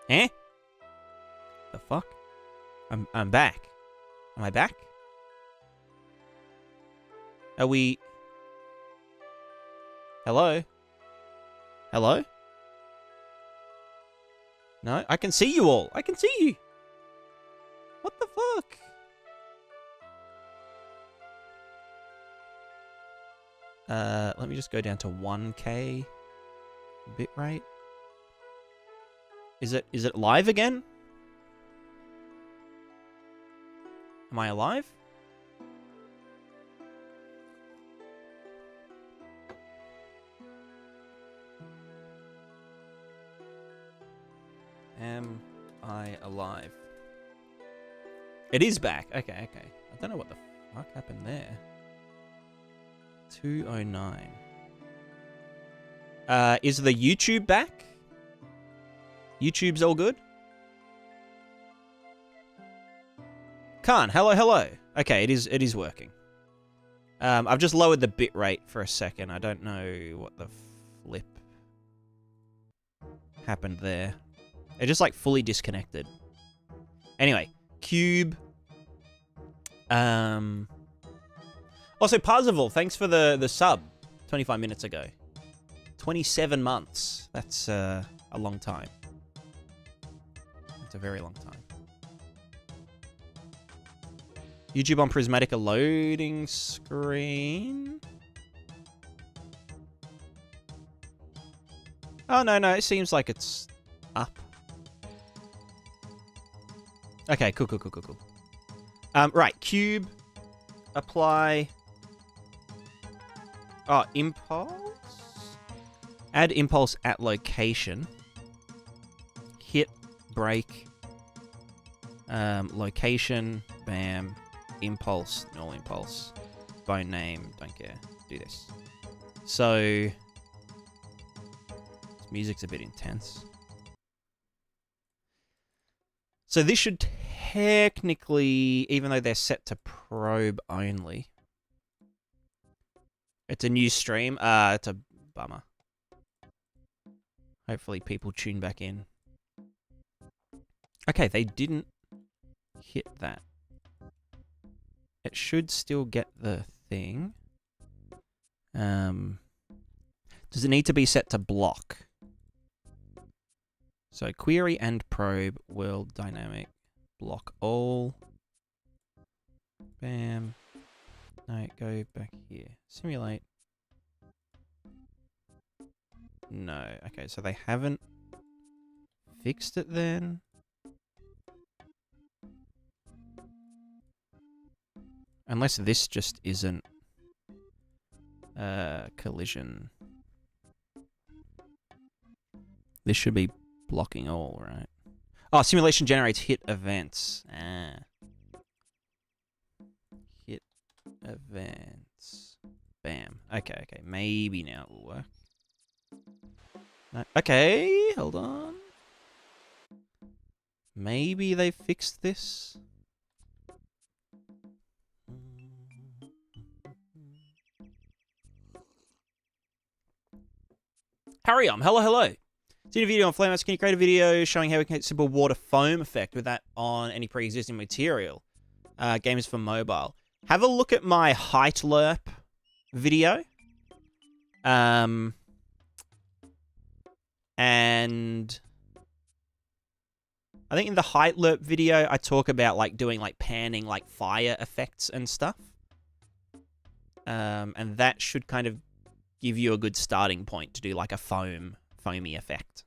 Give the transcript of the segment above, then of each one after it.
Eh? The fuck? I'm back. Am I back? Are we... Hello? Hello? No? I can see you all. I can see you. What the fuck? Let me just go down to 1K bitrate. Is it live again? Am I alive? Am I alive? It is back. Okay, okay. I don't know what the fuck happened there. 209. Is the YouTube back? YouTube's all good? Khan, hello, hello. Okay, it is working. I've just lowered the bitrate for a second. I don't know what the flip happened there. It just like fully disconnected. Anyway, Cube. Also, Parzival, thanks for the sub 25 minutes ago. 27 months. That's a long time. That's a very long time. YouTube on Prismatica loading screen. Oh, no, it seems like it's up. Okay, cool. Right, Cube. Apply. Oh, impulse? Add impulse at location. Hit, break. Location, bam. Impulse, null impulse. Bone name, don't care. Do this. So, this music's a bit intense. So this should technically, even though they're set to probe only. It's a new stream. It's a bummer. Hopefully people tune back in. Okay, they didn't hit that. It should still get the thing. Does it need to be set to block? So query and probe will dynamic block all. Bam. No, go back here. Simulate. No. Okay, so they haven't fixed it then. Unless this just isn't collision. This should be blocking all, right? Oh, simulation generates hit events. Ah. Hit events. Bam. Okay. Maybe now it will work. No. Okay, hold on. Maybe they fixed this. Harryum, hello. Seen a video on Flamehouse. Can you create a video showing how we can get simple water foam effect with that on any pre-existing material? Games for mobile. Have a look at my height lerp video. And I think in the height lerp video, I talk about like doing like panning, like fire effects and stuff. And that should kind of give you a good starting point to do like a foamy effect.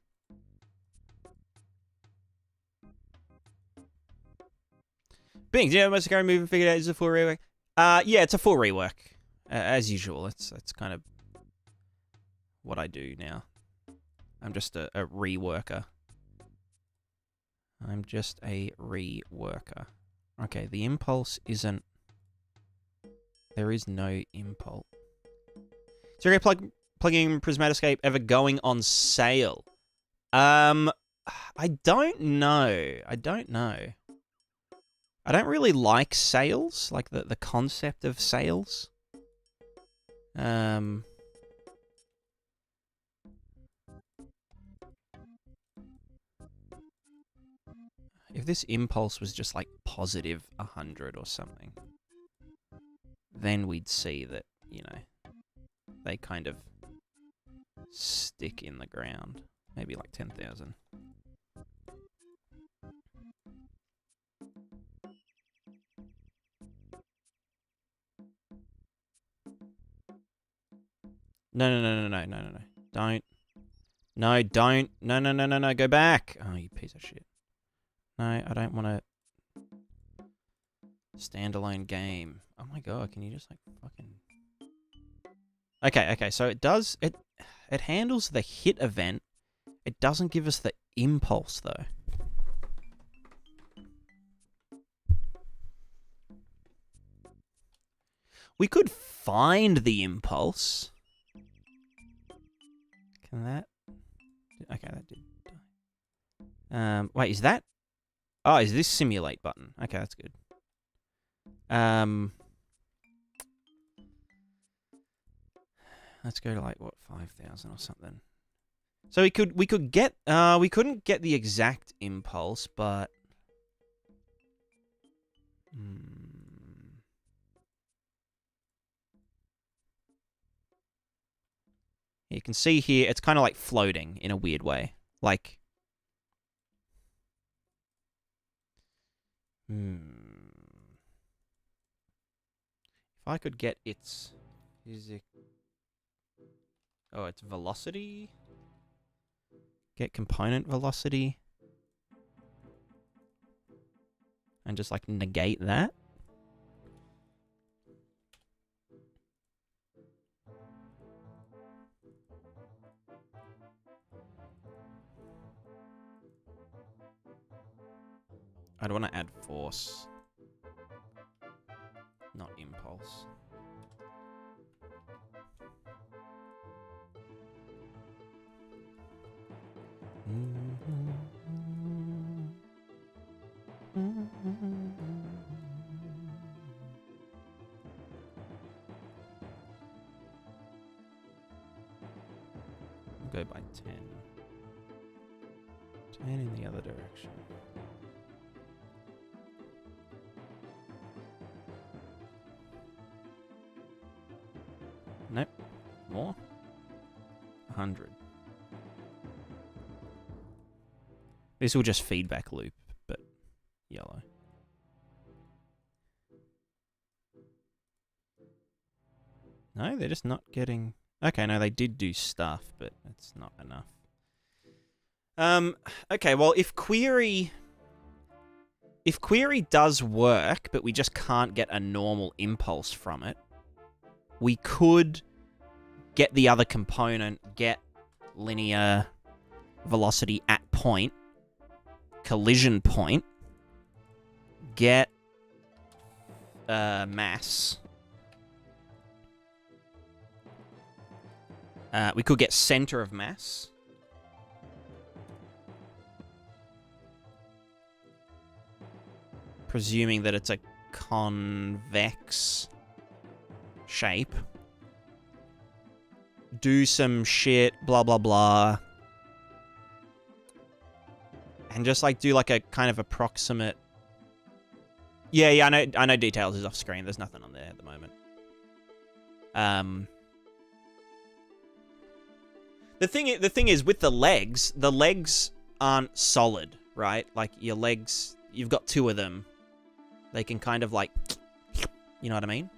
Bing, do you know most current movie figured out is a full rework? Yeah, it's a full rework. As usual, it's kind of what I do now. I'm just a reworker. I'm just a reworker. Okay, the impulse isn't... There is no impulse. Is your plugin Prismatiscape ever going on sale? I don't know. I don't really like sales, like the concept of sales. If this impulse was just like positive 100 or something, then we'd see that, you know, they kind of stick in the ground. Maybe like 10,000. No. Don't. No, don't. No. Go back. Oh, you piece of shit. No, I don't want to. Standalone game. Oh my god, can you just like fucking... Okay, so it does... It handles the hit event. It doesn't give us the impulse, though. We could find the impulse. Can that... Okay, that did die. Wait, is that... Oh, is this simulate button? Okay, that's good. Let's go to like what 5,000 or something. So we could get we couldn't get the exact impulse, but you can see here it's kind of like floating in a weird way, like if I could get its physics. Oh, it's velocity. Get component velocity. And just like negate that. I'd want to add force. Not impulse. Go by 10. 10 in the other direction. Nope. More. 100. This will just feedback loop, but yellow. No, they're just not getting... Okay, no, they did do stuff, but it's not enough. Okay, well, if query does work, but we just can't get a normal impulse from it, we could get the other component, get linear velocity at point, collision point, get mass. We could get center of mass. Presuming that it's a convex shape. Do some shit, blah, blah, blah. And just, like, do, like, a kind of approximate... Yeah, I know details is off screen. There's nothing on there at the moment. The thing is, with the legs aren't solid, right? Like, your legs, you've got two of them. They can kind of, like... You know what I mean?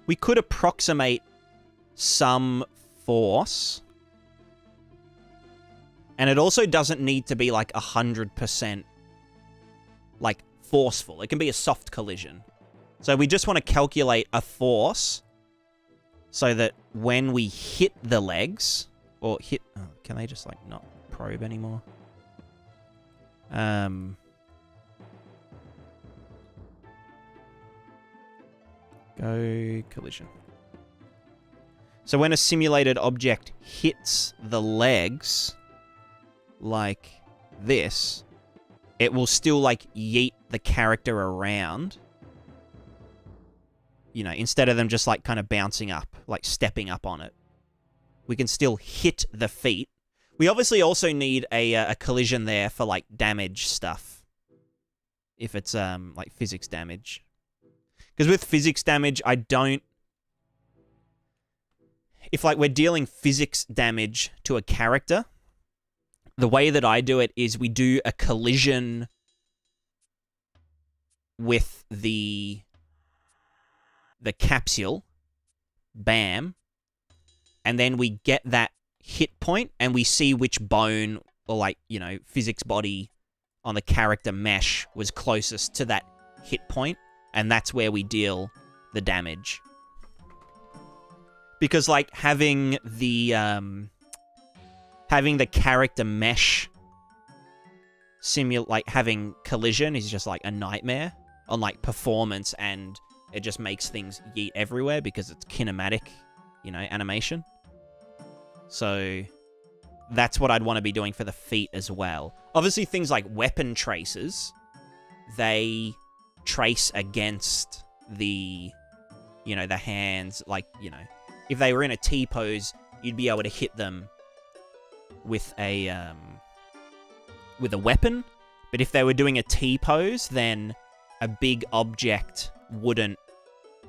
We could approximate some force. And it also doesn't need to be, like, 100%, like, forceful. It can be a soft collision. So we just want to calculate a force so that when we hit the legs, or hit... Oh, can they just, like, not probe anymore? Go collision. So when a simulated object hits the legs, like this, it will still, like, yeet the character around. You know, instead of them just, like, kind of bouncing up, like, stepping up on it. we can still hit the feet. We obviously also need a collision there for, like, damage stuff. If it's, like, physics damage. Because with physics damage, I don't... If, like, we're dealing physics damage to a character, the way that I do it is we do a collision with the capsule. Bam. And then we get that hit point, and we see which bone or, like, you know, physics body on the character mesh was closest to that hit point, and that's where we deal the damage. Because, like, having the character mesh like, having collision is just, like, a nightmare on, like, performance, and it just makes things yeet everywhere because it's kinematic, you know, animation. So that's what I'd want to be doing for the feet as well. Obviously, things like weapon traces, they trace against the, you know, the hands. Like, you know, if they were in a T-pose, you'd be able to hit them with a weapon. But if they were doing a T-pose, then a big object wouldn't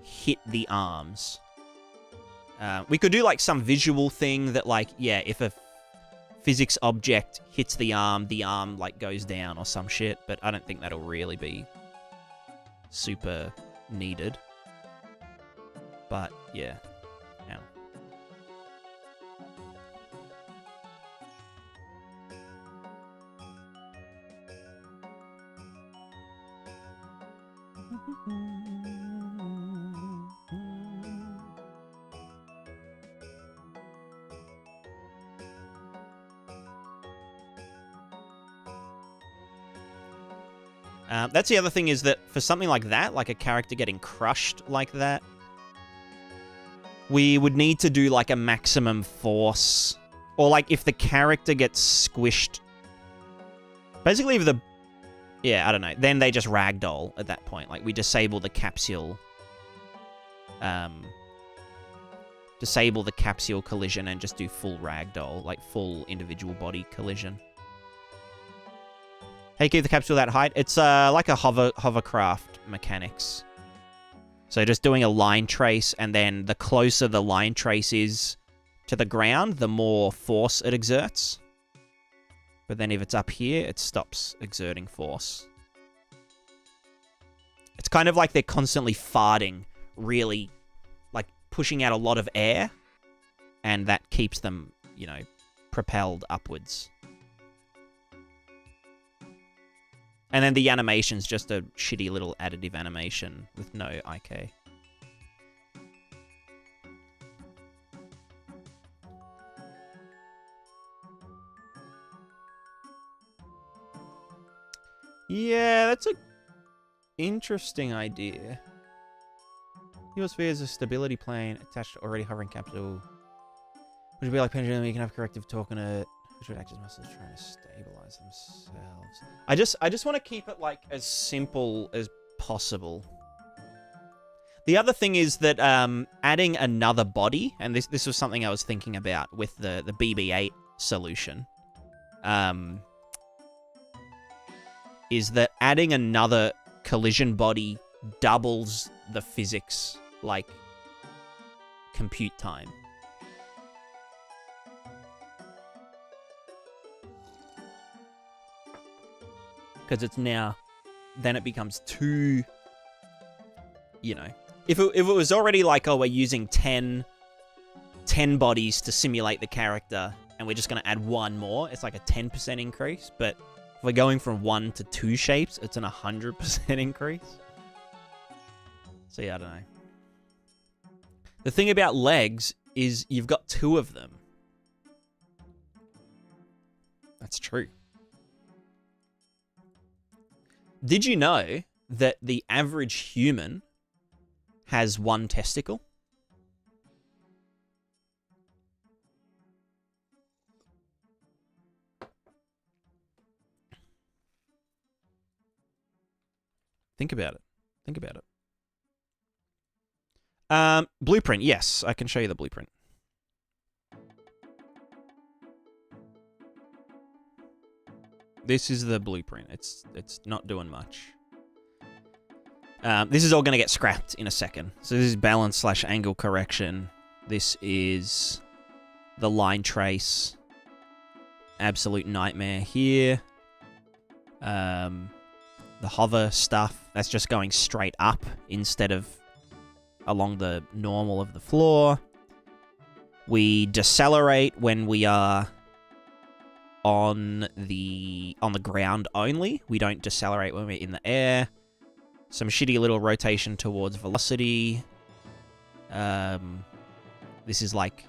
hit the arms. We could do, like, some visual thing that, like, yeah, if a physics object hits the arm, like, goes down or some shit, but I don't think that'll really be super needed. But, yeah. Ow. That's the other thing, is that for something like that, like a character getting crushed like that, we would need to do, like, a maximum force. Or, like, if the character gets squished... Basically, if the... Yeah, I don't know. Then they just ragdoll at that point. Like, we disable the capsule... disable the capsule collision and just do full ragdoll. Like, full individual body collision. How do you keep the capsule that height? It's like a hovercraft mechanics. So just doing a line trace, and then the closer the line trace is to the ground, the more force it exerts. But then if it's up here, it stops exerting force. It's kind of like they're constantly farting, really, like, pushing out a lot of air, and that keeps them, you know, propelled upwards. And then the animation's just a shitty little additive animation with no IK. Yeah, that's a interesting idea. USV is a stability plane attached to already hovering capsule. Which would be like pendulum, you can have corrective torque on it. Which would act as muscles trying to stabilize themselves. I just want to keep it, like, as simple as possible. The other thing is that adding another body, and this was something I was thinking about with the BB-8 solution, is that adding another collision body doubles the physics, like, compute time. Because it's now, then it becomes too, you know, if it was already like, oh, we're using 10 bodies to simulate the character, and we're just going to add one more, it's like a 10% increase. But if we're going from 1 to 2 shapes, it's an 100% increase. So yeah, I don't know. The thing about legs is you've got 2 of them. That's true. Did you know that the average human has 1 testicle? Think about it. Think about it. Blueprint. Yes, I can show you the blueprint. This is the blueprint. It's not doing much. This is all going to get scrapped in a second. So this is balance / angle correction. This is the line trace. Absolute nightmare here. The hover stuff, that's just going straight up instead of along the normal of the floor. We decelerate when we are on the ground only. We don't decelerate when we're in the air. Some shitty little rotation towards velocity. This is like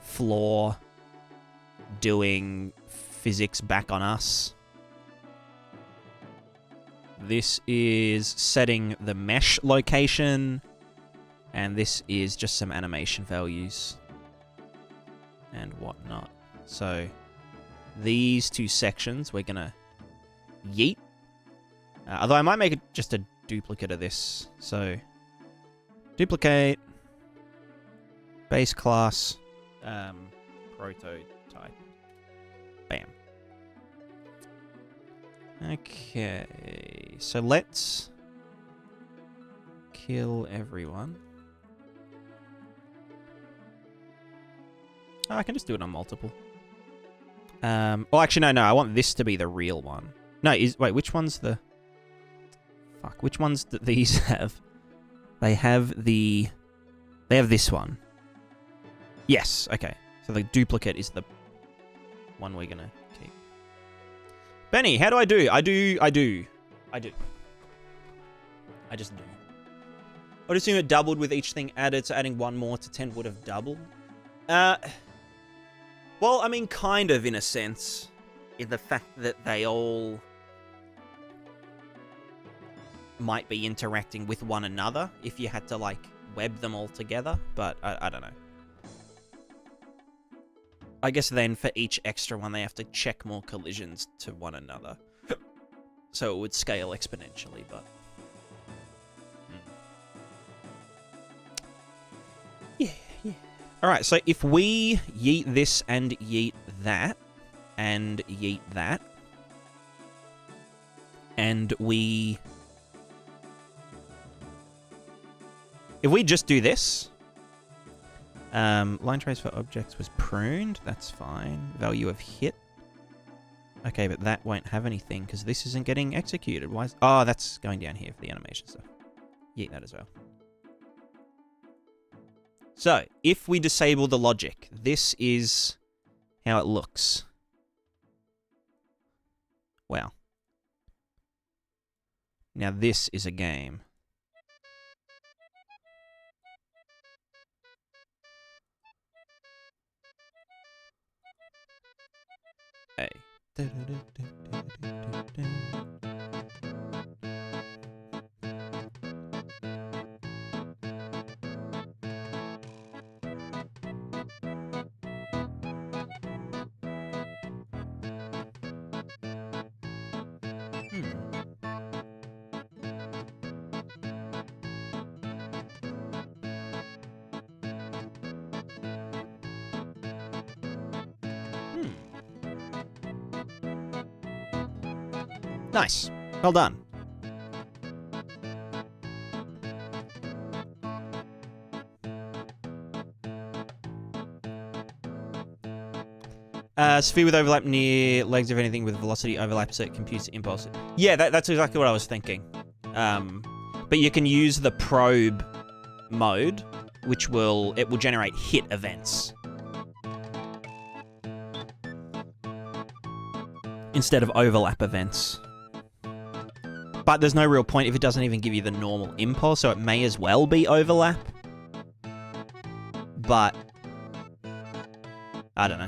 floor doing physics back on us. This is setting the mesh location. And this is just some animation values and whatnot. So these two sections we're going to yeet. Although I might make it just a duplicate of this. So duplicate, base class, prototype. Bam. Okay, so let's kill everyone. Oh, I can just do it on multiple. Well, actually, no. I want this to be the real one. No, wait, which one's the... Fuck, which ones do these have? They have this one. Yes, okay. So the duplicate is the one we're gonna keep. Benny, how do I do? I do. I just do. I would assume it doubled with each thing added, so adding one more to 10 would have doubled. Well, I mean, kind of in a sense, in the fact that they all might be interacting with one another if you had to, like, web them all together, but I don't know. I guess then for each extra one, they have to check more collisions to one another. So it would scale exponentially, but... Yeah. Alright, so if we yeet this and yeet that, and yeet that, and we... If we just do this... line trace for objects was pruned, that's fine. Value of hit. Okay, but that won't have anything, because this isn't getting executed. Why is... Oh, that's going down here for the animation stuff. Yeet that as well. So, if we disable the logic, this is how it looks. Wow. Now this is a game. Hey. Nice. Well done. Sphere with overlap near legs of anything with velocity overlap, so it computes impulse. Yeah, that's exactly what I was thinking. But you can use the probe mode, which will generate hit events instead of overlap events. But there's no real point if it doesn't even give you the normal impulse, so it may as well be overlap. But I don't know.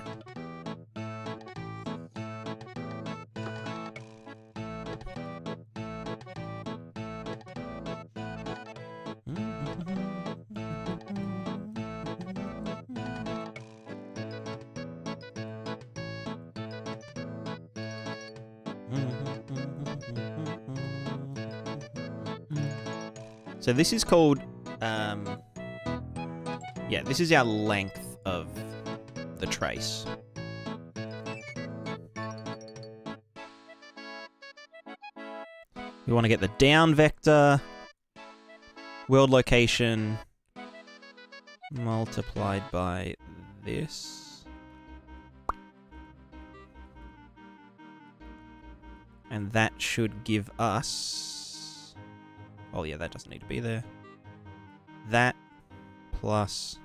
So this is called, yeah, this is our length of the trace. We want to get the down vector, world location, multiplied by this. And that should give us... Oh yeah, that doesn't need to be there. That plus...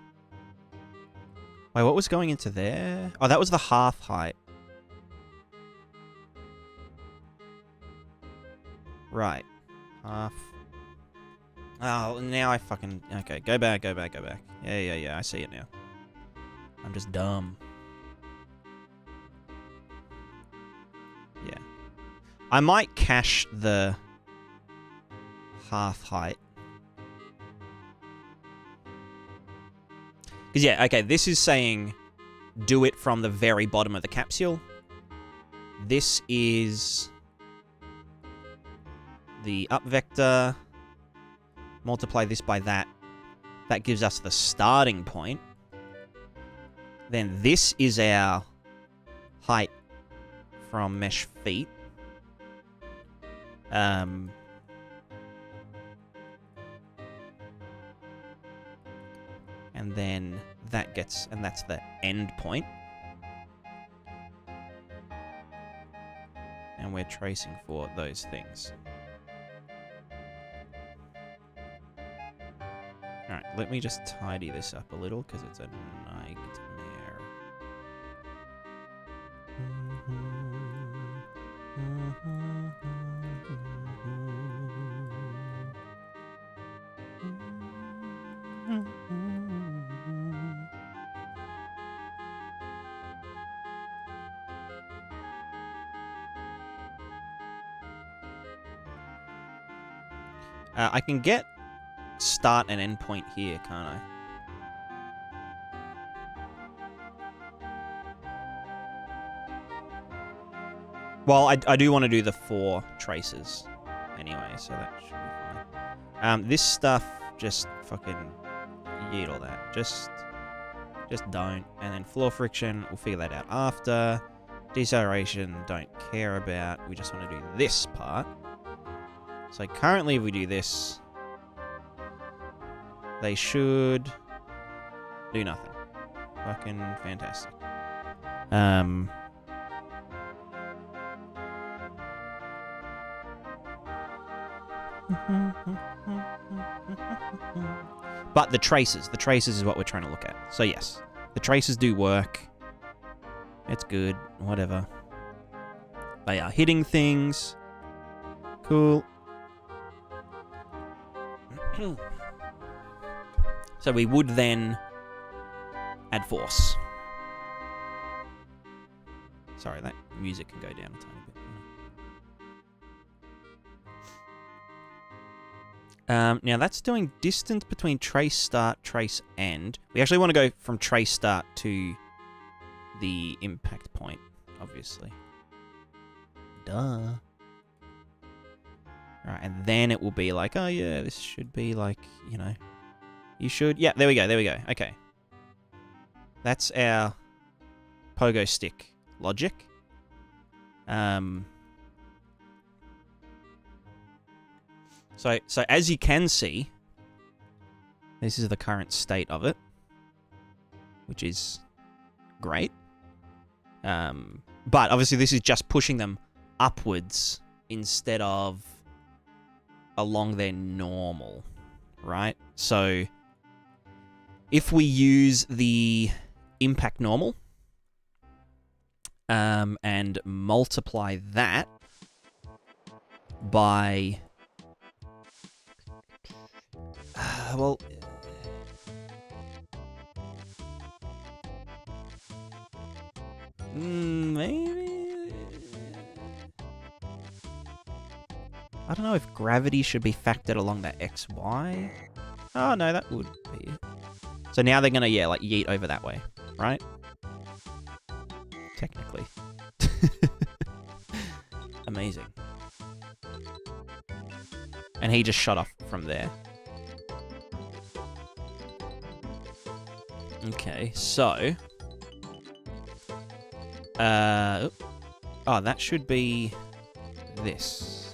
Wait, what was going into there? Oh, that was the half height. Right. Half. Oh, now I fucking... Okay, go back. Yeah, I see it now. I'm just dumb. Yeah. I might cache the half height. Because, yeah, okay, this is saying do it from the very bottom of the capsule. This is the up vector. Multiply this by that. That gives us the starting point. Then this is our height from mesh feet. And then that gets, and that's the end point. And we're tracing for those things. Alright, let me just tidy this up a little, because it's a nightmare. I can get start and end point here, can't I? Well, I do want to do the 4 traces anyway, so that should be fine. This stuff, just fucking yeet all that. Just don't. And then floor friction, we'll figure that out after. Deceleration, don't care about. We just want to do this part. So currently, if we do this, they should do nothing. Fucking fantastic. But the traces is what we're trying to look at. So yes, the traces do work. It's good, whatever. They are hitting things. Cool. So we would then add force. Sorry, that music can go down a tiny bit. Now that's doing distance between trace start, trace end. We actually want to go from trace start to the impact point, obviously. Duh. Right, and then it will be like, oh yeah, this should be like, you know, you should... Yeah, there we go. Okay. That's our pogo stick logic. So as you can see, this is the current state of it, which is great. But obviously this is just pushing them upwards instead of along their normal, right? So if we use the impact normal and multiply that by well, maybe I don't know if gravity should be factored along that XY. Oh no, that would be it. So now they're gonna, yeah, like yeet over that way, right? Technically. Amazing. And he just shot off from there. Okay, so... oh, that should be this.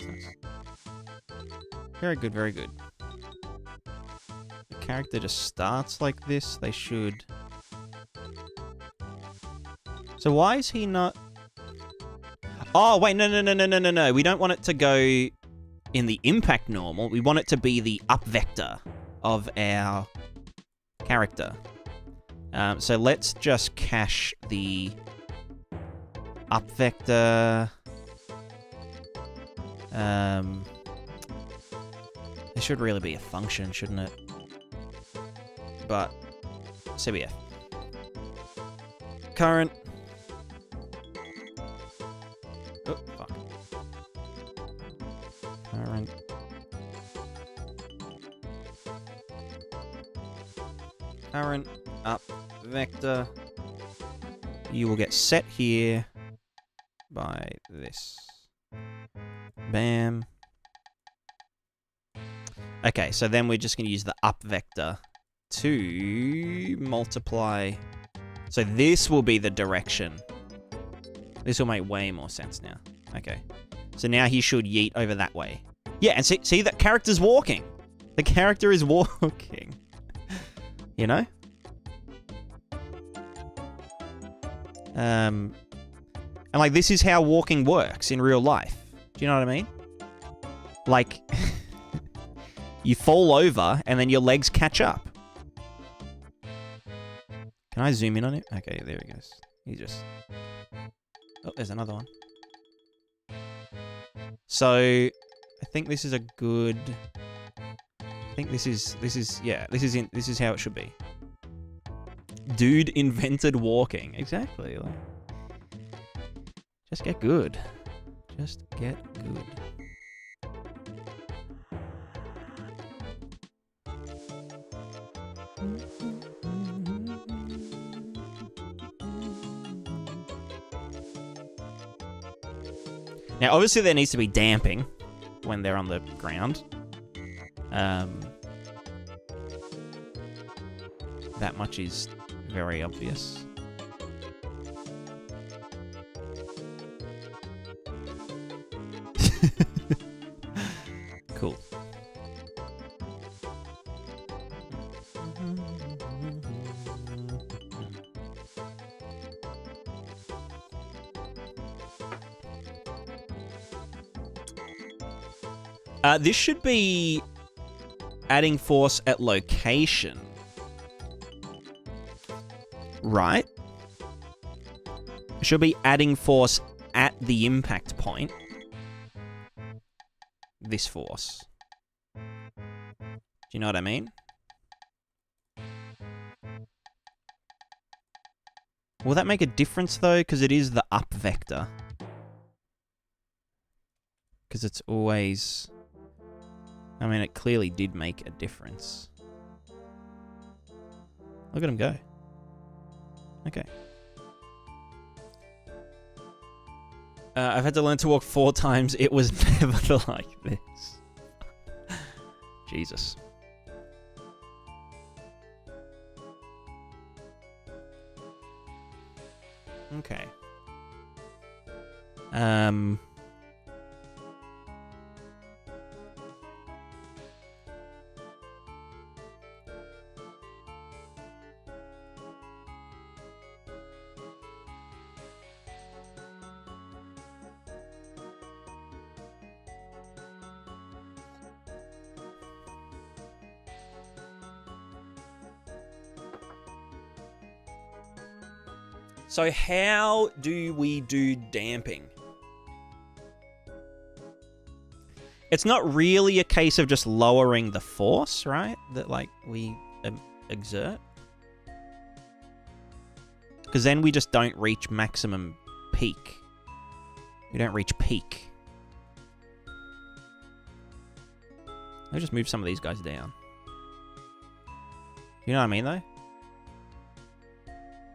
nice. Very good, very good. The character just starts like this. They should... So why is he not... Oh, wait, no. We don't want it to go in the impact normal. We want it to be the up vector of our character. So let's just cache the up vector. There should really be a function, shouldn't it? But CBF. Current. Oh, fuck. Current. Current up vector. You will get set here by this. Bam. Okay, so then we're just going to use the up vector to multiply. So this will be the direction. This will make way more sense now. Okay. So now he should yeet over that way. Yeah, and see that character's walking. The character is walking. You know? And like this is how walking works in real life. Do you know what I mean? Like you fall over and then your legs catch up. Can I zoom in on it? Okay, there he goes. He just... Oh, there's another one. So, I think this is a good... I think this is how it should be. Dude invented walking. Exactly. Like, just get good. Just get good. Now, obviously, there needs to be damping when they're on the ground. That much is very obvious. Cool. This should be adding force at location. Right? It should be adding force at the impact point. This force. Do you know what I mean? Will that make a difference, though? Because it is the up vector. Because it's always... I mean, it clearly did make a difference. Look at him go. Okay. I've had to learn to walk 4 times. It was never like this. Jesus. Okay. So how do we do damping? It's not really a case of just lowering the force, right? That, like, we exert. Because then we just don't reach maximum peak. We don't reach peak. I'll just move some of these guys down. You know what I mean, though?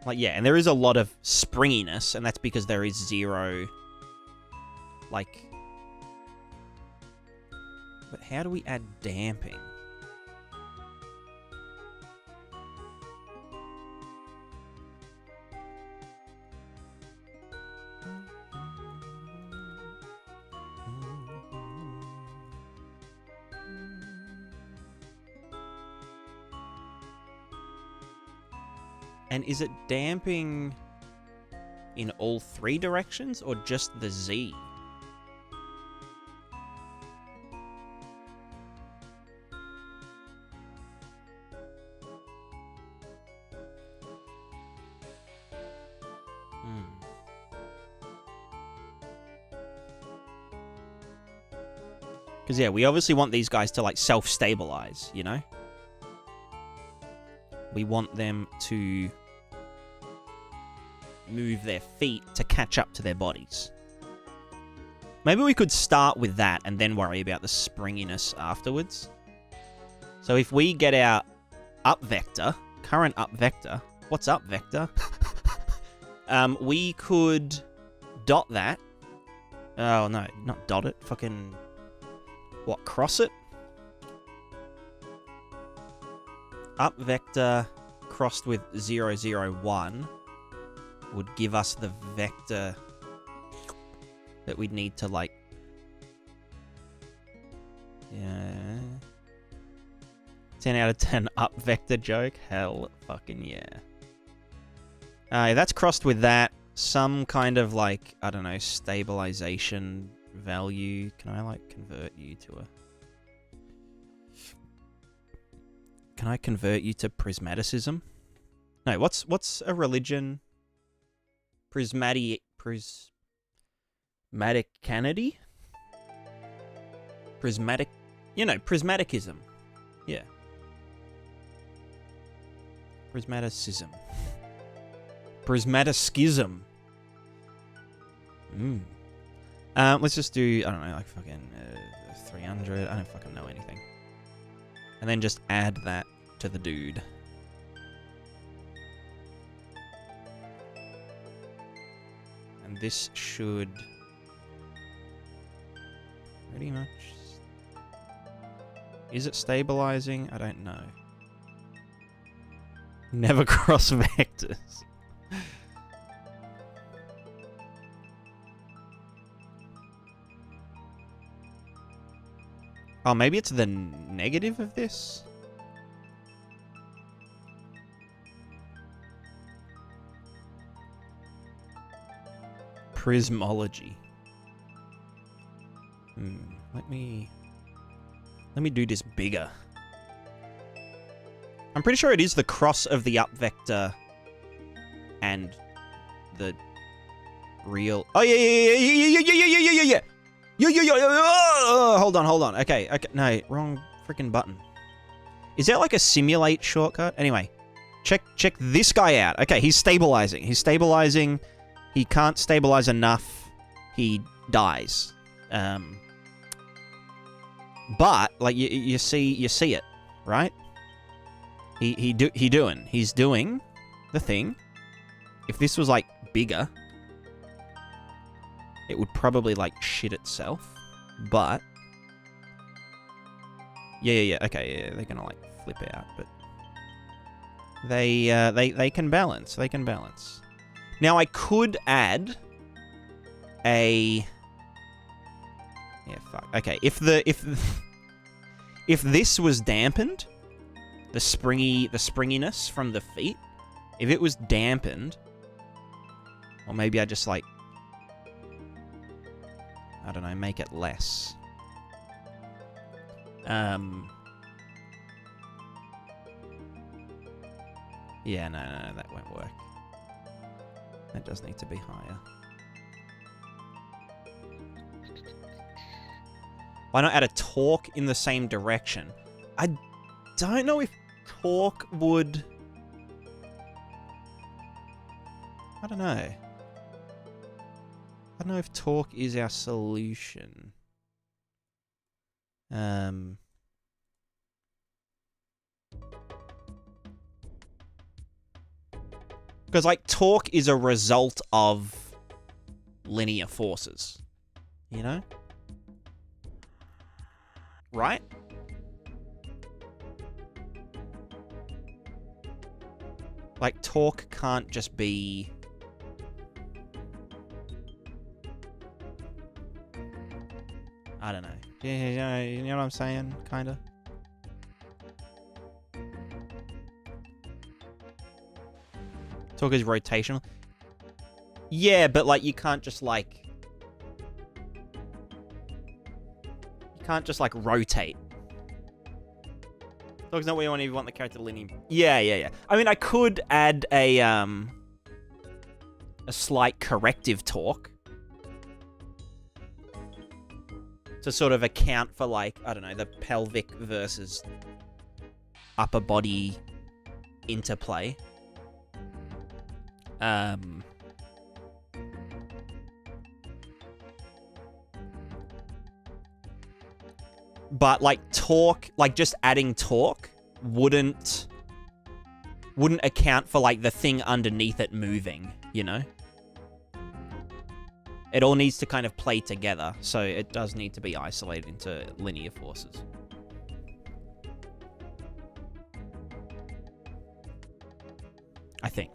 Like, yeah, and there is a lot of springiness, and that's because there is 0, like... But how do we add damping? And is it damping in all three directions or just the Z? Because, yeah, we obviously want these guys to, like, self-stabilize, you know? We want them to move their feet to catch up to their bodies. Maybe we could start with that and then worry about the springiness afterwards. So if we get our up vector, current up vector, what's up vector? We could dot that. Oh, no, not dot it. Fucking... What, cross it? Up vector crossed with 0, 0, 1 would give us the vector that we'd need to, like... Yeah... 10 out of 10 up vector joke? Hell fucking yeah. That's crossed with that. Some kind of, like, I don't know, stabilization value. Can I, like, convert you to a... Can I convert you to prismaticism? No, what's a religion? Prismaticanity? Prismatic... You know, prismaticism. Yeah. Prismaticism. Prismaticism. Let's just do, I don't know, like fucking 300. I don't fucking know anything. And then just add that to the dude. And this should pretty much... Is it stabilizing? I don't know. Never cross vectors. Oh, maybe it's the negative of this? Prismology. Let me do this bigger. I'm pretty sure it is the cross of the up vector and the real... Oh, yeah. Hold on. Okay. No, wrong freaking button. Is that like a simulate shortcut? Anyway, check this guy out. Okay, he's stabilizing. He can't stabilize enough. He dies. But like you see it, right? He's doing the thing. If this was like bigger, it would probably like shit itself. But yeah. Okay, yeah, they're gonna like flip out, but they can balance. They can balance. Now I could add a... Yeah, fuck. Okay, if this was dampened, the springiness from the feet, if it was dampened, or maybe I just like, I don't know, make it less. Yeah, no, that won't work. That does need to be higher. Why not add a torque in the same direction? I don't know if torque would... I don't know. I don't know if torque is our solution. Because, like, torque is a result of linear forces. You know? Right? Like, torque can't just be... I don't know. You know what I'm saying? Kinda. Torque is rotational. Yeah, but, like, you can't just, like... You can't just, like, rotate. Torque's not where you want the character linear. Yeah. I mean, I could add a slight corrective torque to sort of account for, like, I don't know, the pelvic versus upper body interplay. But, like, torque, like, just adding torque wouldn't account for, like, the thing underneath it moving, you know? It all needs to kind of play together, so it does need to be isolated into linear forces. I think.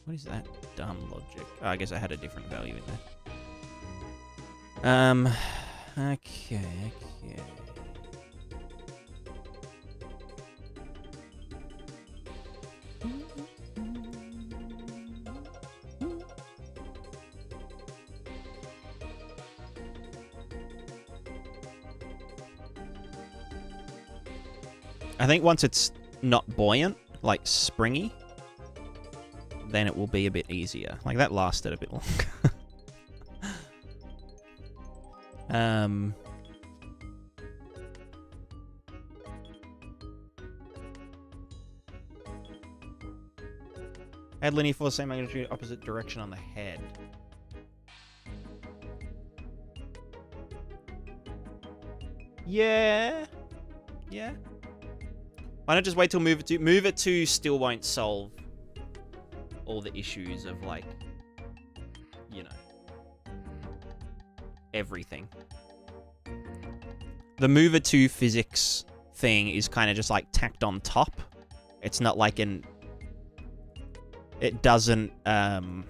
What is that dumb logic? Oh, I guess I had a different value in there. Okay. I think once it's not buoyant, like springy, then it will be a bit easier. Like, that lasted a bit longer. Add linear force, same magnitude, opposite direction on the head. Yeah. Why not just wait till move it to? Move it to still won't solve all the issues of, like, you know, everything. The move it to physics thing is kind of just, like, tacked on top. It's not like an... It doesn't... The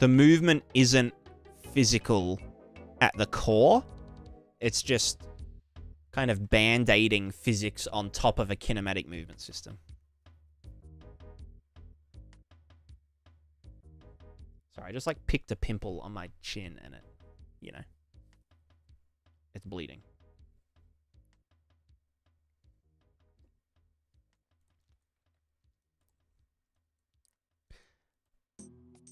movement isn't physical at the core. It's just kind of band-aiding physics on top of a kinematic movement system. Sorry, I just, like, picked a pimple on my chin and it, you know, it's bleeding.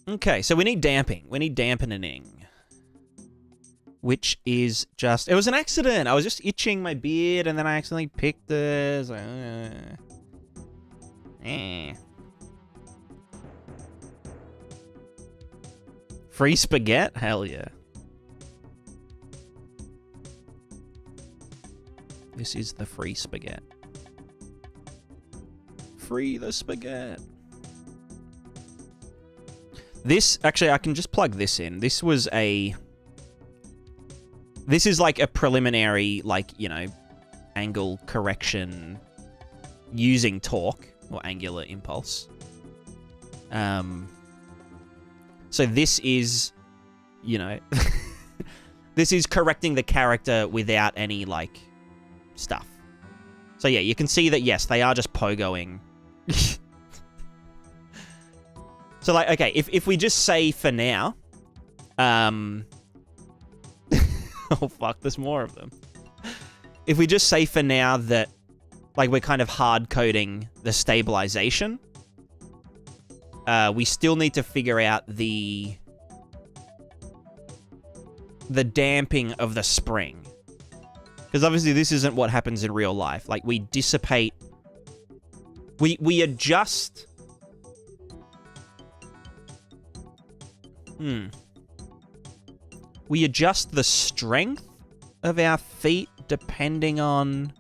Okay, so we need damping. We need dampening. Which is just... It was an accident. I was just itching my beard and then I accidentally picked this. Free spaghetti? Hell yeah. This is the free spaghetti. Free the spaghetti. This, actually, I can just plug this in. This was a... This is like a preliminary, like, you know, angle correction using torque or angular impulse. So this is, you know, this is correcting the character without any, like, stuff. So yeah, you can see that, yes, they are just pogoing. So, like, okay, if we just say for now, oh, fuck, there's more of them. If we just say for now that, like, we're kind of hard-coding the stabilization, we still need to figure out the damping of the spring. Because obviously this isn't what happens in real life. Like, we dissipate... We adjust... We adjust the strength of our feet depending on...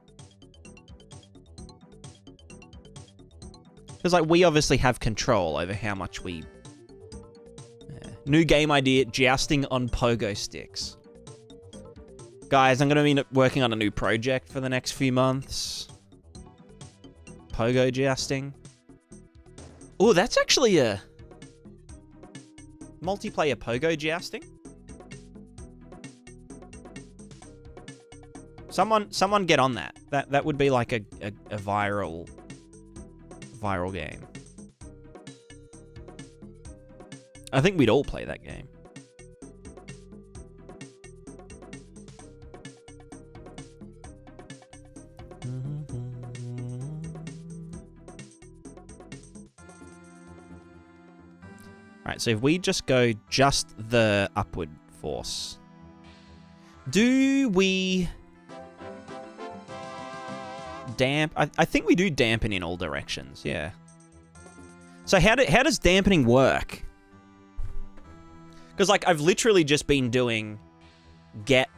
Because, like, we obviously have control over how much we... New game idea, jousting on pogo sticks. Guys, I'm going to be working on a new project for the next few months. Pogo jousting. Oh, that's actually a multiplayer Pogo jousting. Someone get on that. That would be like a viral game. I think we'd all play that game. Alright, so if we just go just the upward force. Do we I think we do dampen in all directions, yeah. So how does dampening work? Because, like, I've literally just been doing get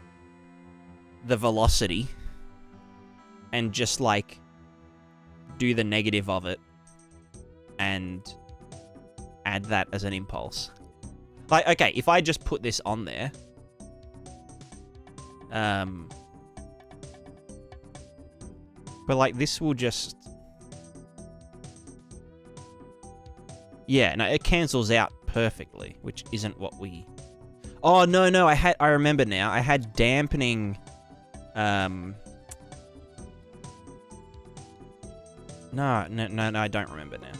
the velocity and just, like, do the negative of it and add that as an impulse. Like, okay, if I just put this on there, but, like, this will just... Yeah, no, it cancels out perfectly, which isn't what we... Oh, no, I remember now. I had dampening... No, I don't remember now.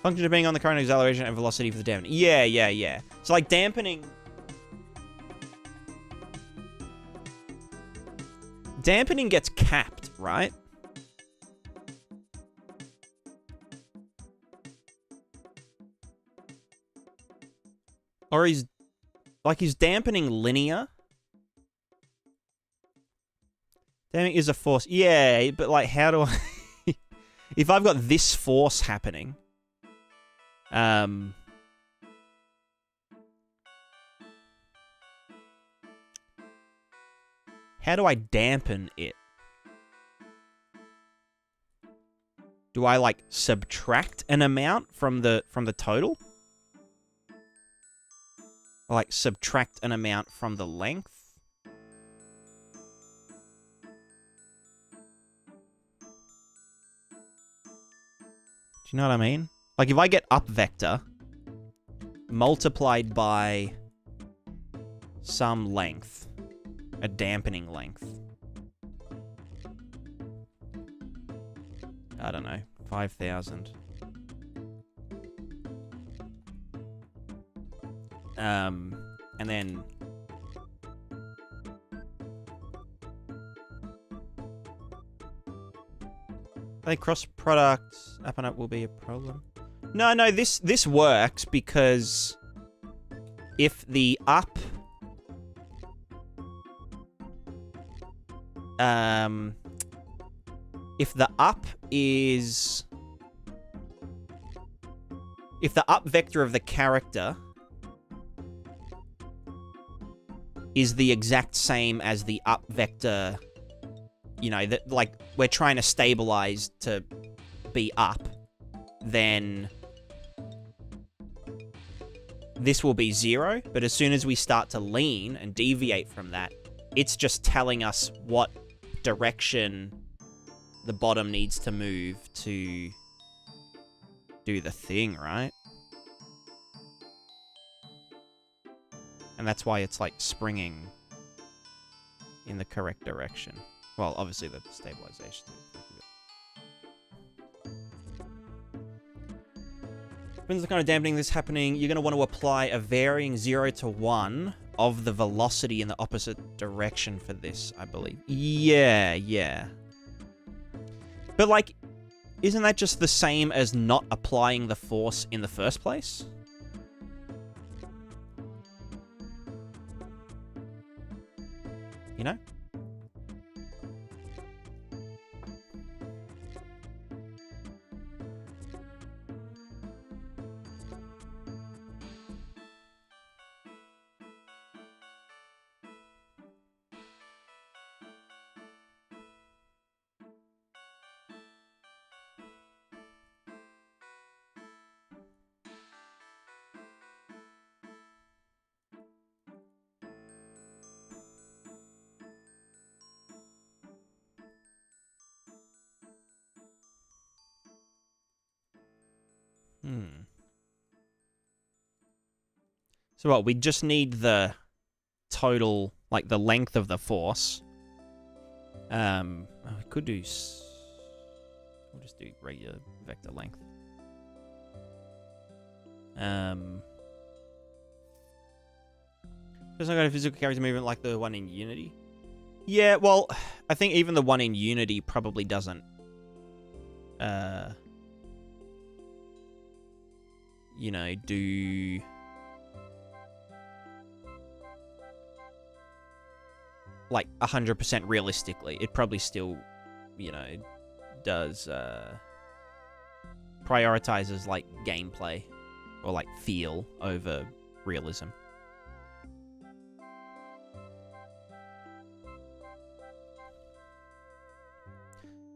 Function of being on the current acceleration and velocity for the dampening. Yeah. So, like, dampening... Dampening gets capped, right? Or is dampening linear? Dampening is a force. Yeah, but, like, how do I... If I've got this force happening... How do I dampen it? Do I, like, subtract an amount from the total? Or, like, subtract an amount from the length? Do you know what I mean? Like, if I get up vector multiplied by some length, a dampening length. I don't know, 5,000. And then... I think cross products up and up will be a problem. No, this works because if the up... if the up is... If the up vector of the character is the exact same as the up vector, you know, that, like, we're trying to stabilize to be up, then this will be 0, but as soon as we start to lean and deviate from that, it's just telling us what direction the bottom needs to move to do the thing, right? And that's why it's, like, springing in the correct direction. Well, obviously the stabilization. Depends on the kind of dampening that's happening. You're going to want to apply a varying 0 to 1 of the velocity in the opposite direction for this, I believe. Yeah. But, like, isn't that just the same as not applying the force in the first place? You know? So what, we just need the total, like the length of the force. We could do... We'll just do regular vector length. Does not got a physical character movement like the one in Unity? Yeah, well, I think even the one in Unity probably doesn't... you know, do... like 100% realistically. It probably still, you know, does prioritizes like gameplay or like feel over realism.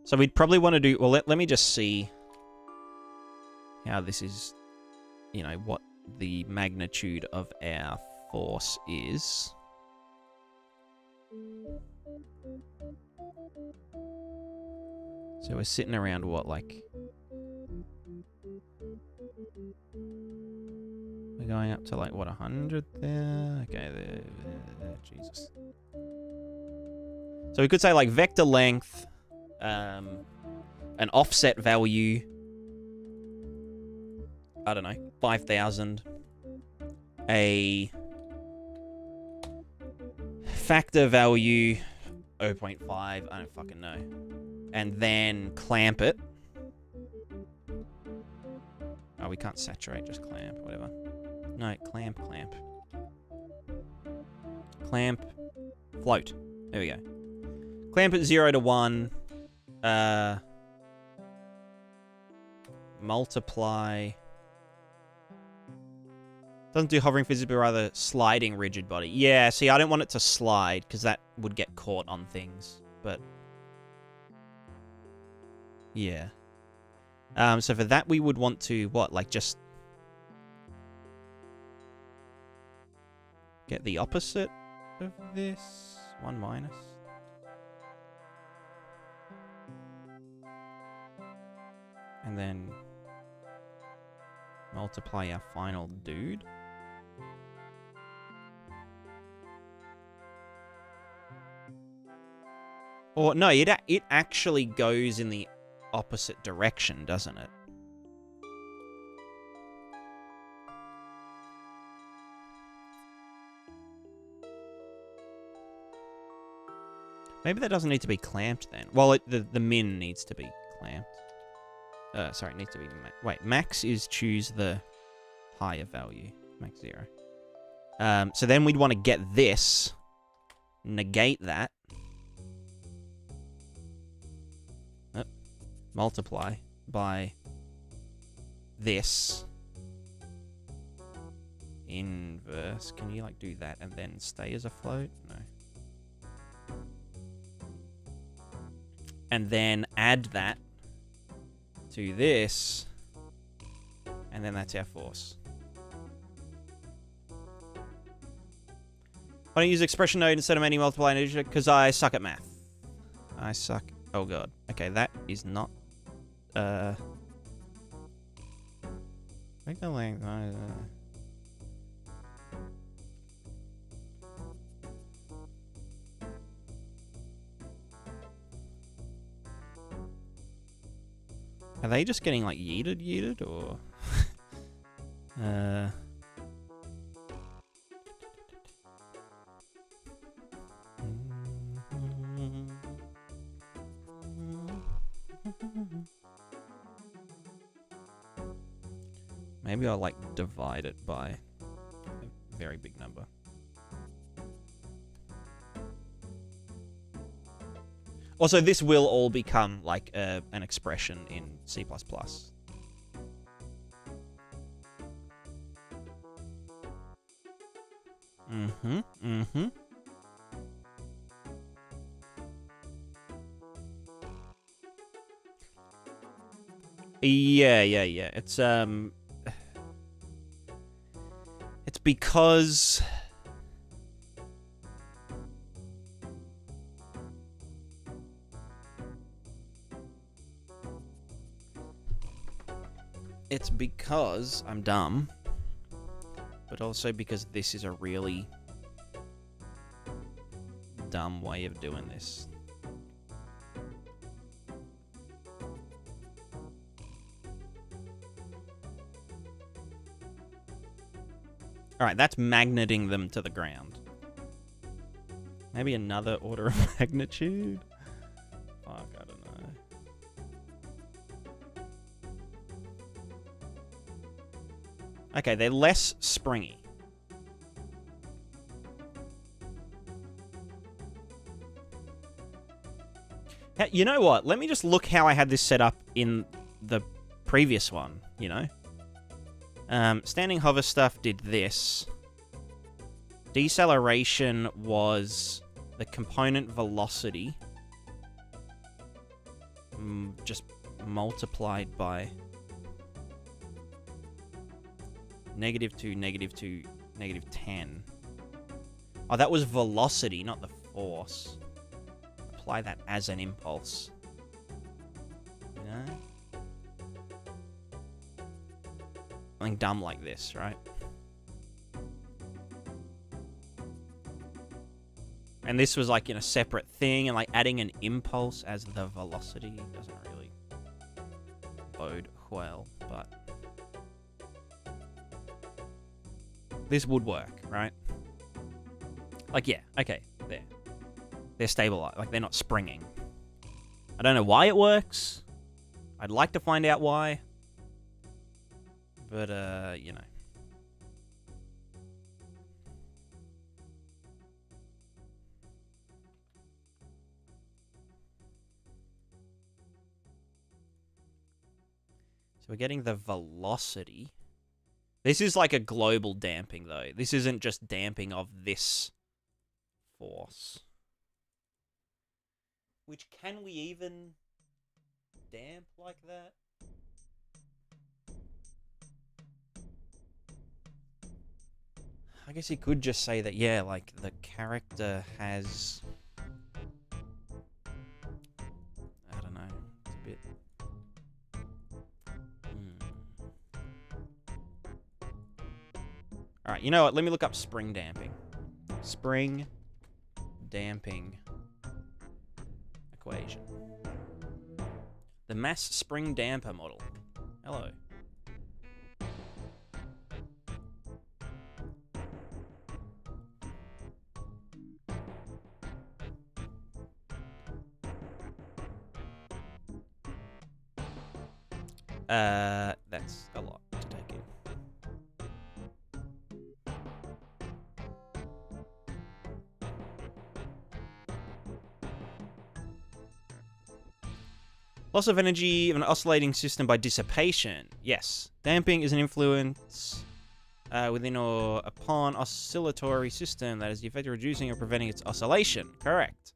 So we'd probably want to do, well, let me just see how this is, you know, what the magnitude of our force is. So we're sitting around what, like... We're going up to like, what, 100 there? Okay, there, Jesus. So we could say like vector length, an offset value, I don't know, 5,000. A factor value, 0.5, I don't fucking know. And then clamp it. Oh, we can't saturate, just clamp, whatever. No, clamp. Clamp, float. There we go. Clamp at 0 to 1. Multiply. Doesn't do hovering physically, but rather sliding rigid body. Yeah, see, I don't want it to slide, because that would get caught on things. But... yeah. So for that, we would want to, what, like, just... get the opposite of this? 1 minus? And then... multiply our final dude. Or, no, it actually goes in the opposite direction, doesn't it? Maybe that doesn't need to be clamped then. Well, the min needs to be clamped. Sorry, it needs to be... wait, max is choose the higher value. Max 0. So then we'd want to get this, negate that, multiply by this inverse. Can you, like, do that and then stay as a float? No. And then add that to this, and then that's our force. Why don't you use expression node instead of any multiply integer? Because I suck at math. I suck. Oh god. Okay, that is not... make the length... Are they just getting, like, yeeted, or... Maybe I'll, like, divide it by a very big number. Also, this will all become, like, an expression in C++. Yeah. It's because... It's because I'm dumb, but also because this is a really dumb way of doing this. Alright, that's magneting them to the ground. Maybe another order of magnitude? Fuck, I don't know. Okay, they're less springy. You know what? Let me just look how I had this set up in the previous one, you know? Standing hover stuff did this. Deceleration was the component velocity just multiplied by -2, -2, -10. Oh, that was velocity, not the force. Apply that as an impulse. You know? Something dumb like this, right? And this was like in a separate thing, and like adding an impulse as the velocity doesn't really bode well, but this would work, right? Like, yeah, okay, there. They're stabilized, like they're not springing. I don't know why it works. I'd like to find out why. But, you know. So we're getting the velocity. This is like a global damping, though. This isn't just damping of this force. Which, can we even damp like that? I guess you could just say that, yeah, like, the character has... I don't know. It's a bit... Alright, you know what? Let me look up spring damping. Spring damping equation. The mass spring damper model. Hello. That's a lot to take in. Loss of energy of an oscillating system by dissipation. Yes. Damping is an influence within or upon oscillatory system that is the effect of reducing or preventing its oscillation. Correct.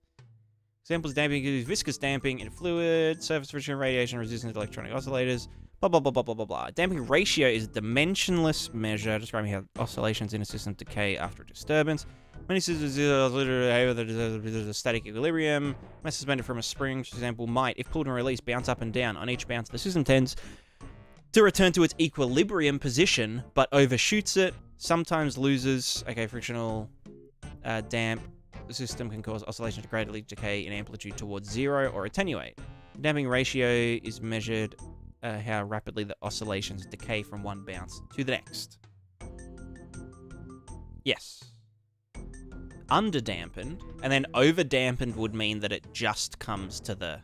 Examples of damping include viscous damping in fluid, surface friction, radiation, resistance to electronic oscillators, blah, blah, blah, blah, blah, blah, blah. Damping ratio is a dimensionless measure describing how oscillations in a system decay after a disturbance. Many systems there's a static equilibrium. Mass suspended from a spring, for example, might, if pulled and released, bounce up and down. On each bounce, the system tends to return to its equilibrium position, but overshoots it, sometimes loses, okay, frictional damp. The system can cause oscillation to gradually decay in amplitude towards 0 or attenuate. Damping ratio is measured how rapidly the oscillations decay from one bounce to the next. Yes. Underdampened, and then overdampened would mean that it just comes to the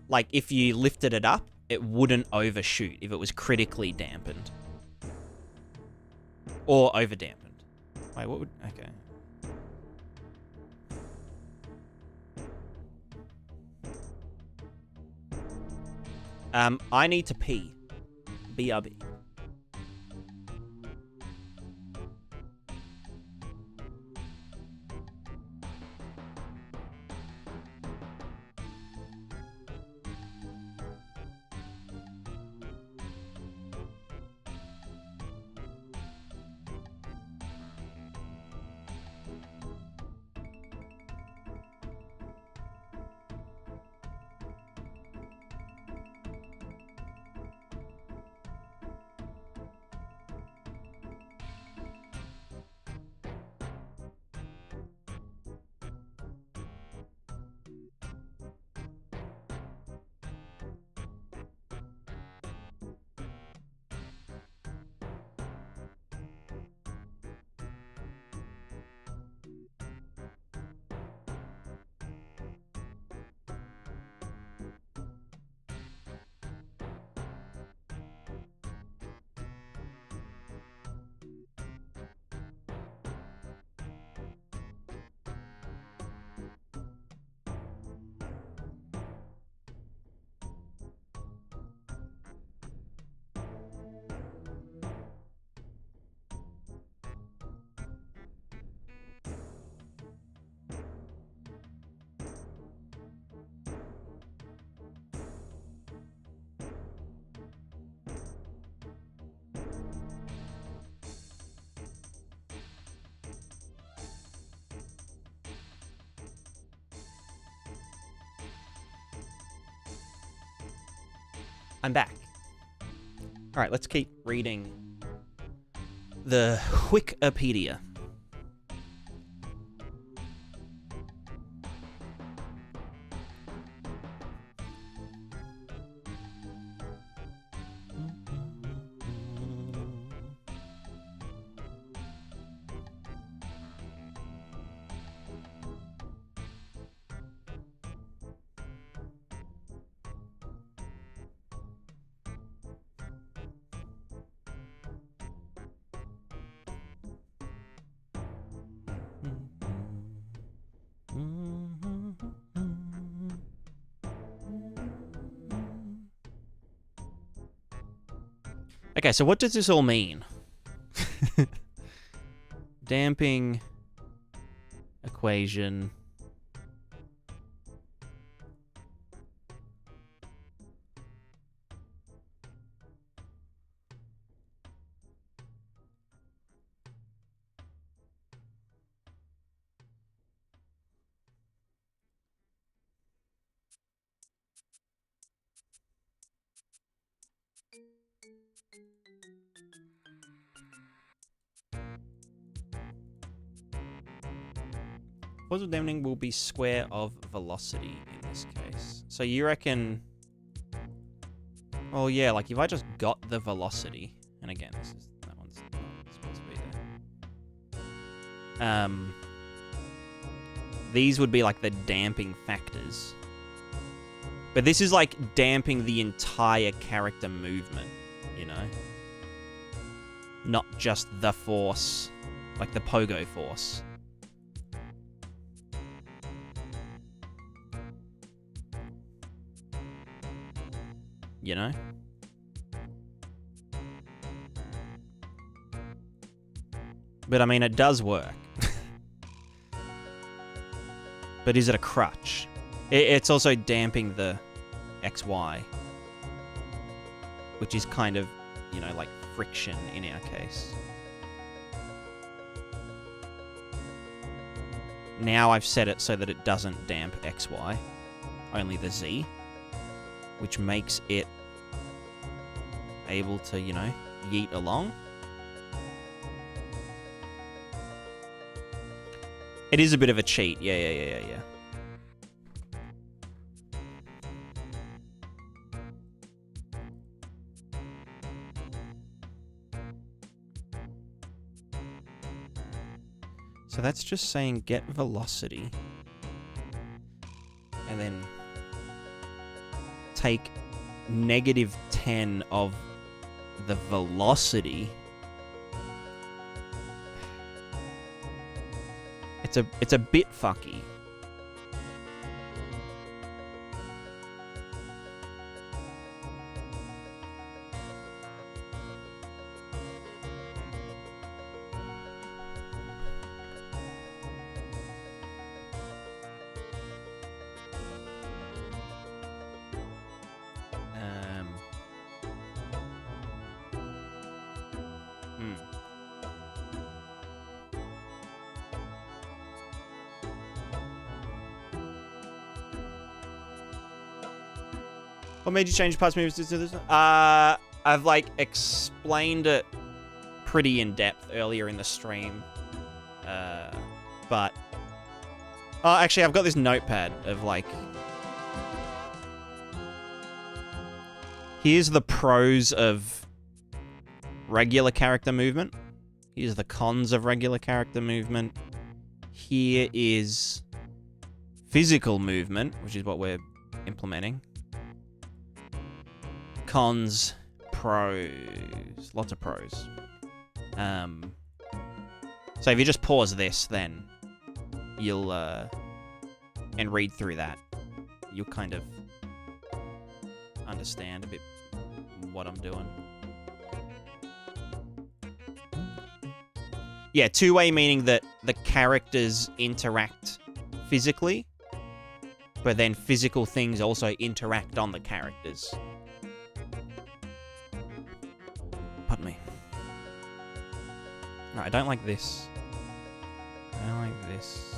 like if you lifted it up, it wouldn't overshoot if it was critically dampened. Or overdampened. Wait, what would... Okay. I need to pee. BRB. I'm back. All right, let's keep reading the Wikipedia. Okay, so what does this all mean? Damping equation. Positive damping will be square of velocity in this case. So you reckon... Well, yeah, like if I just got the velocity... And again, that one's not supposed to be there. These would be like the damping factors. But this is like damping the entire character movement, you know? Not just the force, like the Pogo force. You know? But I mean, it does work. But is it a crutch? It's also damping the XY, which is kind of, you know, like friction in our case. Now I've set it so that it doesn't damp XY, only the Z, which makes it able to, you know, yeet along. It is a bit of a cheat. Yeah. So that's just saying get velocity. And then take -10 of the velocity. It's a bit fucky. What made you change past moves to this? I've like explained it pretty in depth earlier in the stream. But actually, I've got this notepad of like, here's the pros of regular character movement. Here's the cons of regular character movement. Here is physical movement, which is what we're implementing. Cons, pros, lots of pros. So if you just pause this, then you'll and read through that, you'll kind of understand a bit what I'm doing. Yeah, two-way meaning that the characters interact physically, but then physical things also interact on the characters. Pardon me. No, I don't like this. I don't like this.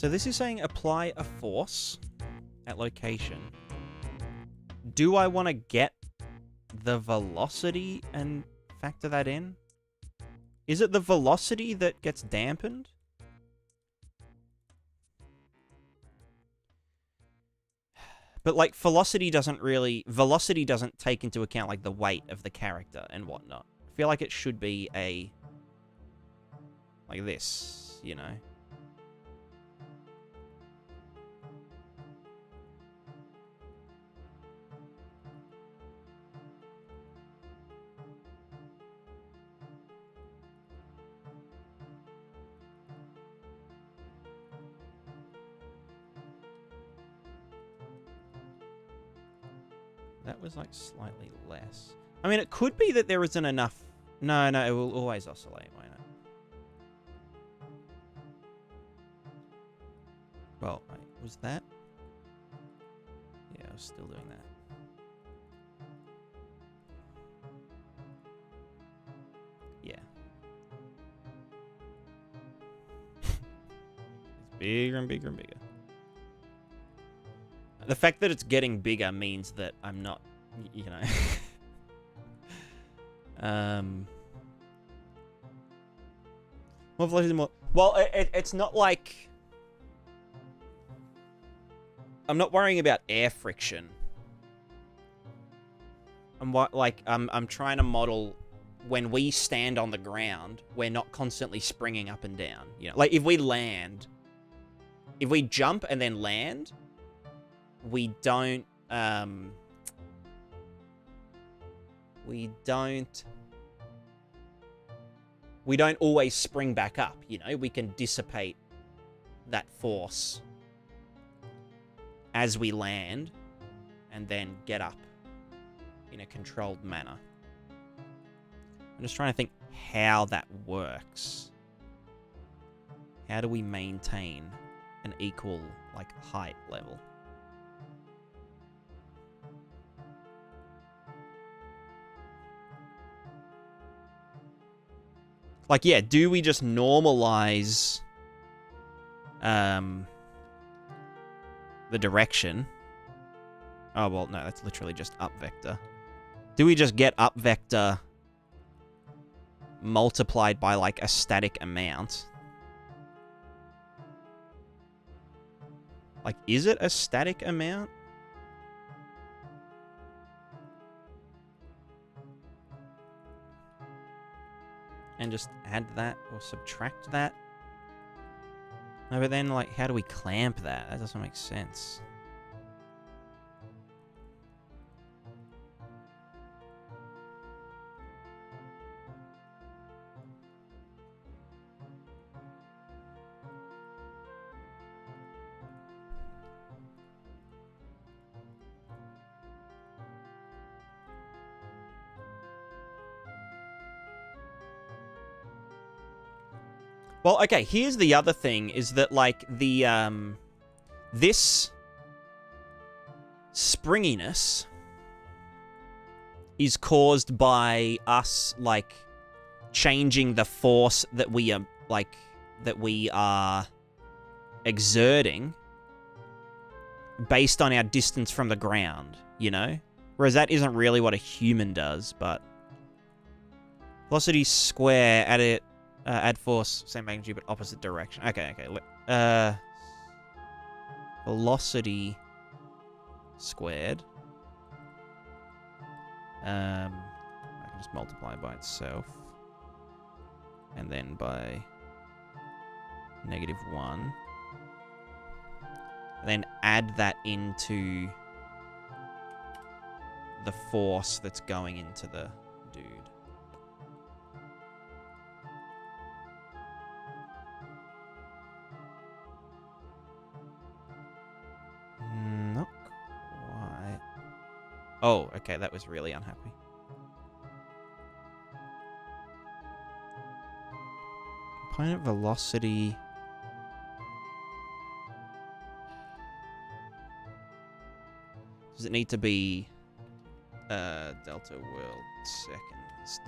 So this is saying apply a force at location. Do I want to get the velocity and factor that in? Is it the velocity that gets dampened? But, like, velocity doesn't take into account, like, the weight of the character and whatnot. I feel like it should be like this, you know? That was, like, slightly less. I mean, it could be that there isn't enough. No, it will always oscillate, won't it? Well, wait, was that? Yeah, I was still doing that. Yeah. It's bigger and bigger and bigger. The fact that it's getting bigger means that I'm not, you know. More velocity, more. Well, it's not like I'm not worrying about air friction. I'm trying to model when we stand on the ground, we're not constantly springing up and down. You know, like if we jump and then land, we don't always spring back up, you know? We can dissipate that force as we land and then get up in a controlled manner. I'm just trying to think how that works. How do we maintain an equal, like, height level? Like, yeah, do we just normalize the direction? Oh, well, no, that's literally just up vector. Do we just get up vector multiplied by, like, a static amount? Like, is it a static amount? And just add that or subtract that? No, but then, like, how do we clamp that? That doesn't make sense. Well, okay, here's the other thing, is that, like, the, this springiness is caused by us, like, changing the force that we are exerting based on our distance from the ground, you know? Whereas that isn't really what a human does, but velocity square, add force, same magnitude, but opposite direction. Okay. Velocity squared. I can just multiply by itself. And then by -1. And then add that into the force that's going into the dude. Not quite. Oh, okay, that was really unhappy. Component velocity. Does it need to be delta world seconds?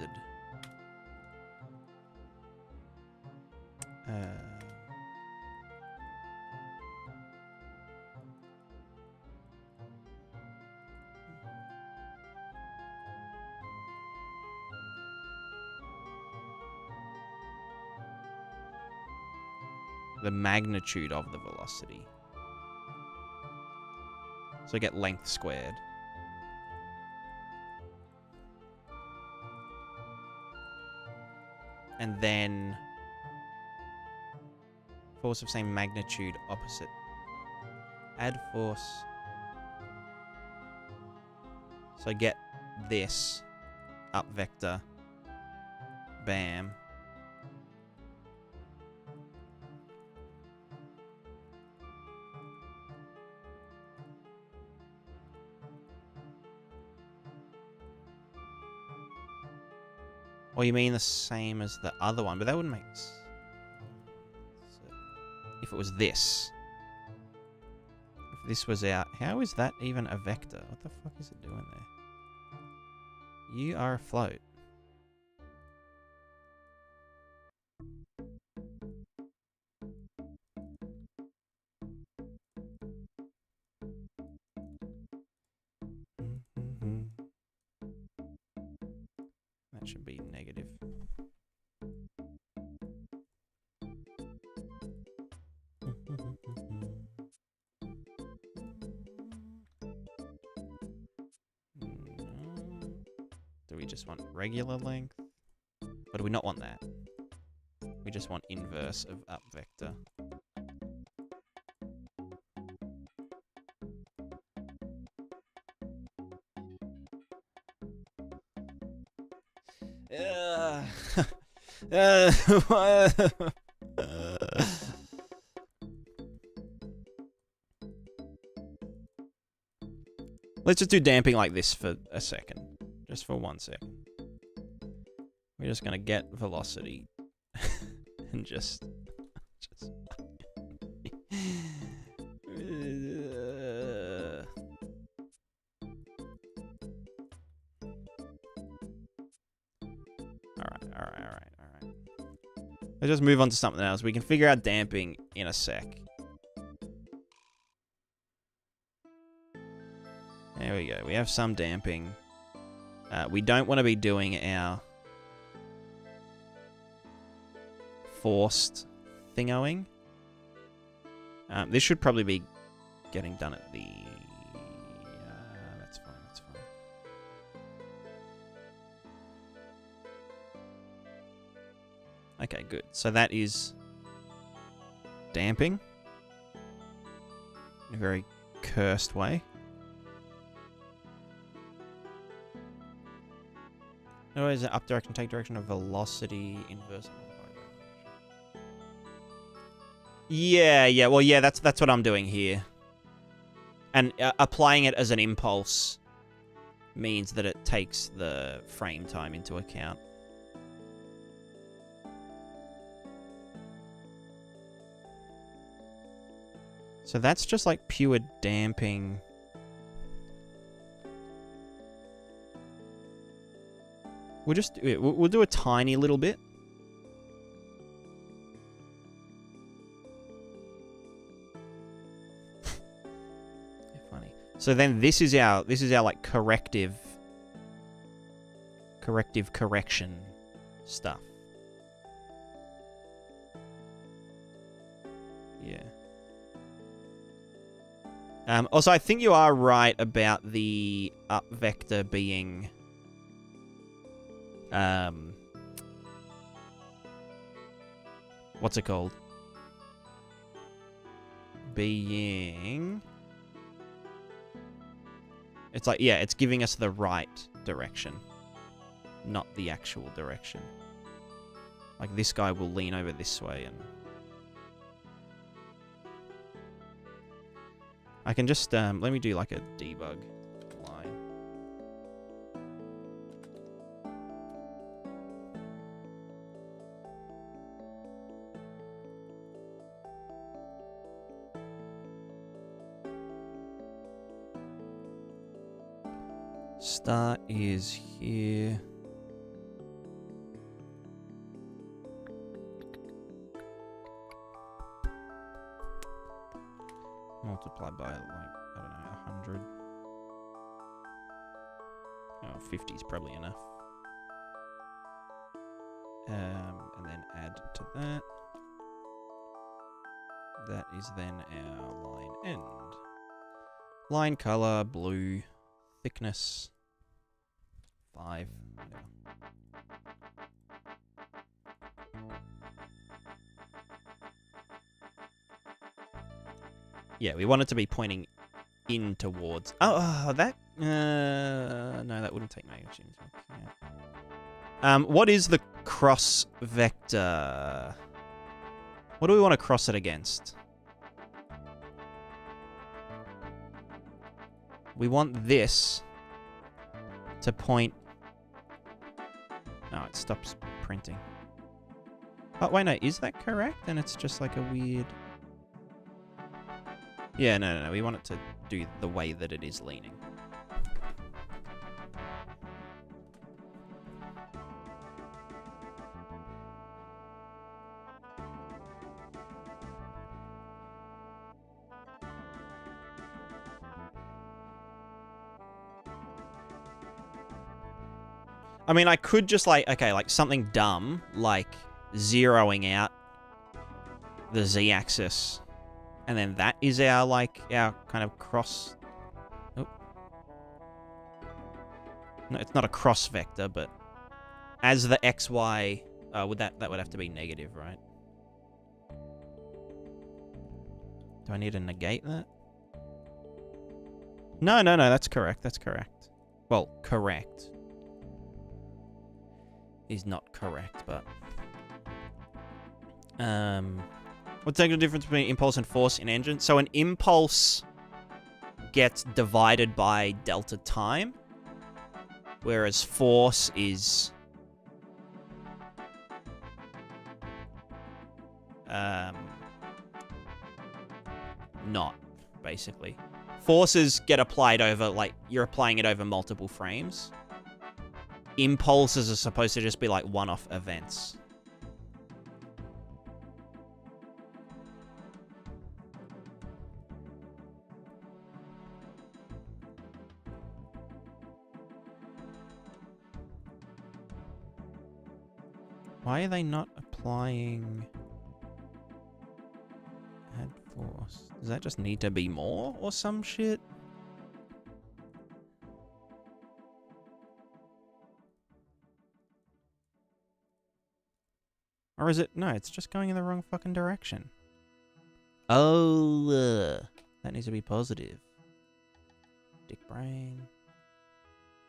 the magnitude of the velocity. So get length squared. And then force of same magnitude opposite. Add force. So get this up vector. Bam. Or you mean the same as the other one, but that wouldn't make sense. If it was this. If this was out, how is that even a vector? What the fuck is it doing there? You are afloat. That should be negative. Do we just want regular length? Or do we not want that? We just want inverse of up vector. Let's just do damping like this for a second. Just for 1 second. We're just gonna get velocity and just Alright. Let's just move on to something else. We can figure out damping in a sec. There we go. We have some damping. We don't want to be doing our forced thingoing. This should probably be getting done at the... that's fine. Okay, good. So that is damping in a very cursed way. No, is it up direction, take direction of velocity, inverse. Yeah. Well, yeah, that's what I'm doing here. And applying it as an impulse means that it takes the frame time into account. So that's just like pure damping. We'll do a tiny little bit. Funny. So then this is our like corrective correction stuff. Yeah. Also, I think you are right about the up vector being what's it called? Being... It's like, yeah, it's giving us the right direction, not the actual direction. Like, this guy will lean over this way, and... I can just, let me do, like, a debug line. Start is here. Multiply by, like, I don't know, 100. Oh, 50 is probably enough. And then add to that. that is then our line end. Line color, blue. Thickness, 5. Yeah, we want it to be pointing in towards. Oh, that. No, that wouldn't take magnitude into account. What is the cross vector? What do we want to cross it against? We want this to point... Oh, it stops printing. Oh, wait, no. Is that correct? Then it's just like a weird... Yeah, no. We want it to do the way that it is leaning. I mean, I could just like, okay, like something dumb, like zeroing out the z-axis, and then that is our, like, our kind of cross... Oh. No, it's not a cross vector, but as the xy, that would have to be negative, right? Do I need to negate that? No, that's correct, that's correct. Well, correct. Is not correct, but... What's the technical difference between impulse and force in engine? So an impulse gets divided by delta time, whereas force is... not, basically. Forces get applied over, like, you're applying it over multiple frames. Impulses are supposed to just be like one-off events. Why are they not applying add force? Does that just need to be more or some shit? Or is it... No, it's just going in the wrong fucking direction. Oh, that needs to be positive. Dick brain.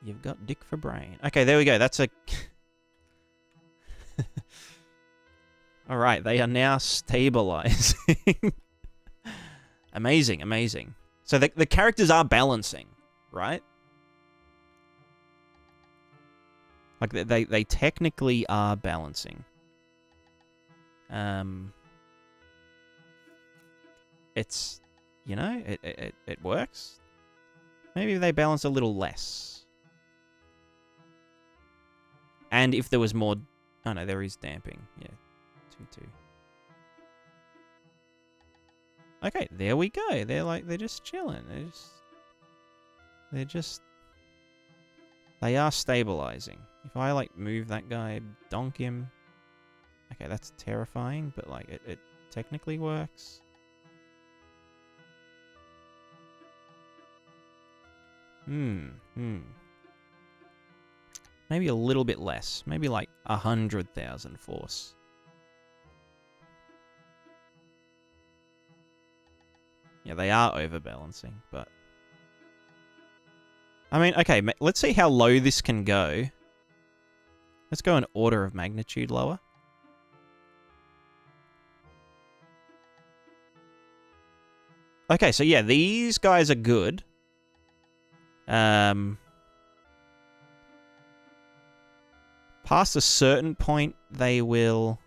You've got dick for brain. Okay, there we go. That's a... Alright, they are now stabilizing. Amazing, amazing. So the characters are balancing, right? Like, they technically are balancing. It's, you know, it works. Maybe they balance a little less. And if there was more... Oh, no, there is damping. Yeah. 2. Okay, there we go. They're just chilling. They are stabilizing. If I, like, move that guy, donk him... Okay, that's terrifying, but, like, it technically works. Maybe a little bit less. Maybe, like, 100,000 force. Yeah, they are overbalancing, but... I mean, okay, let's see how low this can go. Let's go an order of magnitude lower. Okay, so yeah, these guys are good. Past a certain point, they will...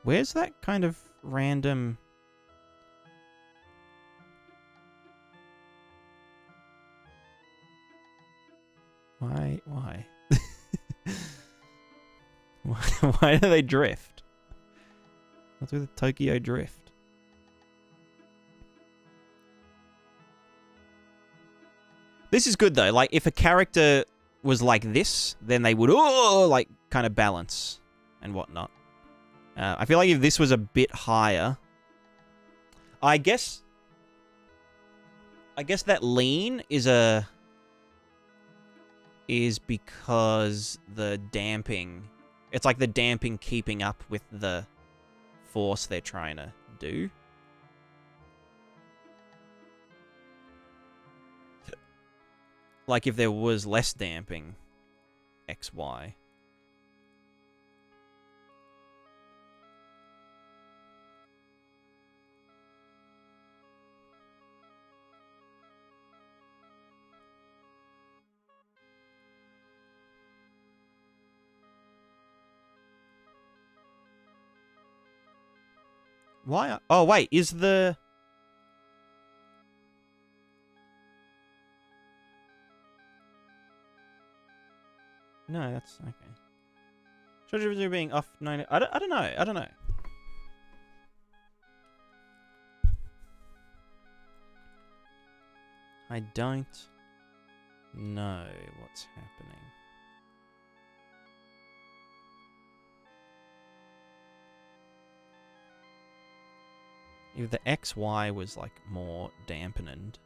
Where's that kind of random... Why? Why do they drift? What's with the Tokyo drift? This is good though. Like if a character was like this, then they would like kind of balance. and whatnot. I feel like if this was a bit higher, I guess that lean is because the damping, it's like the damping keeping up with the force they're trying to do. Like if there was less damping, XY. Why? Oh, wait, is the... No, that's okay. Should you being off 90? I don't know. I don't know. I don't know what's happening. If the XY was like more dampened.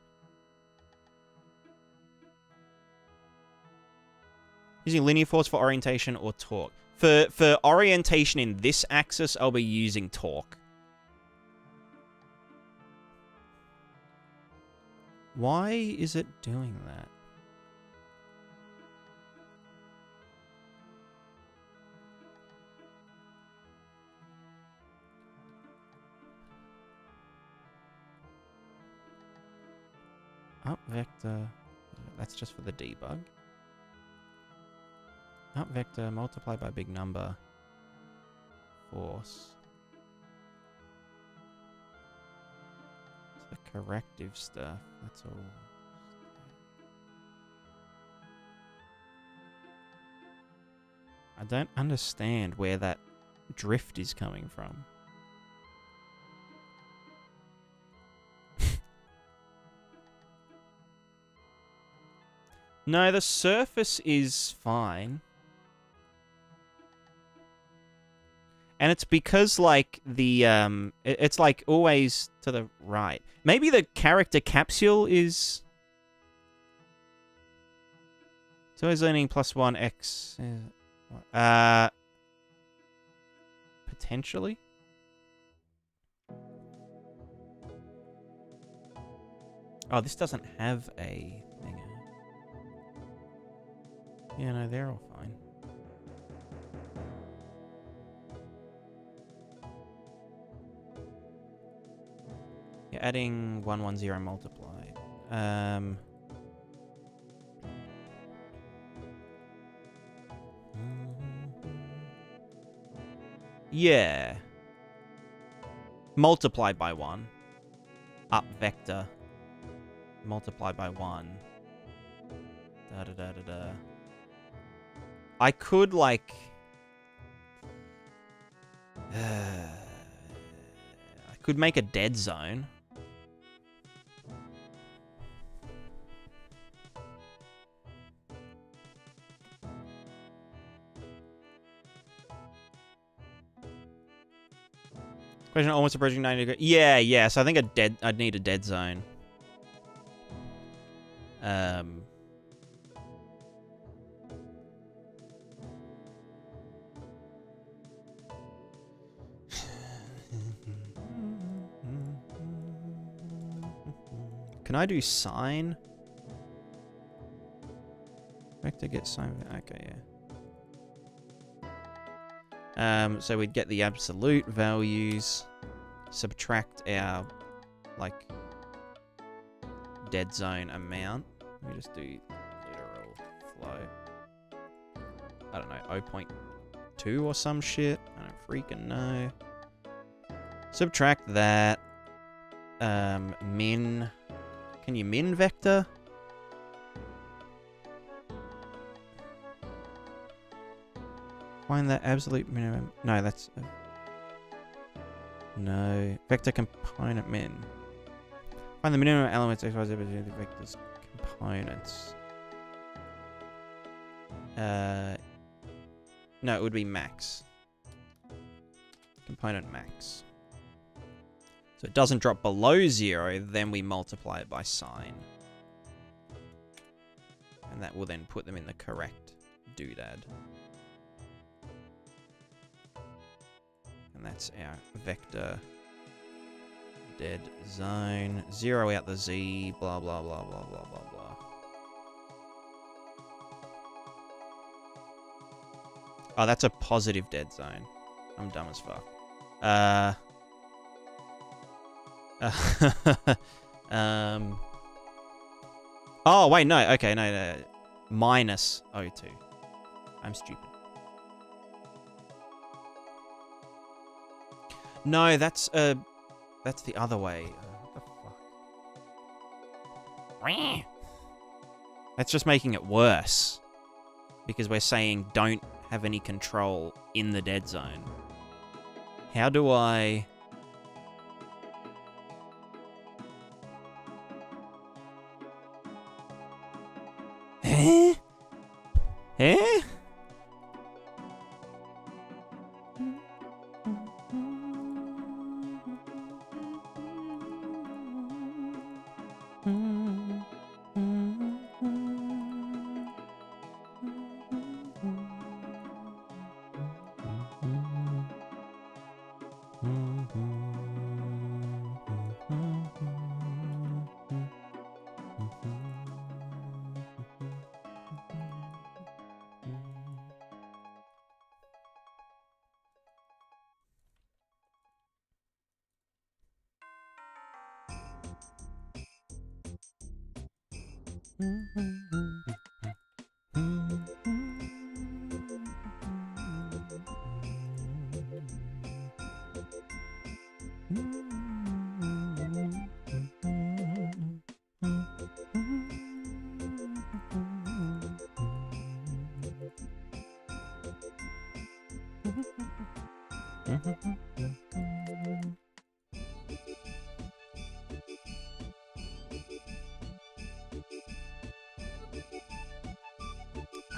Using linear force for orientation or torque. For orientation in this axis, I'll be using torque. Why is it doing that? Up vector. That's just for the debug. Up vector multiplied by big number. Force. It's the corrective stuff. That's all. I don't understand where that drift is coming from. No, the surface is fine. And it's because, like, the, it's, like, always to the right. Maybe the character capsule is... It's always learning +1 X. Potentially? Oh, this doesn't have a thing. Yeah, no, they're all fine. You're adding 110 multiplied. Yeah. Multiplied by 1. Up vector. Multiplied by 1. Da da da da da. I could, like... I could make a dead zone. Question almost approaching 90 degrees. Yeah, so I think I'd need a dead zone. Can I do sine? Vector get sine. Okay, yeah. So we'd get the absolute values, subtract our, like, dead zone amount. Let me just do literal flow. I don't know, 0.2 or some shit. I don't freaking know. Subtract that. Min. Can you min vector? Find the absolute minimum. No, that's... no. Vector component min. Find the minimum elements XYZ between the vector's components. No, it would be max. component max. So it doesn't drop below 0, then we multiply it by sign. And that will then put them in the correct doodad. And that's our vector dead zone. 0 out the Z, blah, blah, blah, blah, blah, blah, blah. Oh, that's a positive dead zone. I'm dumb as fuck. Oh, wait, no. Okay, no. Minus O2. I'm stupid. No, that's the other way. What the fuck? That's just making it worse. Because we're saying don't have any control in the dead zone. How do I... Eh? Eh?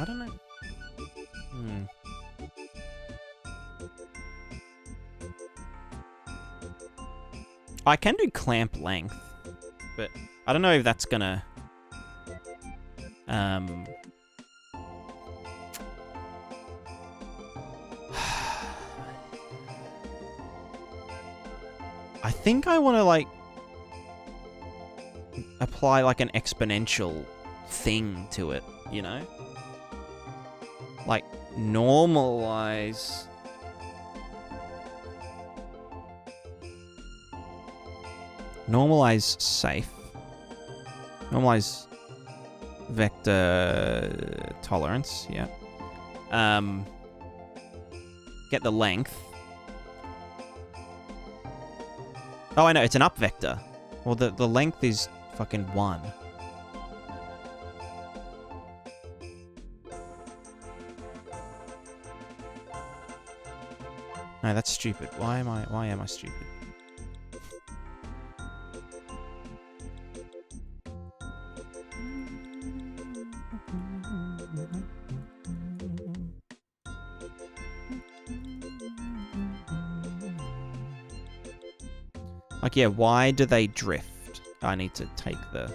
I don't know. I can do clamp length, but I don't know if that's gonna... I think I want to, like, apply, like, an exponential thing to it, you know? Like, normalize... Normalize safe. Normalize vector tolerance, yeah. Get the length. Oh, I know, it's an up vector. Well, the length is fucking 1. No, that's stupid. Why am I stupid? Like, yeah, why do they drift? I need to take the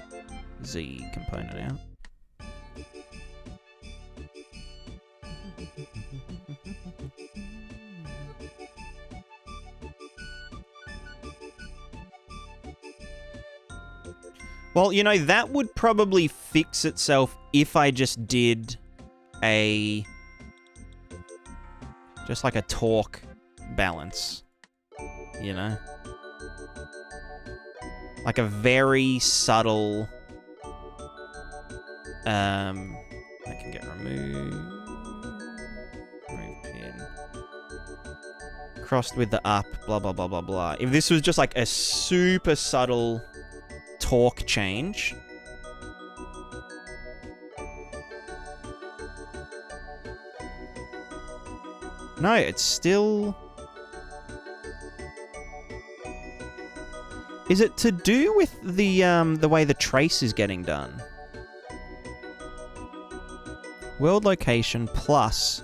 Z component out. Well, you know, that would probably fix itself if I just did a... just like a torque balance, you know? Like a very subtle... that can get removed. Remove pin. Crossed with the up, blah, blah, blah, blah, blah. If this was just like a super subtle torque change... No, it's still... Is it to do with the way the trace is getting done? World location plus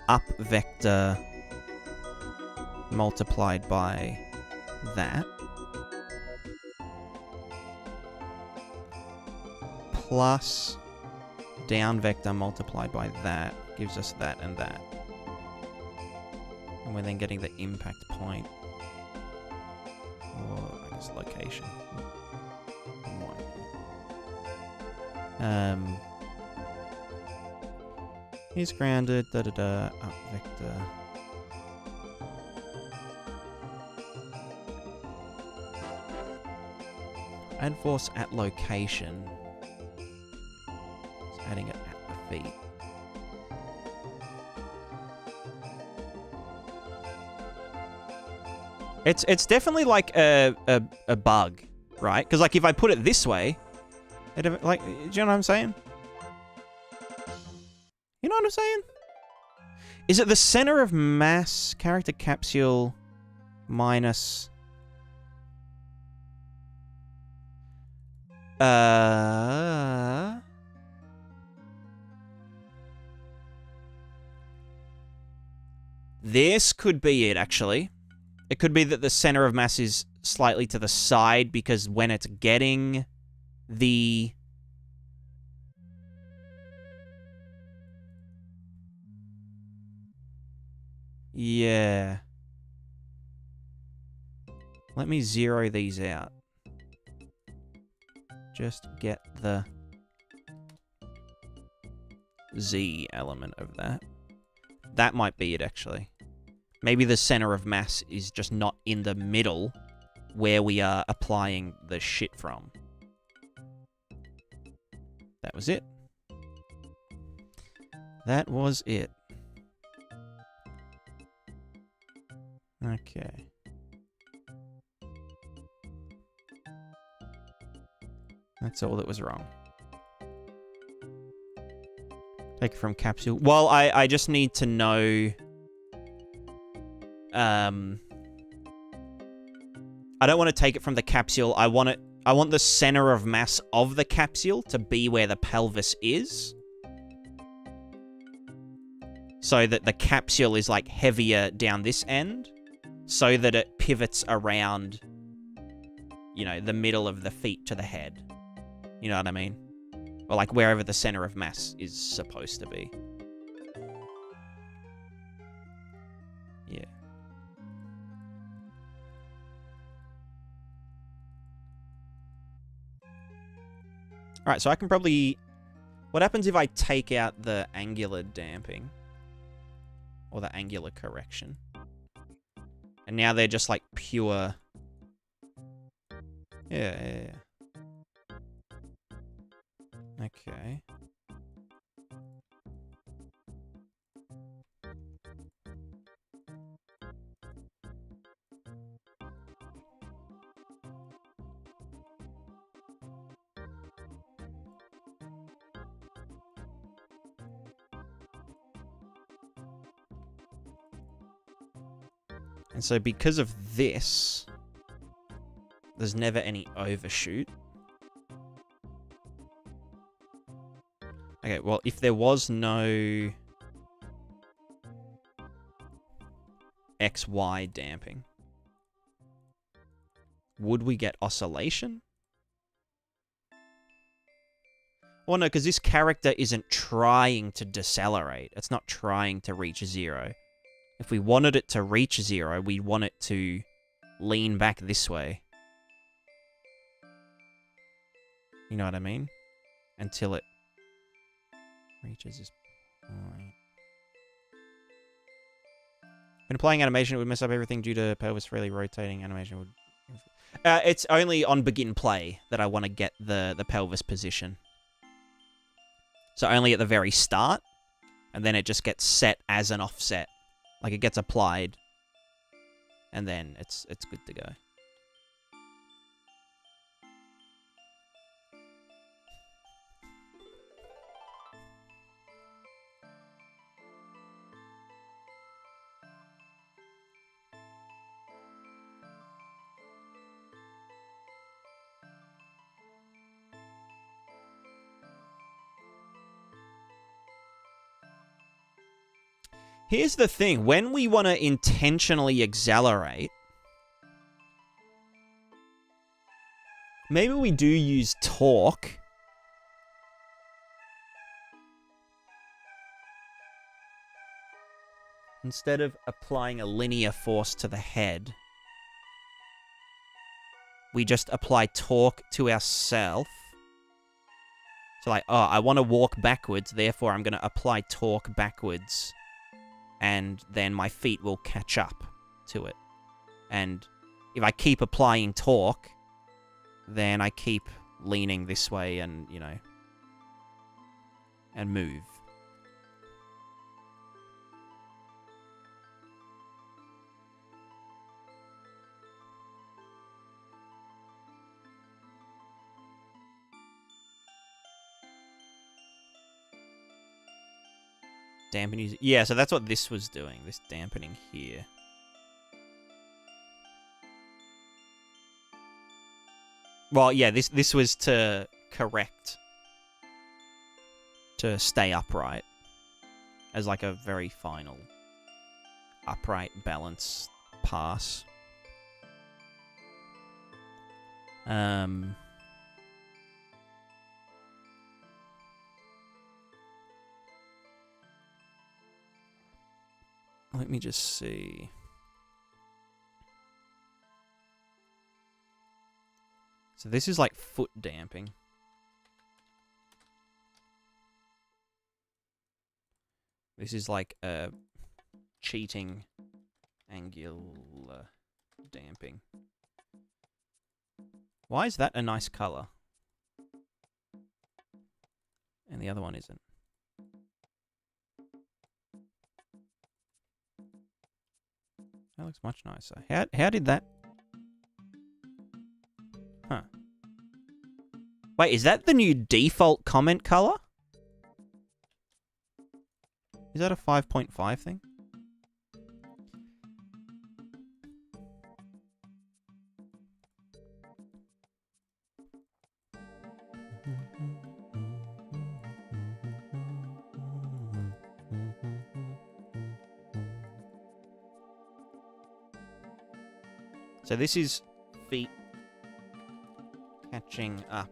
up vector multiplied by that. Plus down vector multiplied by that gives us that and that. And we're then getting the impact point. Or, I guess, location. He's grounded, da-da-da, up vector. Add force at location. Just adding it at the feet. It's definitely like a bug, right? Because like if I put it this way, like, do you know what I'm saying? You know what I'm saying? Is it the center of mass character capsule minus this could be it, actually. It could be that the center of mass is slightly to the side because when it's getting the... Yeah. Let me zero these out. Just get the Z element of that. That might be it, actually. Maybe the center of mass is just not in the middle where we are applying the shit from. That was it. That was it. Okay. That's all that was wrong. Take it from capsule. Well, I just need to know... I don't want to take it from the capsule. I want the center of mass of the capsule to be where the pelvis is. So that the capsule is like heavier down this end. So that it pivots around, you know, the middle of the feet to the head. You know what I mean? Or like wherever the center of mass is supposed to be. Yeah. Alright, so I can probably... What happens if I take out the angular damping? Or the angular correction? And now they're just like pure... Yeah. Okay. And so because of this, there's never any overshoot. Okay, well, if there was no XY damping, would we get oscillation? Well, no, because this character isn't trying to decelerate. It's not trying to reach 0. If we wanted it to reach 0, we want it to lean back this way. You know what I mean? Until it reaches this point. When applying animation, it would mess up everything due to pelvis freely rotating. Animation would... it's only on begin play that I want to get the pelvis position. So only at the very start, and then it just gets set as an offset. Like it gets applied, and then it's good to go. Here's the thing. When we want to intentionally accelerate, maybe we do use torque. Instead of applying a linear force to the head, we just apply torque to ourselves. So like, oh, I want to walk backwards, therefore I'm going to apply torque backwards. And then my feet will catch up to it. And if I keep applying torque, then I keep leaning this way and, you know, and move. Dampening. Yeah, so that's what this was doing, this dampening here. Well, yeah, this was to correct, to stay upright, as like a very final upright balance pass. Let me just see. So this is like foot damping. This is like a cheating angular damping. Why is that a nice color? And the other one isn't. That looks much nicer. How did that... Huh. Wait, is that the new default comment color? Is that a 5.5 thing? So this is feet catching up.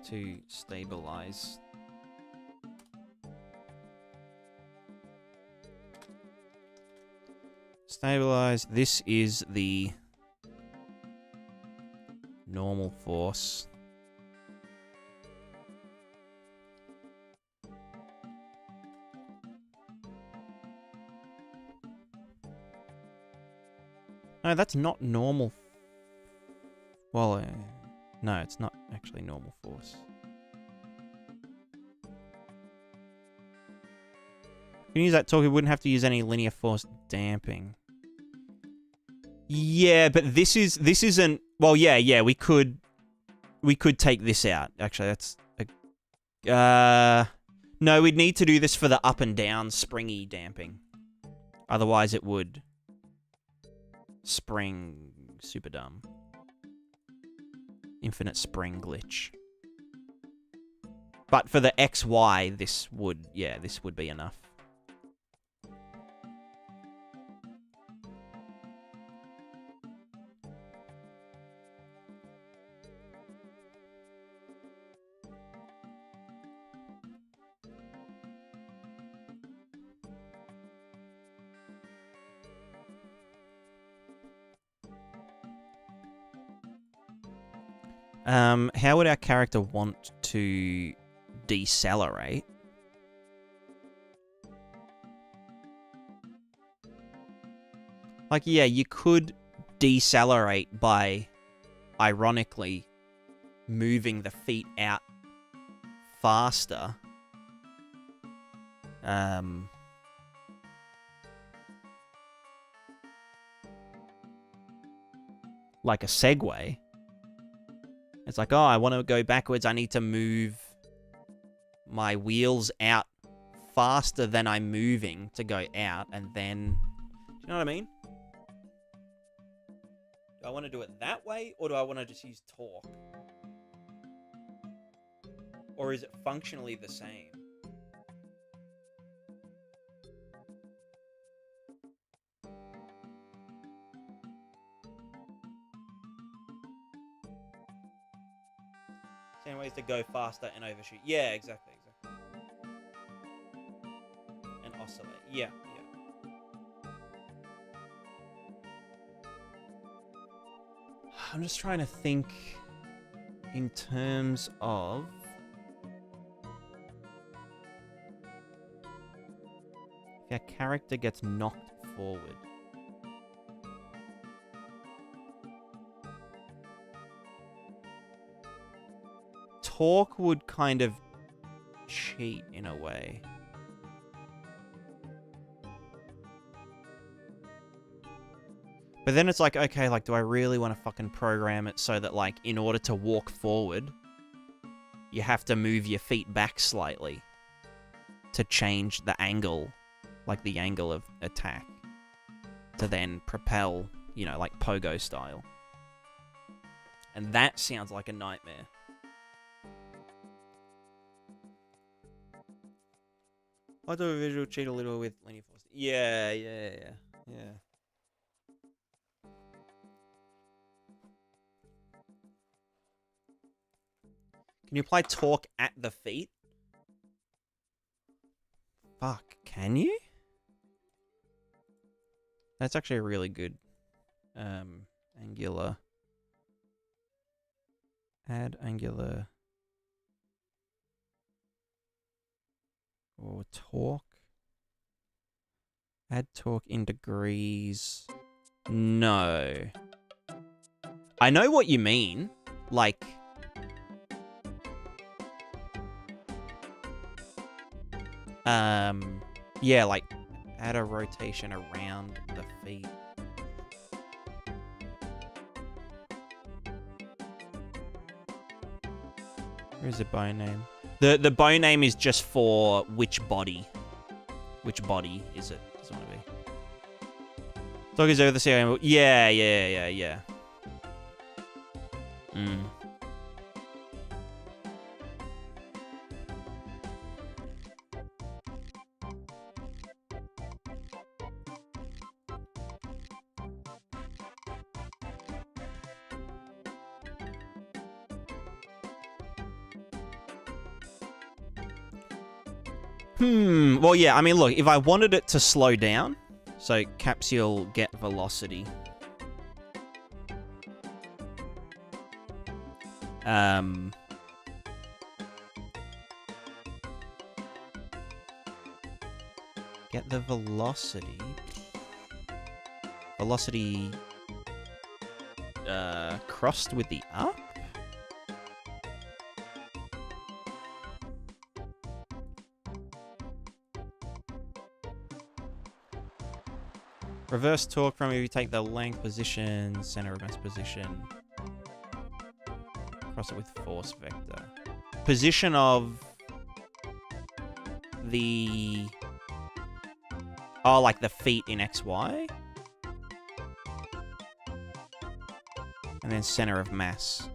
To stabilize. Stabilize. This is the normal force. No, that's not normal. Well, no, it's not actually normal force. You can use that torque, we wouldn't have to use any linear force damping. Yeah, but this isn't... Well, yeah, we could take this out. Actually, that's... No, we'd need to do this for the up and down springy damping. Otherwise, it would spring super dumb. Infinite spring glitch. But for the XY, this would be enough. How would our character want to decelerate? Like, yeah, you could decelerate by, ironically, moving the feet out faster. Like a segue. It's like, oh, I want to go backwards. I need to move my wheels out faster than I'm moving to go out. And then, do you know what I mean? Do I want to do it that way? Or do I want to just use torque? Or is it functionally the same? Same ways to go faster and overshoot. Yeah, exactly. And oscillate. Yeah. I'm just trying to think in terms of... if our character gets knocked forward. Torque would kind of cheat in a way. But then it's like, okay, like, do I really want to fucking program it so that, like, in order to walk forward, you have to move your feet back slightly to change the angle, like the angle of attack, to then propel, you know, like Pogo style. And that sounds like a nightmare. I do a visual cheat a little with linear force. Yeah. Can you apply torque at the feet? Fuck, can you? That's actually a really good angular. Add angular. Or torque. Add torque in degrees. No. I know what you mean. Like... yeah, like, add a rotation around the feet. Where's the bow name? The bow name is just for which body. Which body is it? Does it want to be? Dog is over the sea. Yeah. Well, yeah, I mean, look, if I wanted it to slow down, so capsule get velocity. Get the velocity. Velocity crossed with the up? Reverse torque from if you take the length position, center of mass position. Cross it with force vector. Position of the... oh, like the feet in XY? And then center of mass.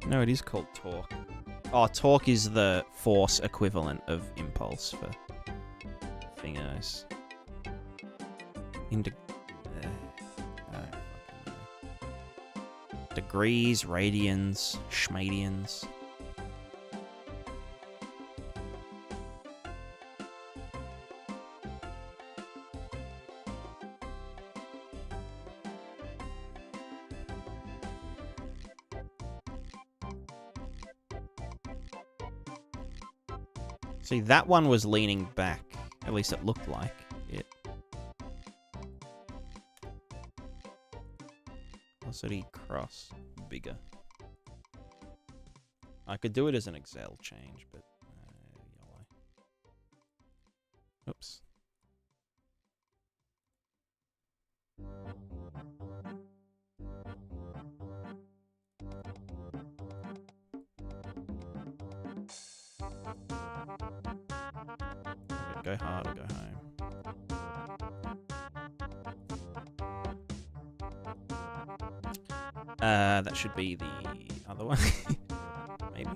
No, it is called torque. Oh, torque is the force equivalent of impulse for thingos. Degrees, radians, schmadians. See, that one was leaning back. At least it looked like. velocity cross bigger. I could do it as an Excel change, but YOLO. Oops. Go hard or go home. That should be the other one. Maybe.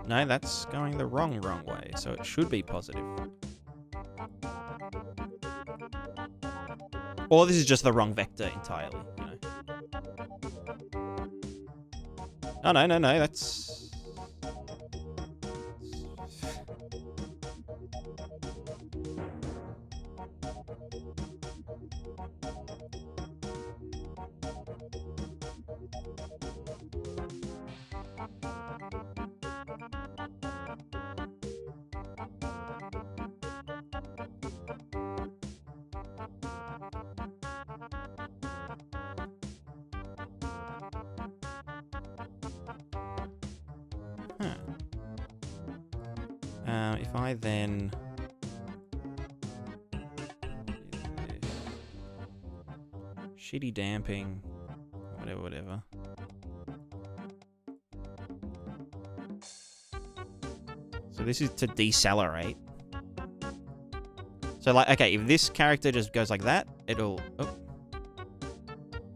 No, that's going the wrong way, so it should be positive. Or this is just the wrong vector entirely, you know. Oh, no, that's... If I then... Shitty damping, whatever. So this is to decelerate. So like, okay, if this character just goes like that, it'll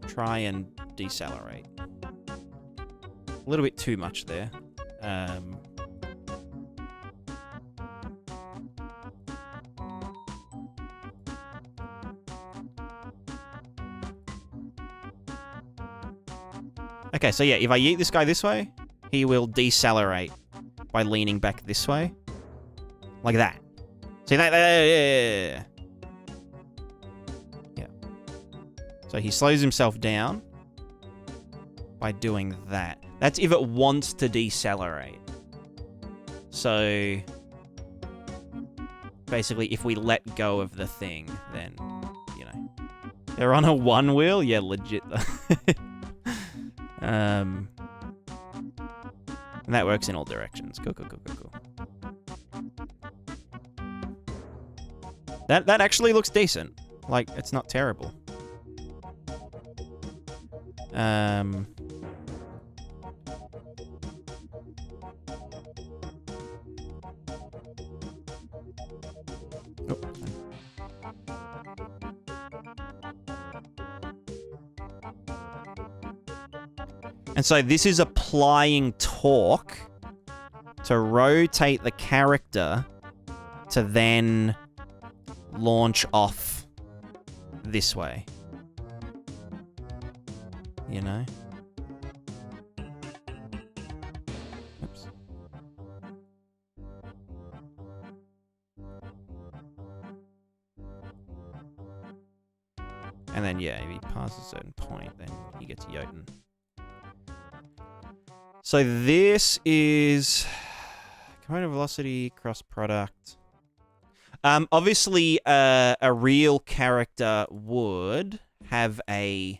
try and decelerate. A little bit too much there. Okay, so yeah, if I yeet this guy this way, he will decelerate by leaning back this way. Like that. See that? Yeah. So he slows himself down by doing that. That's if it wants to decelerate. So basically, if we let go of the thing, then, you know. They're on a one wheel? Yeah, legit. And that works in all directions. Cool. That actually looks decent. Like, it's not terrible. And so this is applying torque to rotate the character to then launch off this way. You know? Oops. And then, yeah, if he passes a certain point, then he gets Jotun. So this is component velocity cross product. Obviously, a real character would have a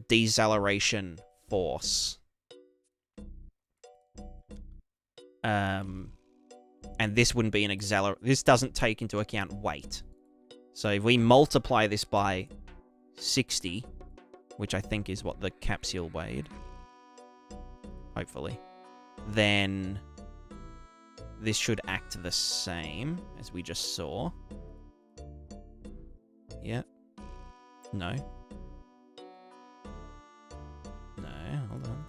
deceleration force. And this wouldn't be an accelerate. This doesn't take into account weight. So if we multiply this by 60, which I think is what the capsule weighed, hopefully, then this should act the same as we just saw. Yeah. No. No, hold on.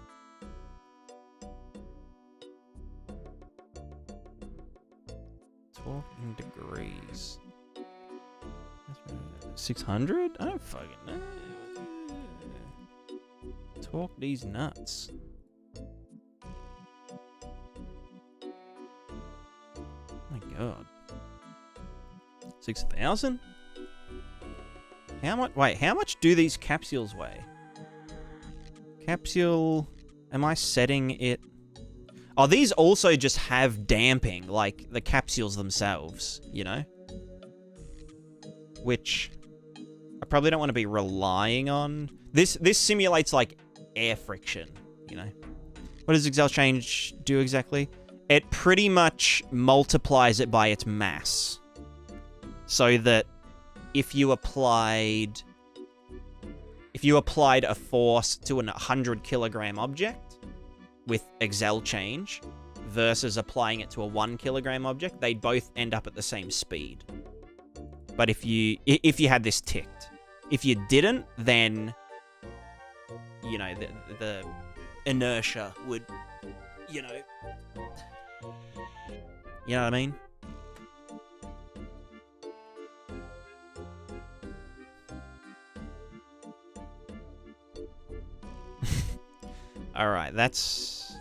Torque in degrees. 600? I don't fucking know. Torque these nuts. Oh my god. 6,000? How much? Wait, how much do these capsules weigh? Capsule. Am I setting it? Oh, these also just have damping, like the capsules themselves, you know? Which I probably don't want to be relying on. This simulates like air friction, you know? What does Excel change do exactly? It pretty much multiplies it by its mass. So that if you applied a force to a 100 kilogram object with Excel change versus applying it to a 1 kilogram object, they'd both end up at the same speed. But if you had this ticked, if you didn't, then you know the inertia would, you know what I mean? Alright, that's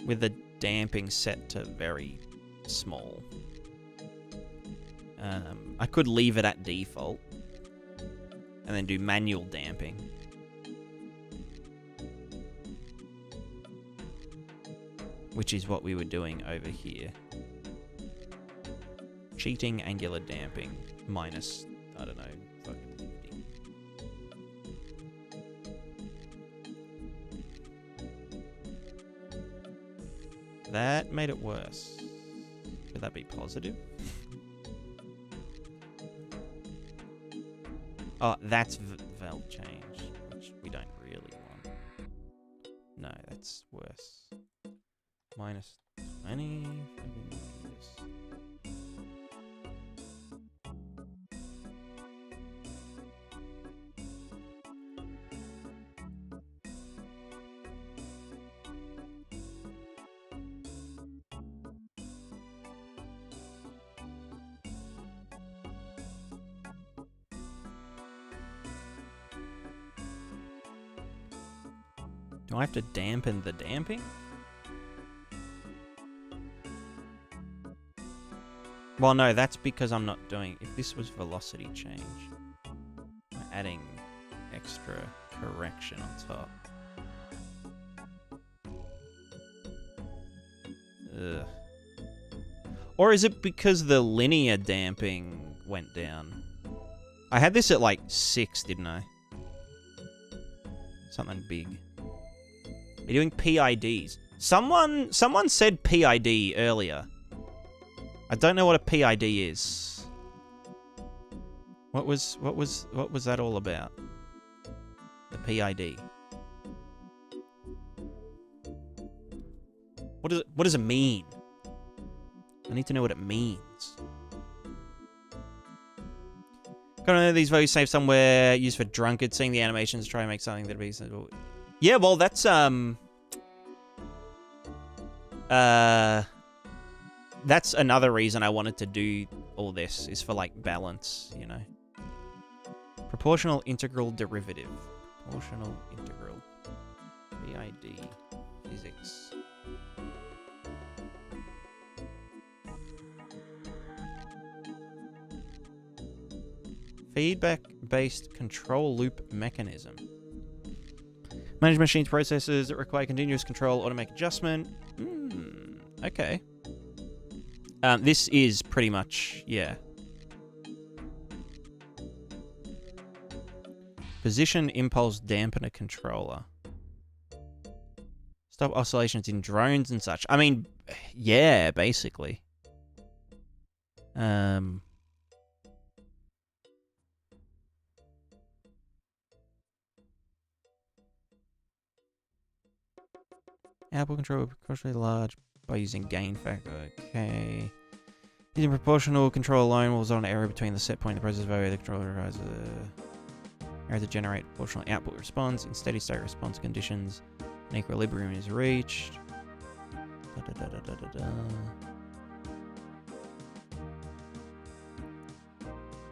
with the damping set to very small. I could leave it at default and then do manual damping. Which is what we were doing over here. Cheating angular damping minus, I don't know, fucking 50. That made it worse. Could that be positive? Oh, that's valve change, which we don't really want. No, that's worse. Minus 20. Do I have to dampen the damping? Well, no, that's because I'm not doing... If this was velocity change, I'm adding extra correction on top. Ugh. Or is it because the linear damping went down? I had this at like 6, didn't I? Something big. Are you doing PIDs? Someone said PID earlier. I don't know what a PID is. What was that all about? The PID. What does it mean? I need to know what it means. Gotta know these values saved somewhere, used for drunkards, seeing the animations, try and make something that'll be... Yeah, well, that's another reason I wanted to do all this, is for, like, balance, you know? Proportional integral derivative. Proportional integral. PID. Physics. Feedback-based control loop mechanism. Manage machines processes that require continuous control, automatic adjustment. Okay. This is pretty much, yeah. Position impulse dampener controller. Stop oscillations in drones and such. I mean, yeah, basically. Output control proportionally large by using gain factor. Okay. Using proportional control alone will result in an error between the set point and the process value. The controller requires error to generate proportional output response. In steady state response conditions, an equilibrium is reached.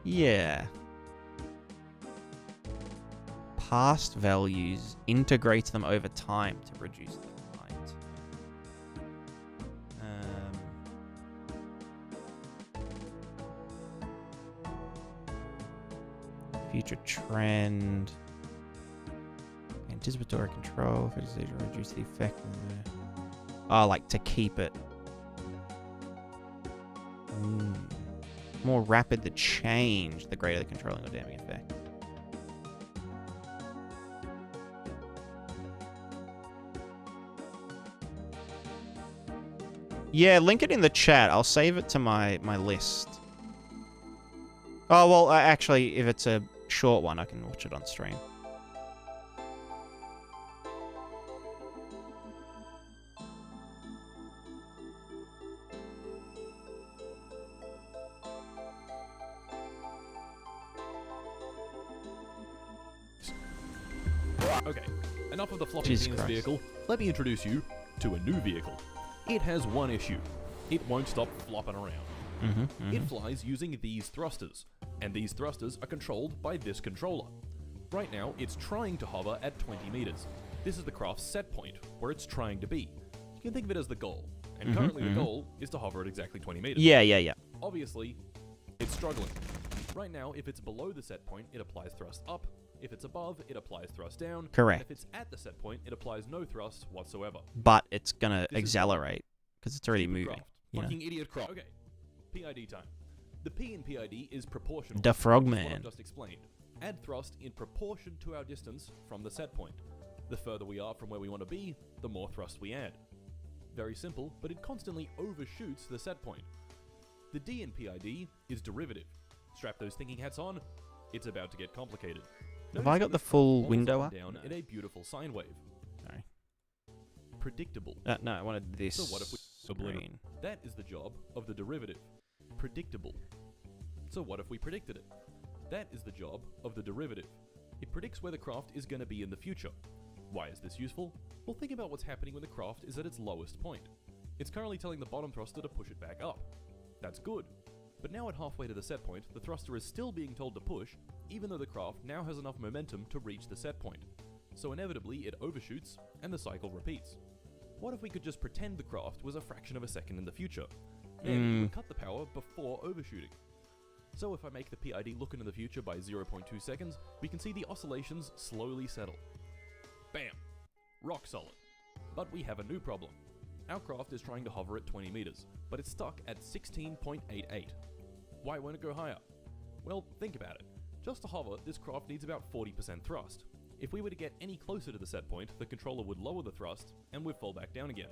Yeah. Past values integrates them over time to reduce the height. future trend. Anticipatory control. Reduce the effect. Oh, like to keep it. More rapid the change, the greater the controlling or damning effect. Yeah, link it in the chat. I'll save it to my list. Oh, well, actually, if it's a short one, I can watch it on stream. Okay, enough of the floppy penis vehicle. Let me introduce you to a new vehicle. It has one issue. It won't stop flopping around. It flies using these thrusters, and these thrusters are controlled by this controller. Right now, it's trying to hover at 20 meters. This is the craft's set point, where it's trying to be. You can think of it as the goal, and currently the goal is to hover at exactly 20 meters. Yeah. Obviously, it's struggling. Right now, if it's below the set point, it applies thrust up. If it's above, it applies thrust down. Correct. And if it's at the set point, it applies no thrust whatsoever. But it's gonna accelerate because it's already moving. Fucking idiot craft. Okay. PID time. The P in PID is proportional. The frogman. What I've just explained. Add thrust in proportion to our distance from the set point. The further we are from where we want to be, the more thrust we add. Very simple, but it constantly overshoots the set point. The D in PID is derivative. Strap those thinking hats on. It's about to get complicated. Have I got the full window up? Down in a beautiful sine wave. Sorry. Predictable. No, I wanted this. So what if we screen? That is the job of the derivative. Predictable. So what if we predicted it? That is the job of the derivative. It predicts where the craft is going to be in the future. Why is this useful? Well, think about what's happening when the craft is at its lowest point. It's currently telling the bottom thruster to push it back up. That's good. But now at halfway to the set point, the thruster is still being told to push, even though the craft now has enough momentum to reach the set point. So inevitably, it overshoots, and the cycle repeats. What if we could just pretend the craft was a fraction of a second in the future? Then we would cut the power before overshooting. So if I make the PID look into the future by 0.2 seconds, we can see the oscillations slowly settle. Bam! Rock solid. But we have a new problem. Our craft is trying to hover at 20 meters, but it's stuck at 16.88. Why won't it go higher? Well, think about it. Just to hover, this craft needs about 40% thrust. If we were to get any closer to the set point, the controller would lower the thrust, and we'd fall back down again.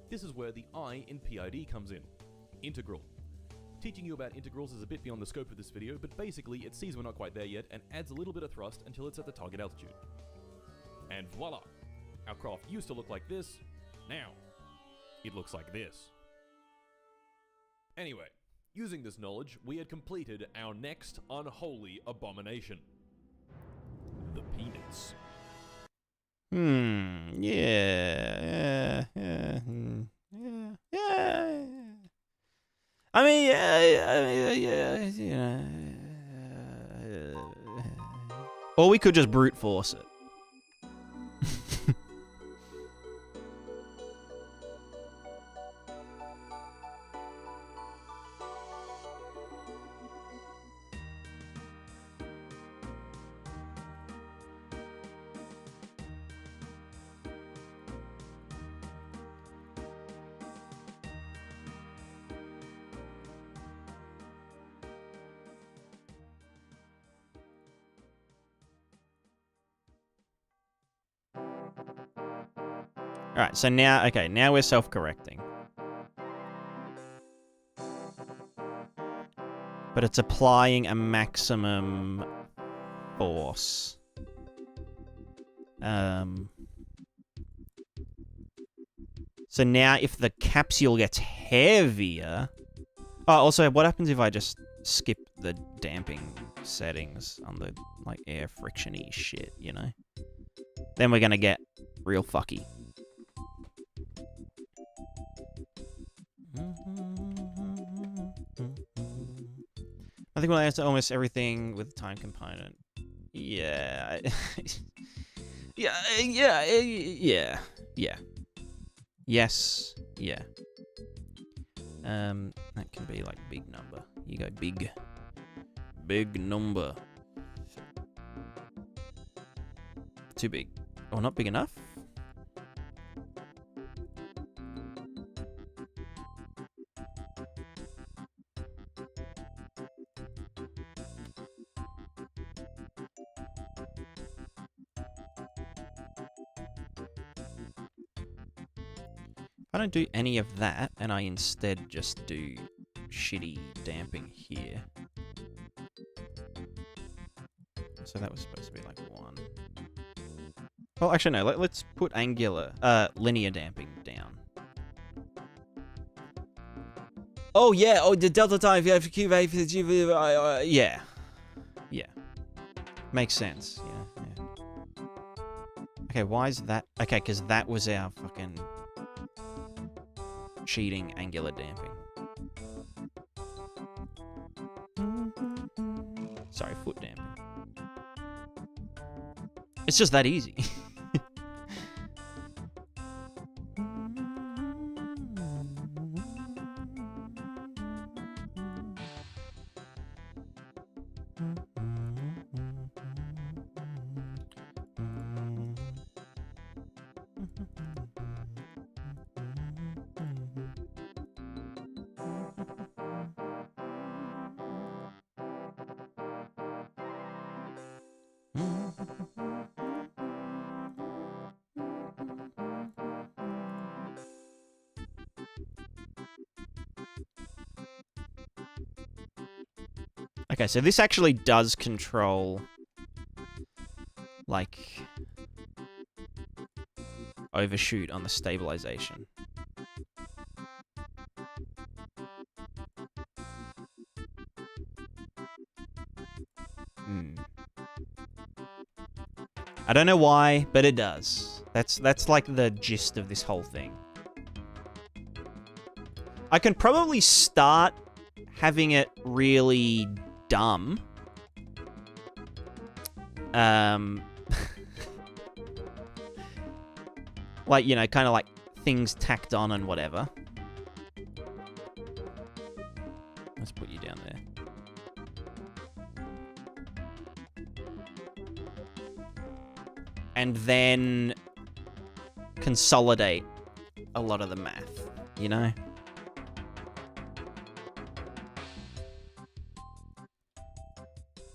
This is where the I in PID comes in. Integral. Teaching you about integrals is a bit beyond the scope of this video, but basically it sees we're not quite there yet and adds a little bit of thrust until it's at the target altitude. And voila! Our craft used to look like this, now it looks like this. Anyway, using this knowledge, we had completed our next unholy abomination. The peanuts. Yeah. I mean, or we could just brute force it. Alright, so now, okay, now we're self-correcting. But it's applying a maximum force. So now if the capsule gets heavier... Oh, also, what happens if I just skip the damping settings on the, like, air friction-y shit, you know? Then we're gonna get real fucky. I think we'll answer almost everything with the time component. Yeah. Yeah. Yes. Yeah. That can be like big number. You go big. Big number. too big. Or not big enough? I don't do any of that, and I instead just do shitty damping here. So that was supposed to be like 1. Well, actually, no. Let's put linear damping down. Oh, yeah. Oh, the delta time. Yeah. Yeah. Makes sense. Yeah. Okay, why is that? Okay, because that was our fucking cheating angular damping. Sorry, foot damping. It's just that easy. Okay, so this actually does control, like, overshoot on the stabilization. I don't know why, but it does. That's like the gist of this whole thing. I can probably start having it really dumb. Like, you know, kind of like things tacked on and whatever. Let's put you down there. And then consolidate a lot of the math, you know?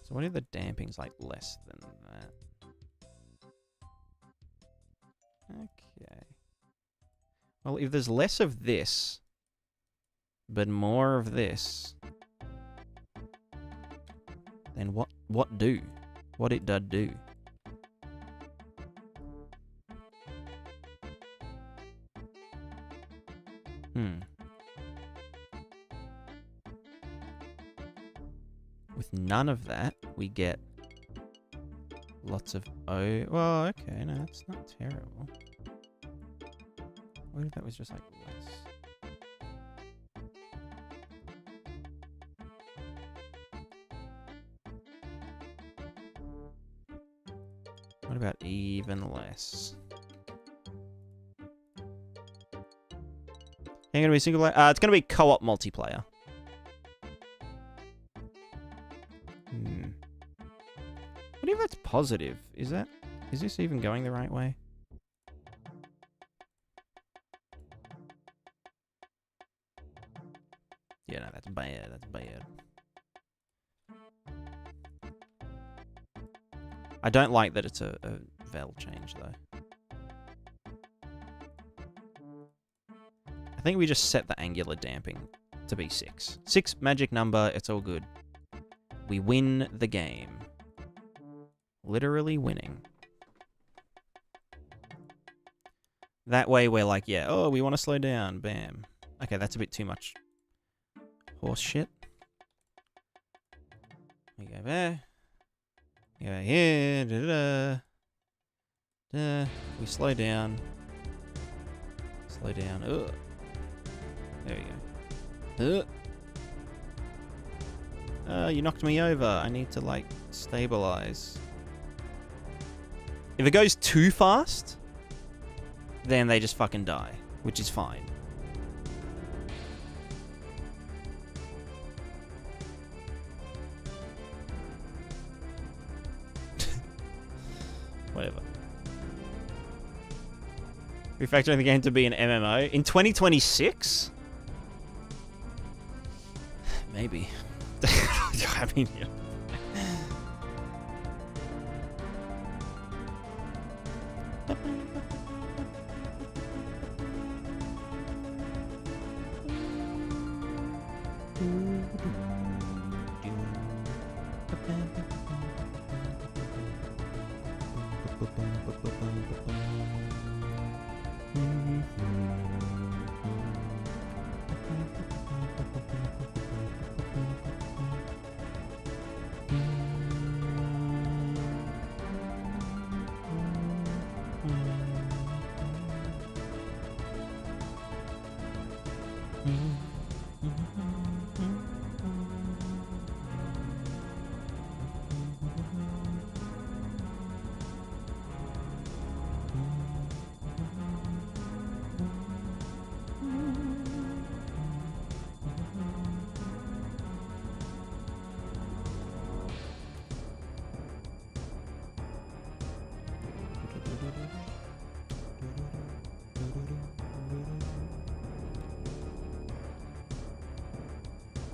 So what if the damping's like less than that? Okay. Well, if there's less of this, but more of this, then what do? What it does do? With none of that, we get lots of O. Well, okay, no, that's not terrible. What if that was just like less? What about even less? Ain't gonna be single player. It's gonna be co-op multiplayer. What if that's positive? Is this even going the right way? Yeah, no, that's bad. That's bad. I don't like that it's a val change, though. I think we just set the angular damping to be 6. 6 magic number, it's all good. We win the game. Literally winning. That way we're like, yeah, oh, we want to slow down. Bam. Okay, that's a bit too much horse shit. We go there. We go here. Da-da-da. We slow down. Slow down. Ugh. There we go. You knocked me over. I need to, like, stabilize. If it goes too fast, then they just fucking die, which is fine. Whatever. Refactoring the game to be an MMO in 2026? Maybe. I mean, yeah.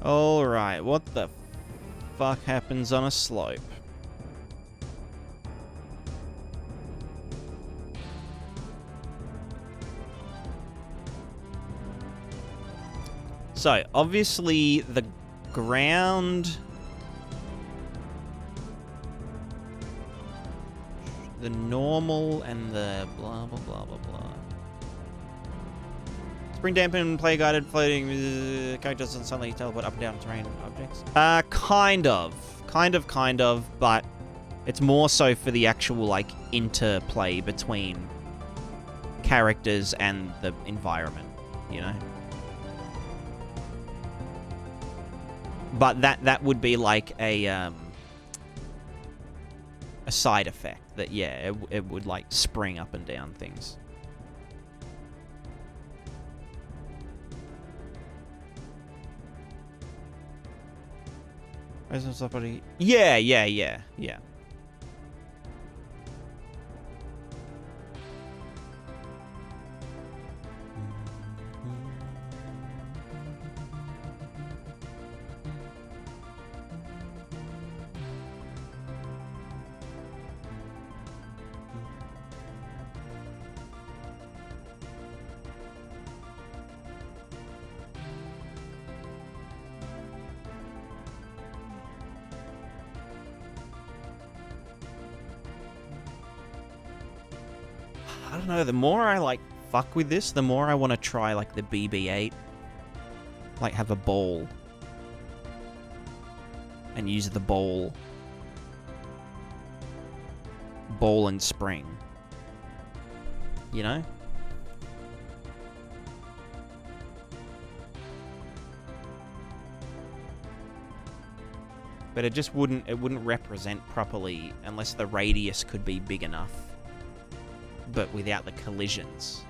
Alright, what the fuck happens on a slope? So, obviously, the ground... The normal and the blah, blah, blah, blah, blah. Spring dampen, player guided, floating, characters doesn't suddenly teleport up and down terrain objects. Kind of, but it's more so for the actual, like, interplay between characters and the environment, you know? But that would be like a side effect that, yeah, it would, like, spring up and down things. Yeah. I don't know, the more I, like, fuck with this, the more I want to try, like, the BB-8. Like, have a ball. And use the ball. Ball and spring. You know? But it just wouldn't represent properly unless the radius could be big enough. But without the collisions.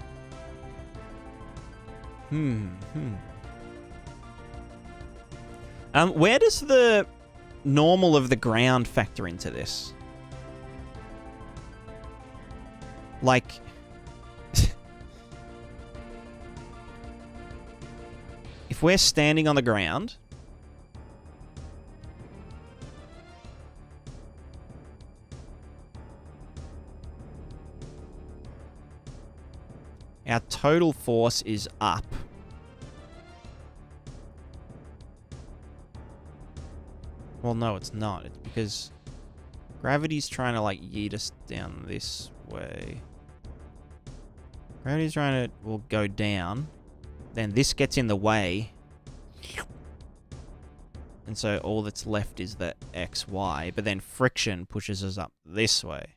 Where does the normal of the ground factor into this? Like... if we're standing on the ground... our total force is up. Well, no, it's not. It's because gravity's trying to, like, yeet us down this way. Gravity's trying to, well, go down. Then this gets in the way. And so all that's left is the XY. But then friction pushes us up this way.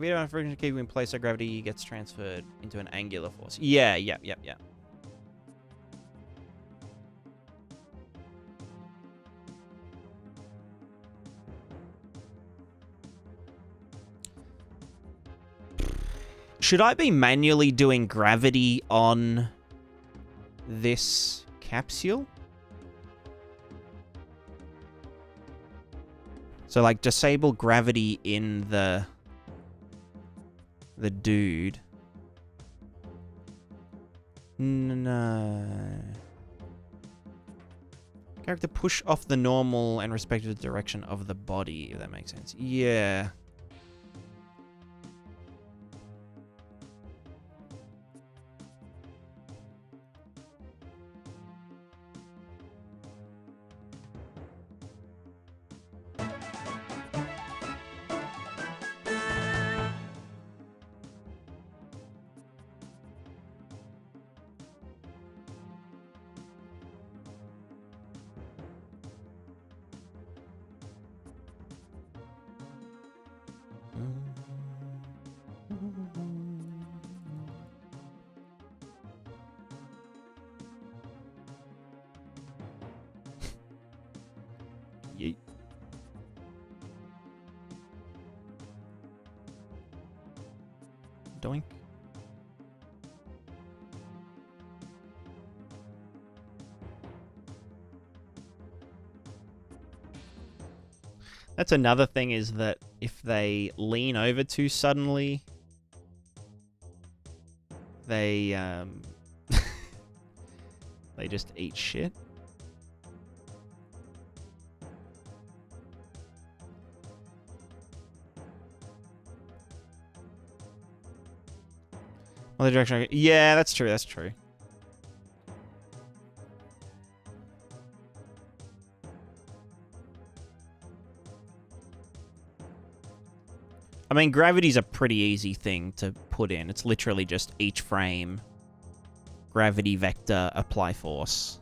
If you don't have friction keep in place, so gravity gets transferred into an angular force. Yeah. Should I be manually doing gravity on this capsule? So, like, disable gravity in the dude. No. Character push off the normal and respective direction of the body, if that makes sense. Yeah. Yeet. Doink. That's another thing, is that if they lean over too suddenly, they they just eat shit. Well, the direction. Yeah, that's true. That's true. I mean, gravity's a pretty easy thing to put in. It's literally just each frame, gravity vector, apply force.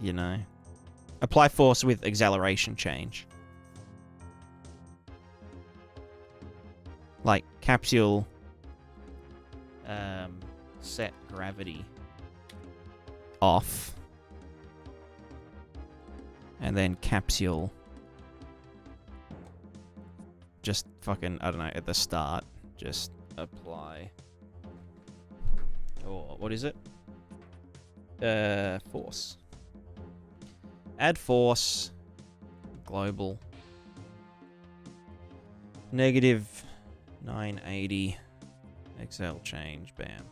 You know? Apply force with acceleration change. Like, capsule, set gravity off. And then capsule, just fucking, I don't know, at the start, just apply. Oh, what is it? Force. Add force. Global. Negative 980. Excel change. Bam.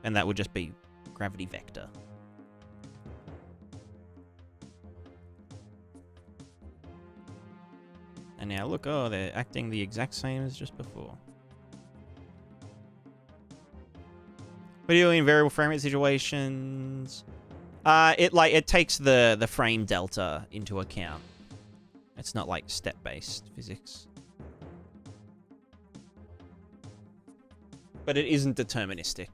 And that would just be gravity vector. And now look, oh, they're acting the exact same as just before. What do you do in variable frame rate situations? It takes the frame delta into account. It's not like step-based physics. But it isn't deterministic.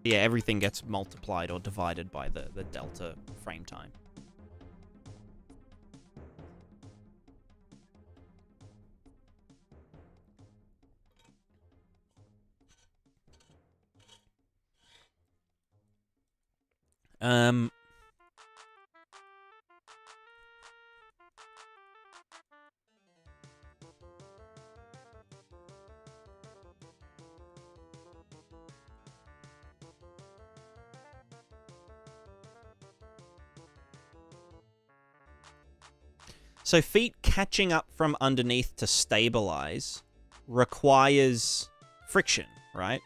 Yeah, everything gets multiplied or divided by the delta frame time. So feet catching up from underneath to stabilize requires friction, right?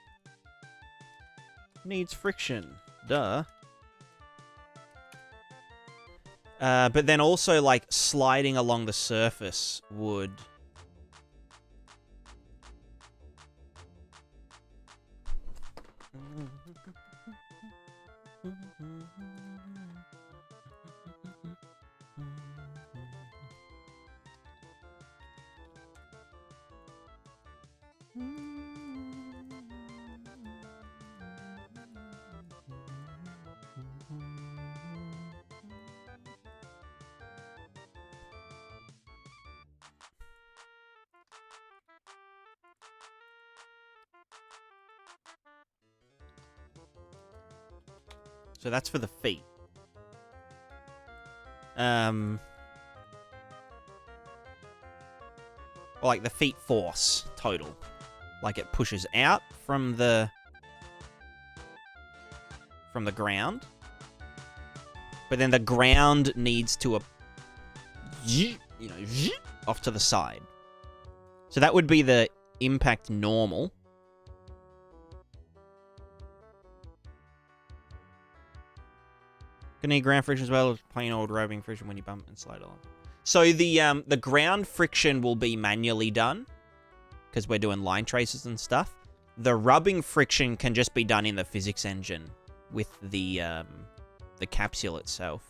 Needs friction. Duh. But then also, like, sliding along the surface would... So that's for the feet. Or like the feet force total. Like it pushes out from the ground. But then the ground needs to off to the side. So that would be the impact normal. Gonna need ground friction as well as plain old rubbing friction when you bump and slide along. So the ground friction will be manually done because we're doing line traces and stuff. The rubbing friction can just be done in the physics engine with the capsule itself.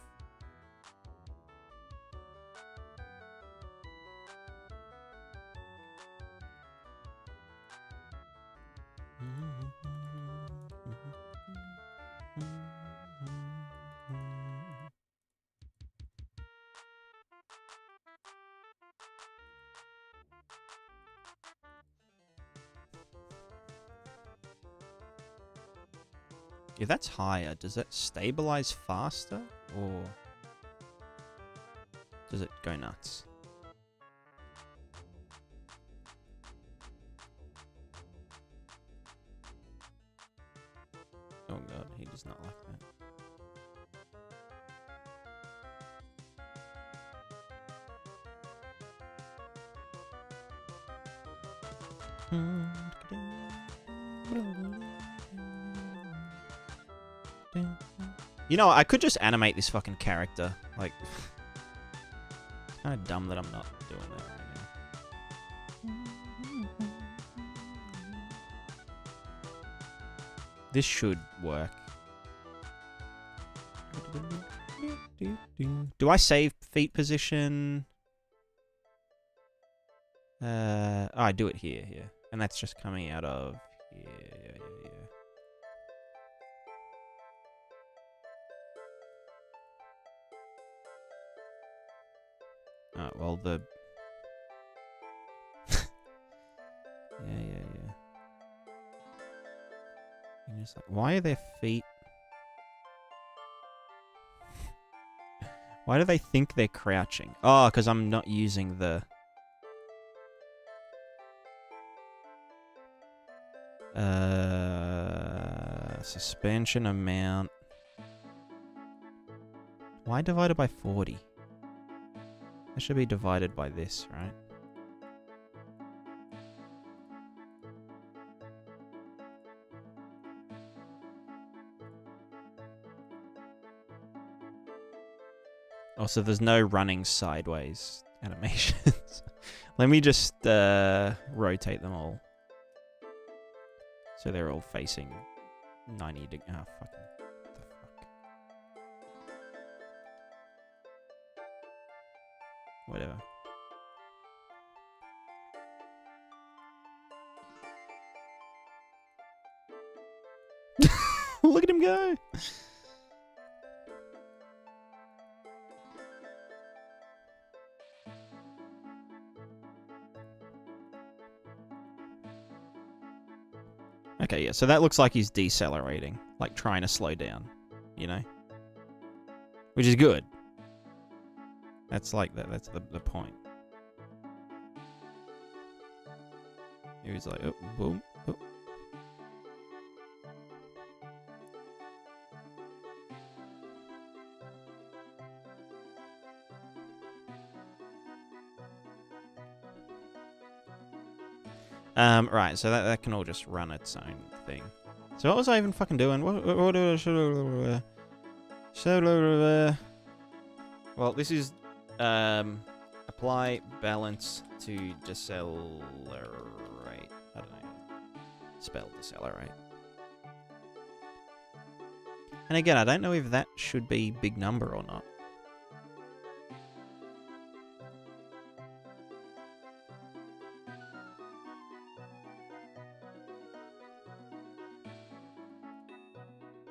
If that's higher, does that stabilize faster? Or does it go nuts? Oh god, he does not like that. You know, I could just animate this fucking character. Like, it's kind of dumb that I'm not doing that right now. This should work. Do I save feet position? Oh, I do it here. And that's just coming out of here. Yeah. Oh, well, the... yeah. Just like, why are their feet... Why do they think they're crouching? Oh, because I'm not using the... suspension amount. Why divided by 40? That should be divided by this, right? Oh, so there's no running sideways animations. Let me just rotate them all. So they're all facing 90 degrees. Oh, fucking... What the fuck? Whatever. Look at him go! Okay, yeah, so that looks like he's decelerating. Like, trying to slow down. You know? Which is good. That's like, that's the point. Here he's like, oh, boom, oh. Right, so that can all just run its own thing. So what was I even fucking doing? Well, this is apply balance to decelerate. I don't know. Spell decelerate. And again, I don't know if that should be big number or not.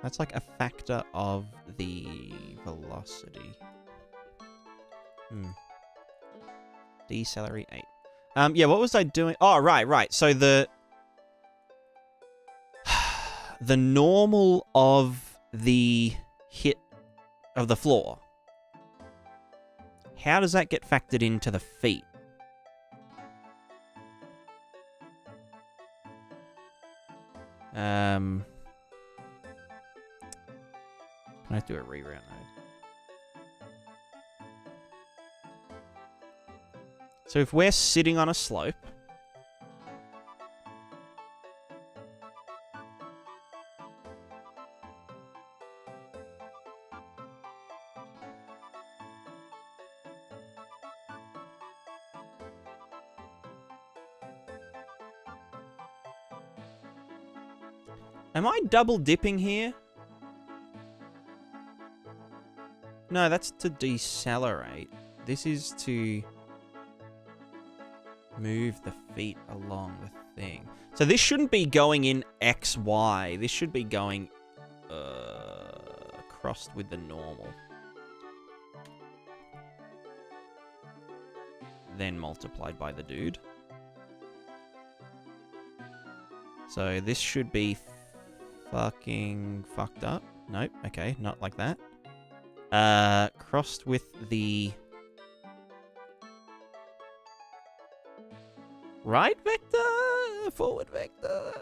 That's like a factor of the velocity. Decelerate 8. Yeah, what was I doing? Oh, right. So the normal of the hit of the floor. How does that get factored into the feet? Can I do a reroute node? So if we're sitting on a slope, am I double dipping here? No, that's to decelerate. This is to move the feet along the thing. So this shouldn't be going in X, Y. This should be going crossed with the normal. Then multiplied by the dude. So this should be fucking fucked up. Nope, okay, not like that. Crossed with the right vector, forward vector.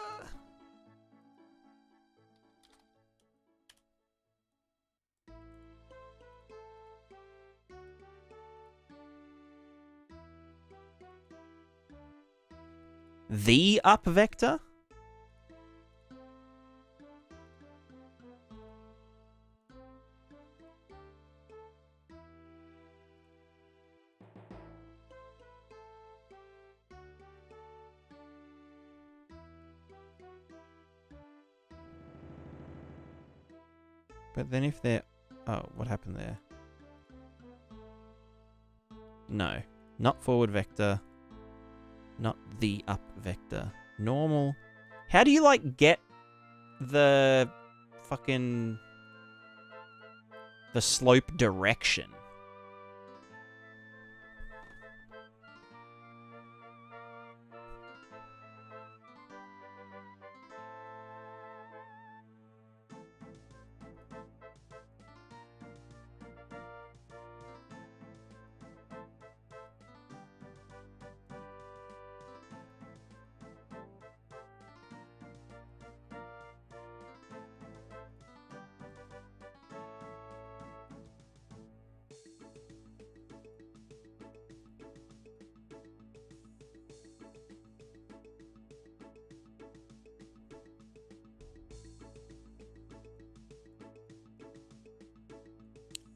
The up vector? But then if they're... Oh, what happened there? No. Not forward vector. Not the up vector. Normal. How do you, like, get the fucking... the slope direction?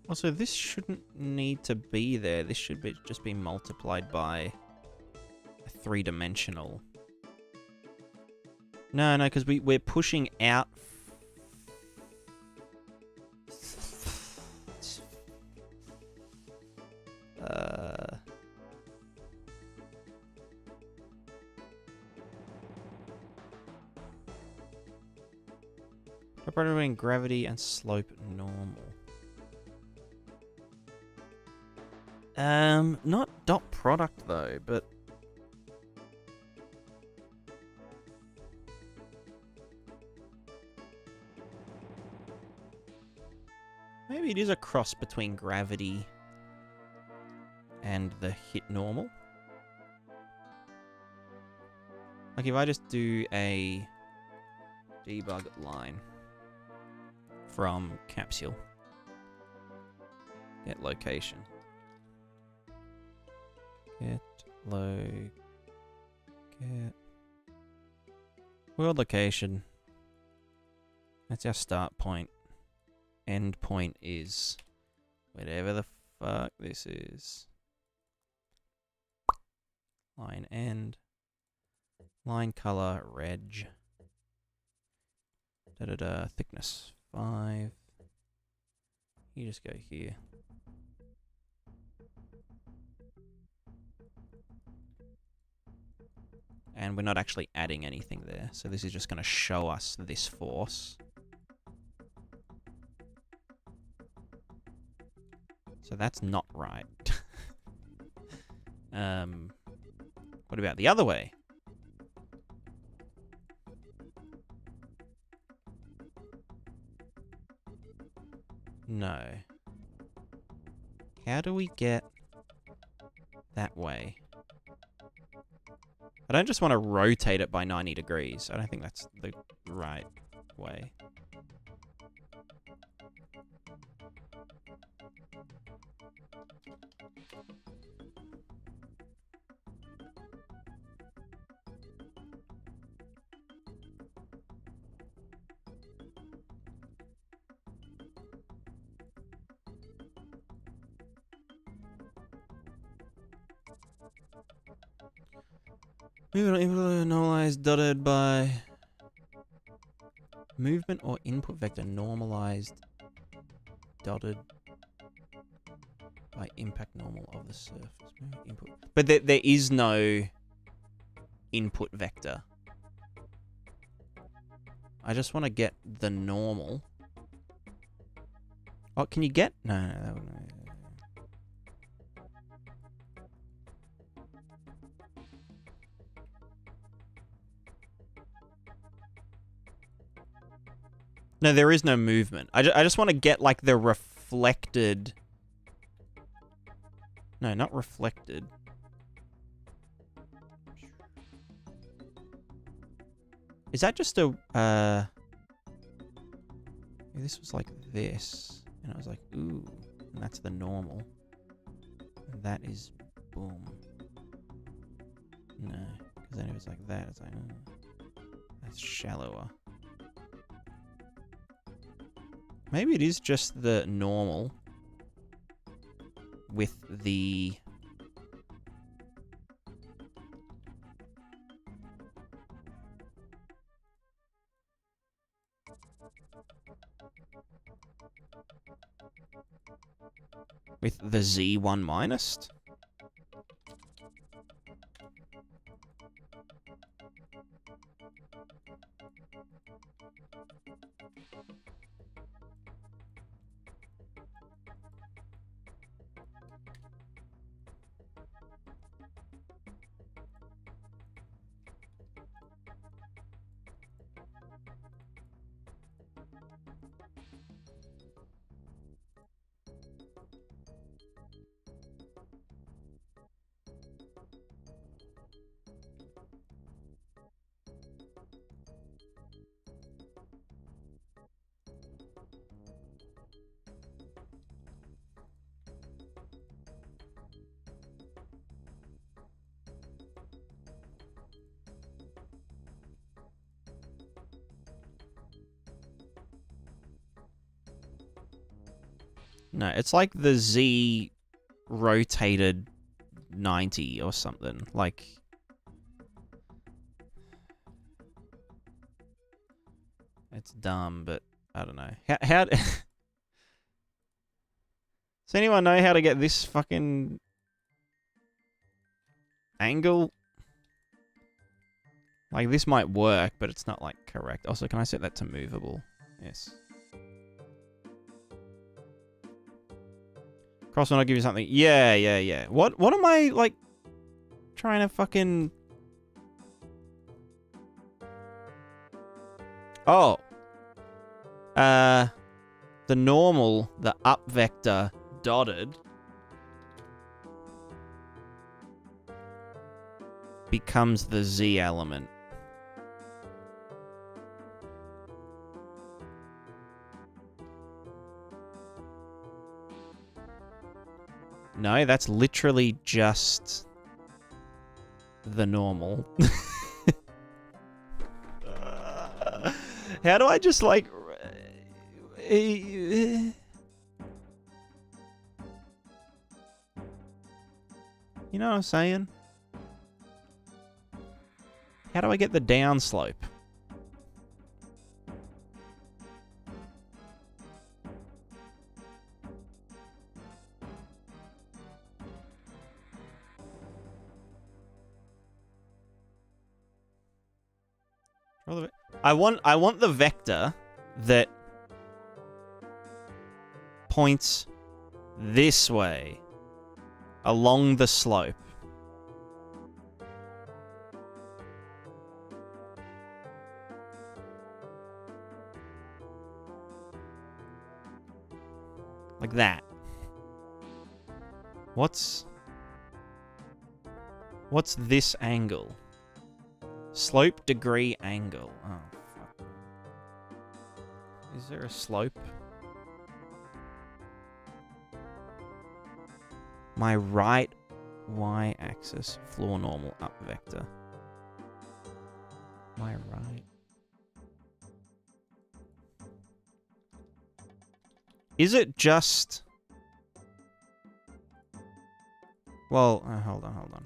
Also, this shouldn't need to be there. This should be just be multiplied by a three-dimensional. No, because we're pushing out. Separated between gravity and slope normal. Not dot product though, but maybe it is a cross between gravity and the hit normal. Like if I just do a debug line from capsule, get location. Get world location. That's our start point. End point is whatever the fuck this is. Line end. Line color reg. Thickness 5. You just go here. And we're not actually adding anything there. So this is just going to show us this force. So that's not right. What about the other way? No. How do we get that way? I don't just want to rotate it by 90 degrees. I don't think that's the right way. Movement normalized dotted by movement or input vector normalized dotted by impact normal of the surface. Input. But there is no input vector. I just want to get the normal. Oh, can you get? No, that wouldn't. No, there is no movement. I just want to get, like, the reflected... No, not reflected. Is that just a... This was like this. And I was like, ooh. And that's the normal. And that is... Boom. No. Because then it was like that. It's like... that's shallower. Maybe it is just the normal with the... with the Z1 minus? No, it's like the Z rotated 90 or something. Like... It's dumb, but I don't know. How does anyone know how to get this fucking angle? Like, this might work, but it's not, like, correct. Also, can I set that to movable? Yes. Cross will not give you something. Yeah. What am I, like, trying to fucking... Oh. The normal, the up vector dotted becomes the Z element. No, that's literally just the normal. How do I just, like... You know what I'm saying? How do I get the downslope? I want the vector that points this way along the slope. Like that. What's this angle? Slope degree angle. Oh, fuck. Is there a slope? My right y-axis floor normal up vector. My right. Is it just... Well, hold on.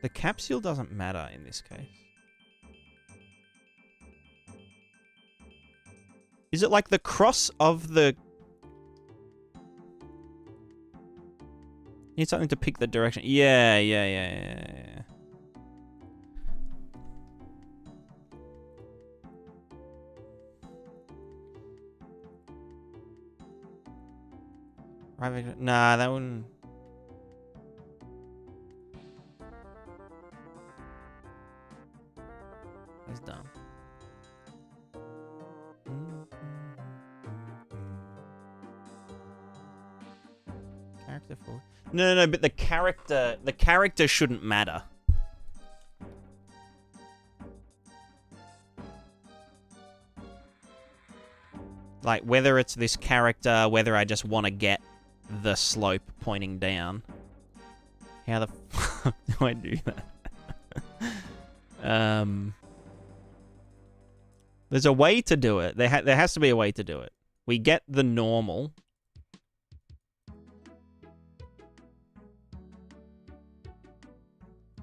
The capsule doesn't matter in this case. Is it like the cross of the... Need something to pick the direction. Yeah. Right, nah, that wouldn't... That's dumb. Character forward. No, but the character shouldn't matter. Like, whether it's this character, whether I just want to get the slope pointing down. How the fuck do I do that? There's a way to do it. There has to be a way to do it. We get the normal.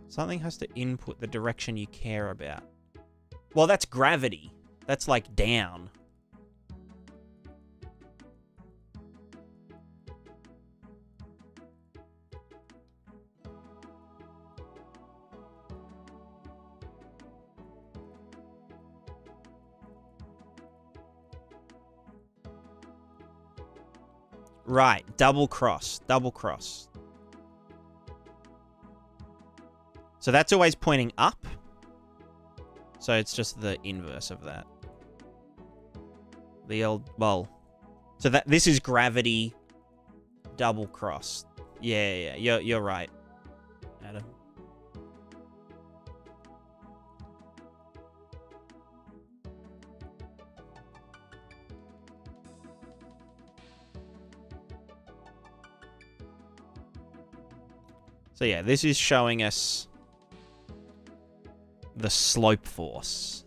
Something has to input the direction you care about. Well, that's gravity. That's like down. Right, double cross. So that's always pointing up. So it's just the inverse of that. The old, well, so that this is gravity, double cross. Yeah, you're right, Adam. So yeah, this is showing us the slope force.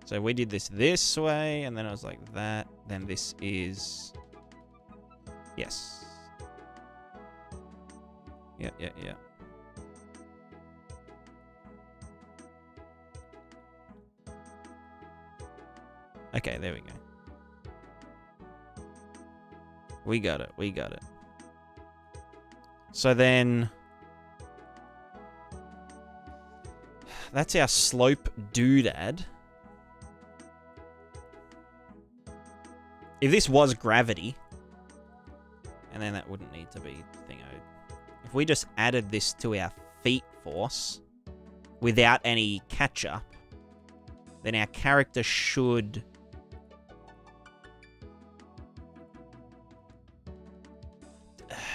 So we did this way, and then I was like that. Then this is... Yes. Yeah. Okay, there we go. We got it. So then... That's our slope doodad. If this was gravity... And then that wouldn't need to be thingoed. If we just added this to our feet force... Without any catch-up... Then our character should...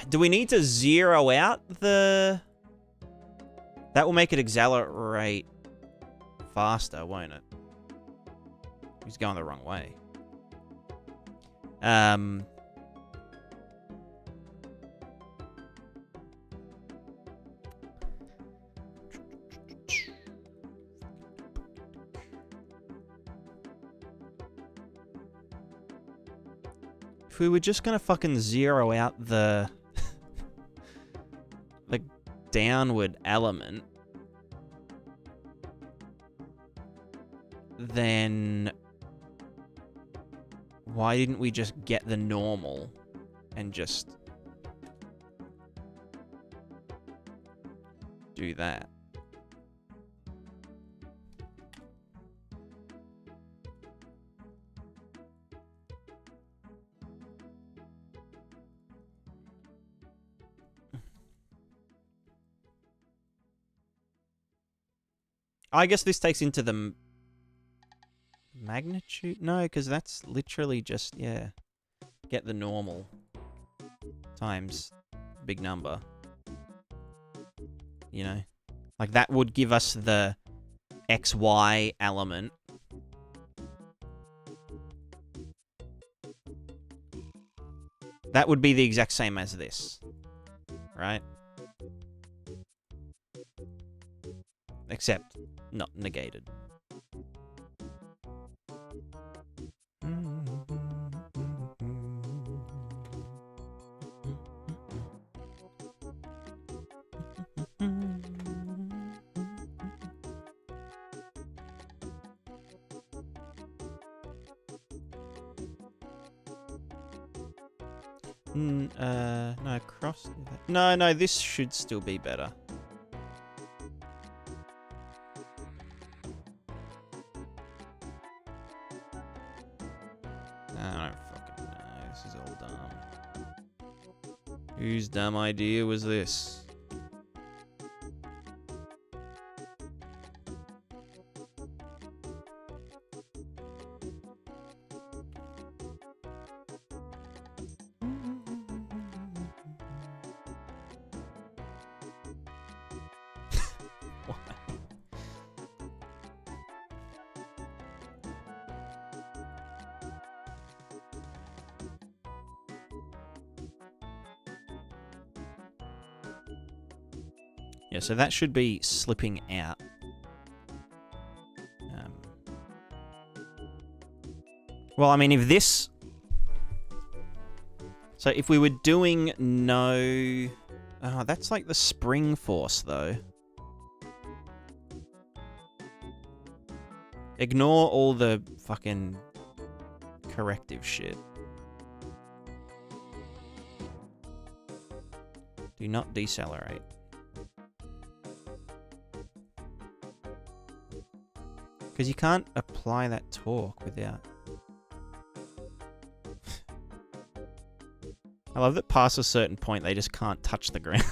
Do we need to zero out the... That will make it accelerate faster, won't it? He's going the wrong way. If we were just gonna fucking zero out the... the downward element, then why didn't we just get the normal and just... do that. I guess this takes into the magnitude? No, because that's literally just, yeah. Get the normal times big number. You know? Like, that would give us the XY element. That would be the exact same as this. Right? Except not negated. No, cross. No, this should still be better. I don't fucking know. This is all dumb. Whose dumb idea was this? Yeah, so that should be slipping out. Well, I mean, if this... So if we were doing no... Oh, that's like the spring force, though. Ignore all the fucking corrective shit. Do not decelerate. Because you can't apply that torque without... I love that past a certain point they just can't touch the ground.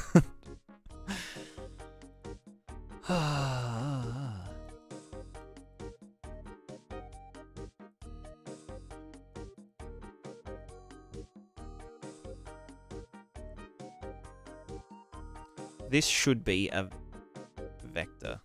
This should be a vector.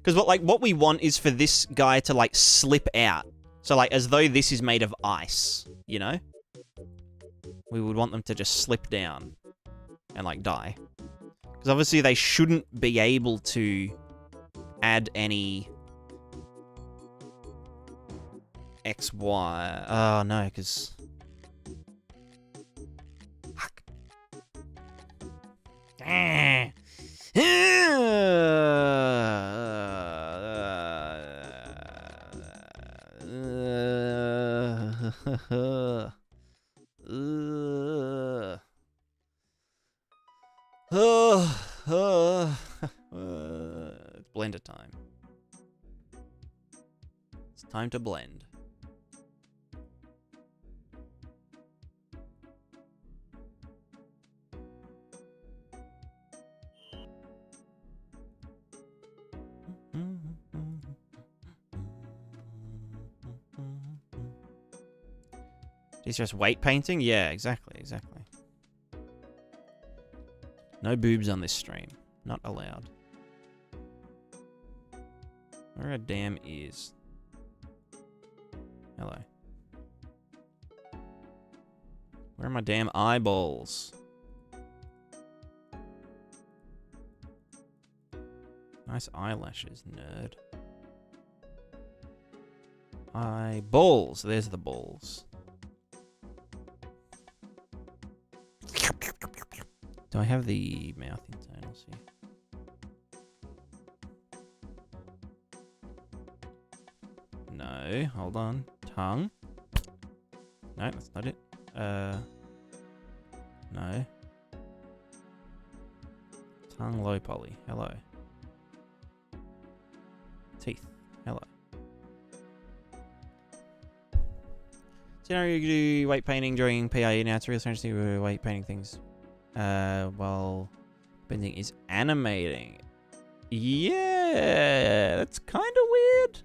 Because what we want is for this guy to, like, slip out. So, like, as though this is made of ice, you know? We would want them to just slip down and, like, die. Because obviously they shouldn't be able to add any XY. Oh, no, because... Fuck. It's blender time. It's time to blend. Is just weight painting? Yeah, exactly. No boobs on this stream. Not allowed. Where are damn ears? Hello. Where are my damn eyeballs? Nice eyelashes, nerd. Balls. There's the balls. Do I have the mouth internals here? No, hold on. Tongue. No, that's not it. No. Tongue low poly. Hello. Teeth. Hello. So now you do weight painting during PIE. Now it's real strange to see weight painting things. While painting is animating. Yeah, that's kind of weird.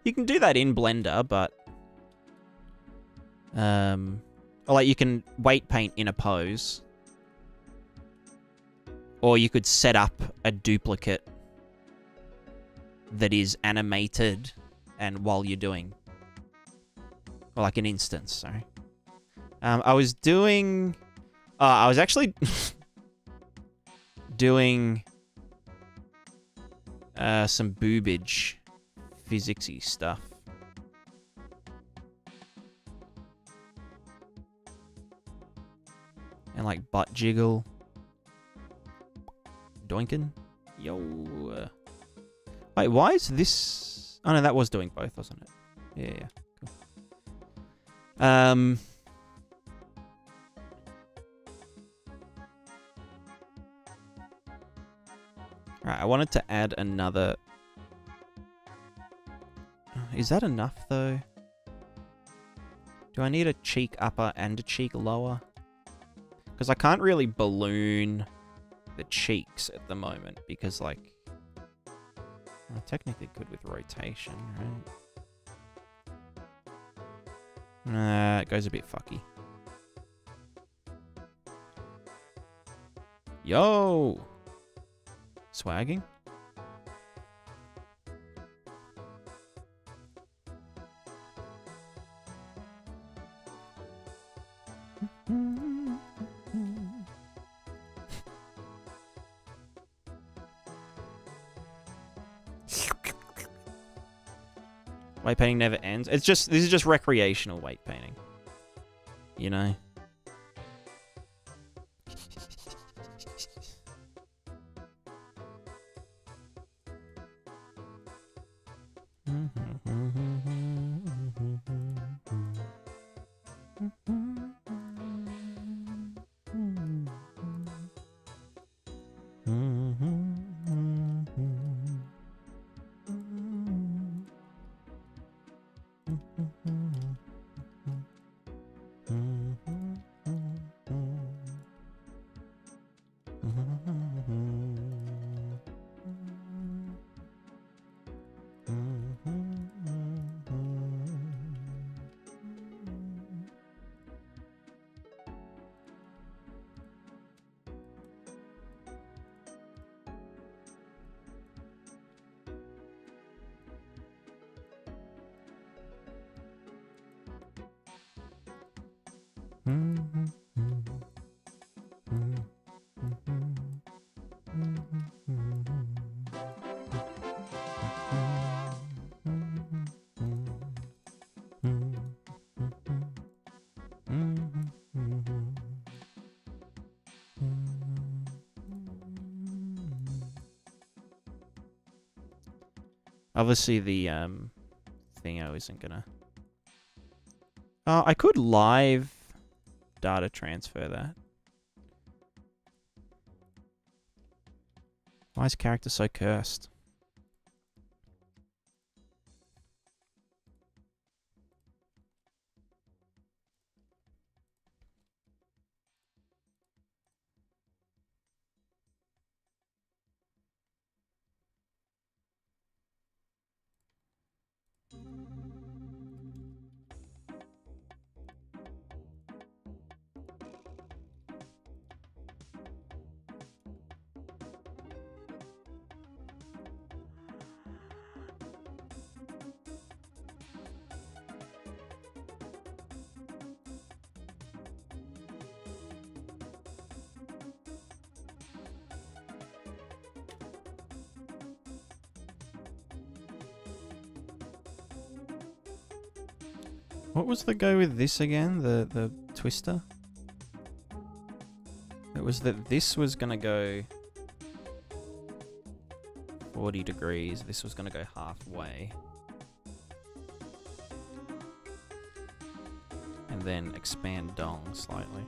You can do that in Blender, but or like you can weight paint in a pose, or you could set up a duplicate that is animated, and while you're doing, or like an instance. Sorry, I was doing. I was actually doing some boobage physicsy stuff. And like butt jiggle. Doinkin'. Yo. Wait, why is this... Oh no, that was doing both, wasn't it? Yeah. Cool. Right, I wanted to add another... Is that enough, though? Do I need a cheek upper and a cheek lower? Because I can't really balloon the cheeks at the moment, because, like... I technically could with rotation, right? It goes a bit fucky. Yo! Swagging? Weight painting never ends. It's just, this is just recreational weight painting. You know? Obviously, the thingo isn't gonna... I could live data transfer that. Why is character so cursed? What was the go with this again? The twister? It was that this was gonna go 40 degrees. This was gonna go halfway. And then expand dong slightly.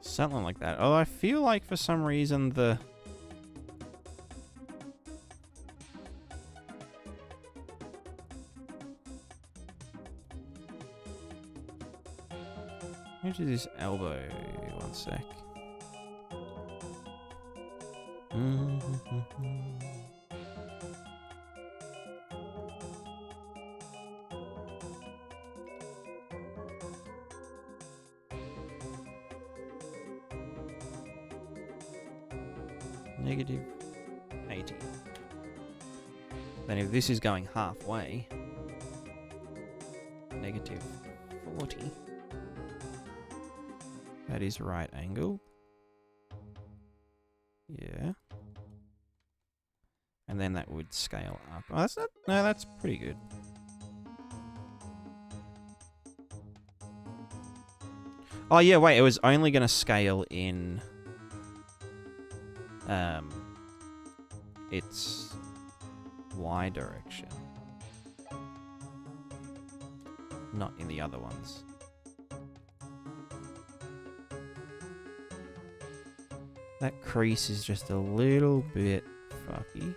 Something like that. Although I feel like for some reason the... Let me do this elbow. One sec. Negative 80. Then if this is going halfway, negative 40. That is right angle. Yeah. And then that would scale up. Oh, that's not... No, that's pretty good. Oh, yeah, wait. It was only going to scale in... its Y direction. Not in the other ones. That crease is just a little bit fucky.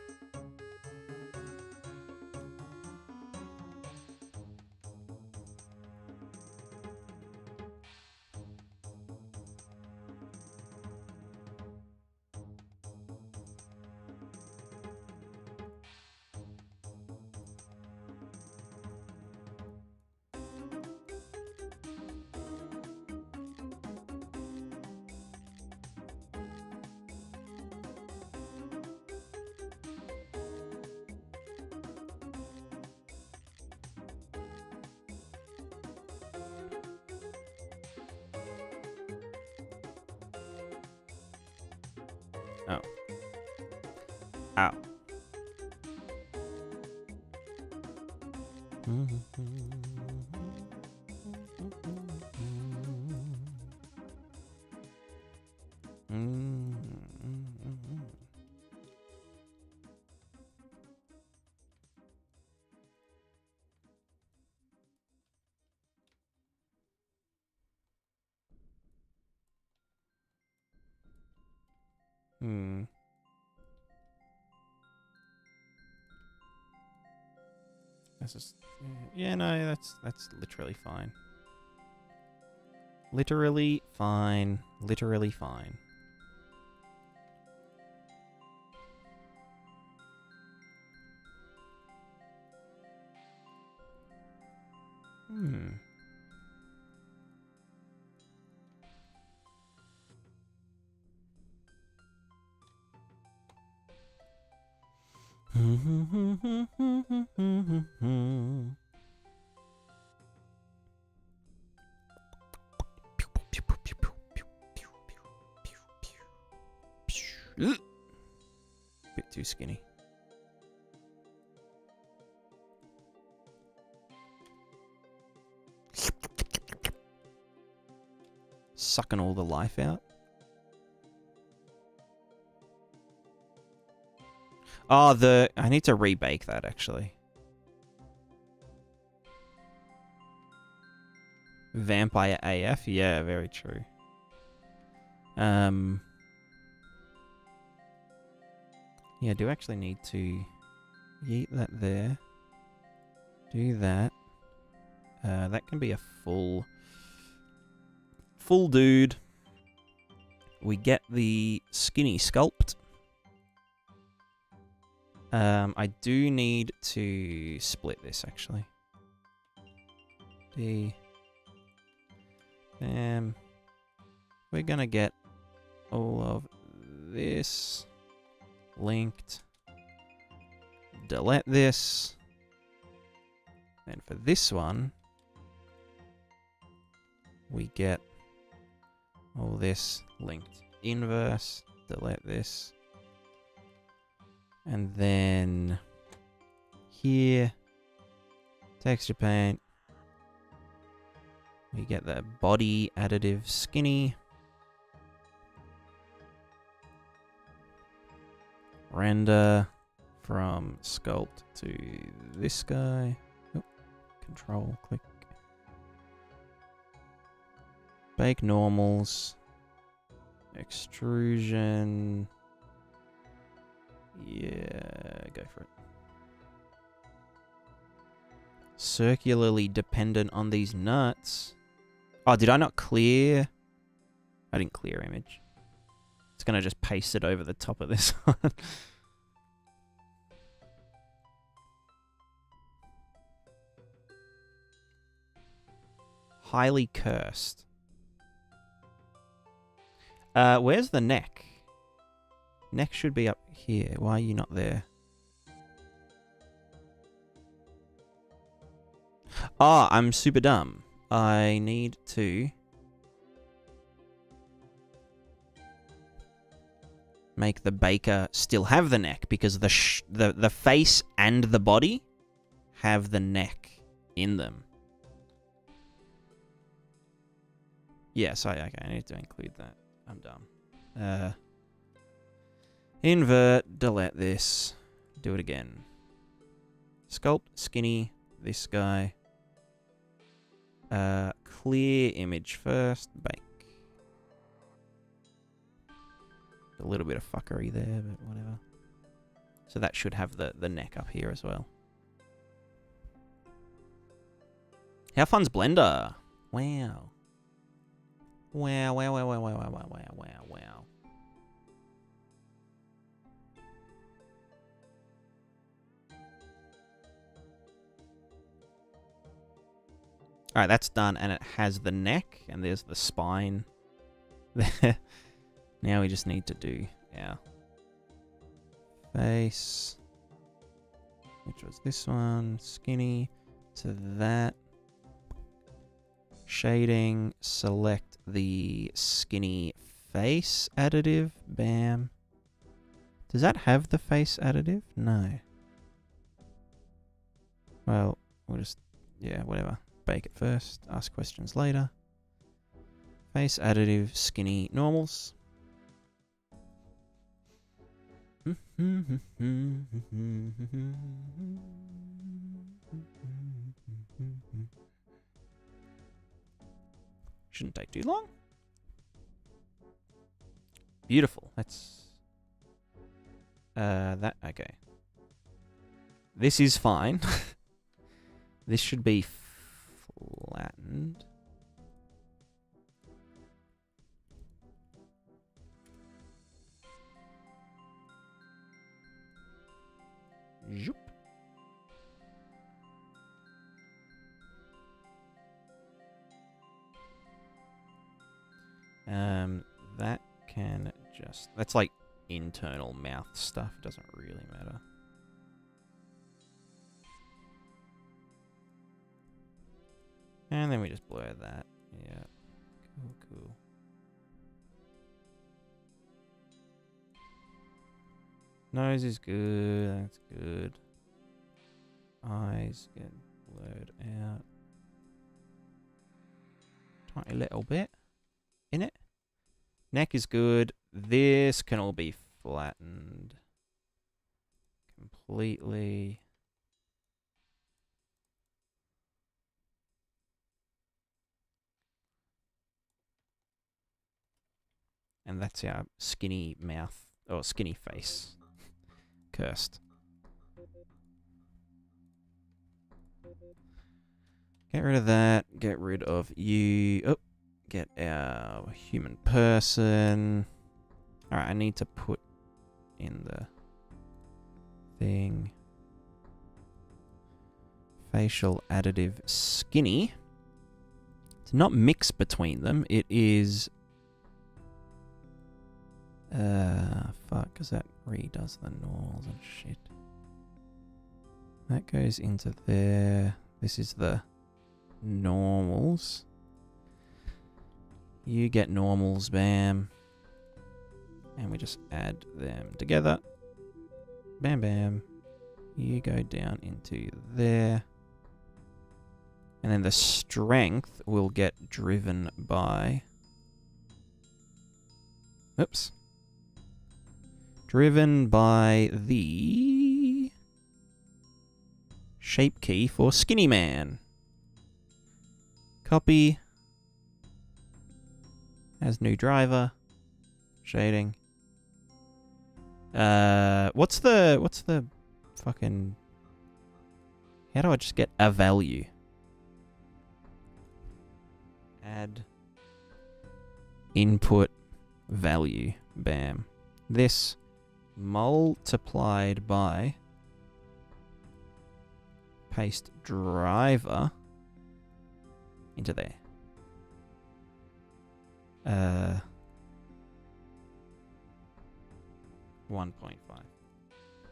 Oh. Ow. That's just, yeah, no, that's literally fine. Literally fine. Literally fine. Bit too skinny. Sucking all the life out. Oh, I need to rebake that actually. Vampire AF? Yeah, very true. Yeah, I do actually need to yeet that there. Do that. That can be a full dude. We get the skinny sculpt. I do need to split this actually. We're gonna get all of this linked. Delete this. And for this one, we get all this linked. Inverse. Delete this. And then here, texture paint. We get the body additive skinny. Render from sculpt to this guy. Oh, control click. Bake normals. Extrusion. Yeah, go for it. Circularly dependent on these nuts. Oh, did I not clear? I didn't clear image. It's going to just paste it over the top of this one. Highly cursed. Where's the neck? Neck should be up here. Why are you not there? Oh, I'm super dumb. I need to make the baker still have the neck because the face and the body have the neck in them. Yes, okay, I need to include that. I'm dumb. Invert, delete this, do it again. Sculpt, skinny, this guy. Clear image first, bake. A little bit of fuckery there, but whatever. So that should have the neck up here as well. How fun's Blender? Wow. Wow, wow, wow, wow, wow, wow, wow, wow, wow, wow. Alright, that's done, and it has the neck, and there's the spine there. Now we just need to do our face, which was this one, skinny, to that. Shading, select the skinny face additive, bam. Does that have the face additive? No. Well, we'll just, yeah, whatever. Bake it first, ask questions later. Face additive, skinny normals. Shouldn't take too long. Beautiful. That's that okay. This is fine. This should be flattened. Zoop. That can just... That's like internal mouth stuff. Doesn't really matter. And then we just blur that. Yeah. Cool, cool. Nose is good. That's good. Eyes get blurred out. Tiny little bit in it. Neck is good. This can all be flattened completely. And that's our skinny mouth, or skinny face. Cursed. Get rid of that. Get rid of you. Oh, get our human person. Alright, I need to put in the thing. Facial additive skinny. It's not mix between them. It is... fuck, because that redoes the normals and shit. That goes into there. This is the normals. You get normals, bam. And we just add them together. Bam, bam. You go down into there. And then the strength will get driven by... Oops. Driven by the shape key for skinny man. Copy. As new driver. Shading. What's the fucking... How do I just get a value? Add input value. Bam. This multiplied by paste driver into there. 1.5.